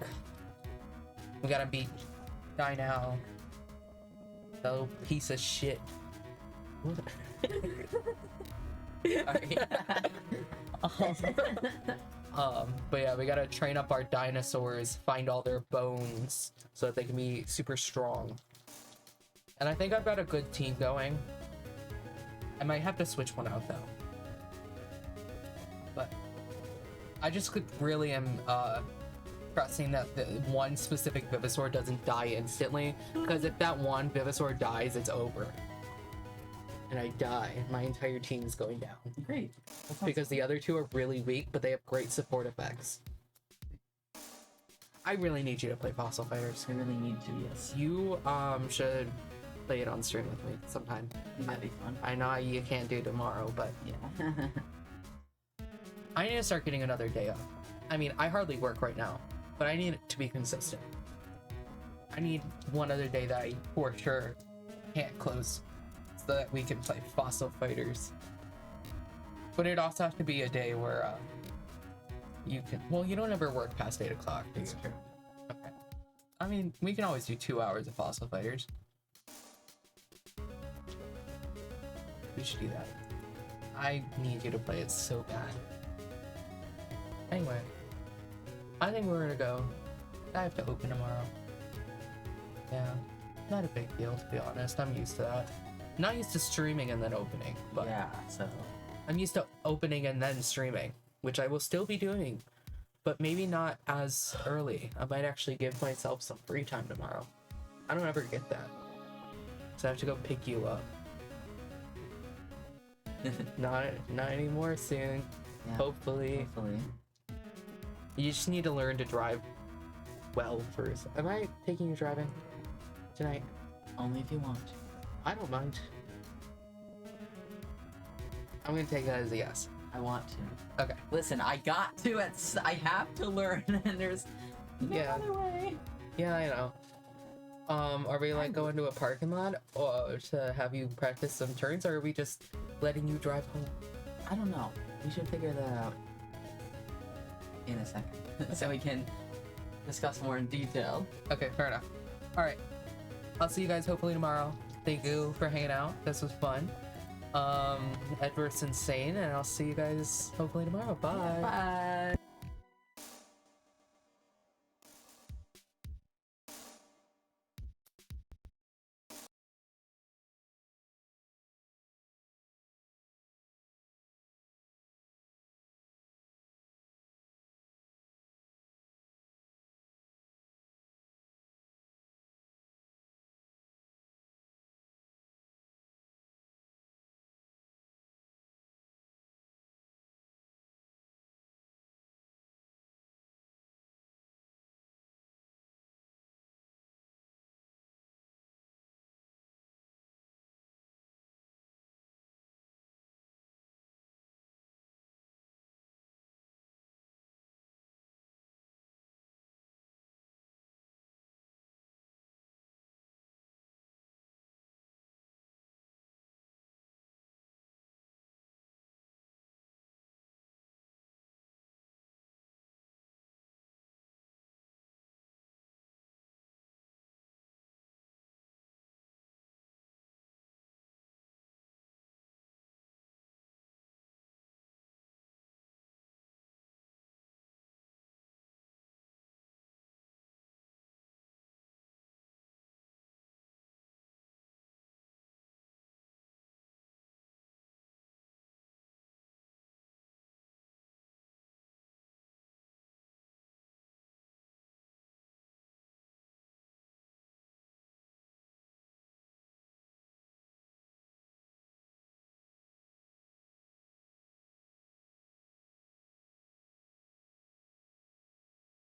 S2: We gotta beat Dino. That little piece of shit. Sorry. But yeah, we gotta train up our dinosaurs, find all their bones, so that they can be super strong. And I think I've got a good team going. I might have to switch one out though. But I just really am pressing that the one specific Vivasaur doesn't die instantly, because if that one Vivasaur dies, it's over. And I die, my entire team is going down.
S3: Great.
S2: Because the other two are really weak, but they have great support effects. I really need you to play Fossil Fighters.
S3: I really need to, yes.
S2: You should play it on stream with me sometime.
S3: That'd be fun.
S2: I know you can't do tomorrow, but
S3: Yeah.
S2: I need to start getting another day off. I mean, I hardly work right now, but I need it to be consistent. I need one other day that I for sure can't close, so that we can play Fossil Fighters. But it also has to be a day where you can. Well, you don't ever work past 8 o'clock, do you?
S3: That's true.
S2: Okay. I mean, we can always do 2 hours of Fossil Fighters. We should do that. I need you to play it so bad. Anyway, I think we're gonna go. I have to open tomorrow. Yeah, not a big deal to be honest. I'm used to that. I'm not used to streaming and then opening, but
S3: Yeah, so
S2: I'm used to opening and then streaming, which I will still be doing, but maybe not as early. I might actually give myself some free time tomorrow. I don't ever get that, so I have to go pick you up. Not anymore soon.
S3: yeah,
S2: Hopefully.
S3: hopefully.
S2: You just need to learn to drive well first. Am I taking you driving tonight?
S3: Only if you want.
S2: I don't mind. I'm gonna take that as a yes.
S3: I want to.
S2: Okay.
S3: Listen, I got to. I have to learn, and there's no
S2: Yeah.
S3: other way.
S2: Yeah, I know. Are we like going to a parking lot or to have you practice some turns, or are we just letting you drive home?
S3: I don't know. We should figure that out in a second, so we can discuss more in detail.
S2: Okay, fair enough. All right. I'll see you guys hopefully tomorrow. Thank you for hanging out. This was fun. Edward's insane, and I'll see you guys hopefully tomorrow. Bye.
S3: Bye.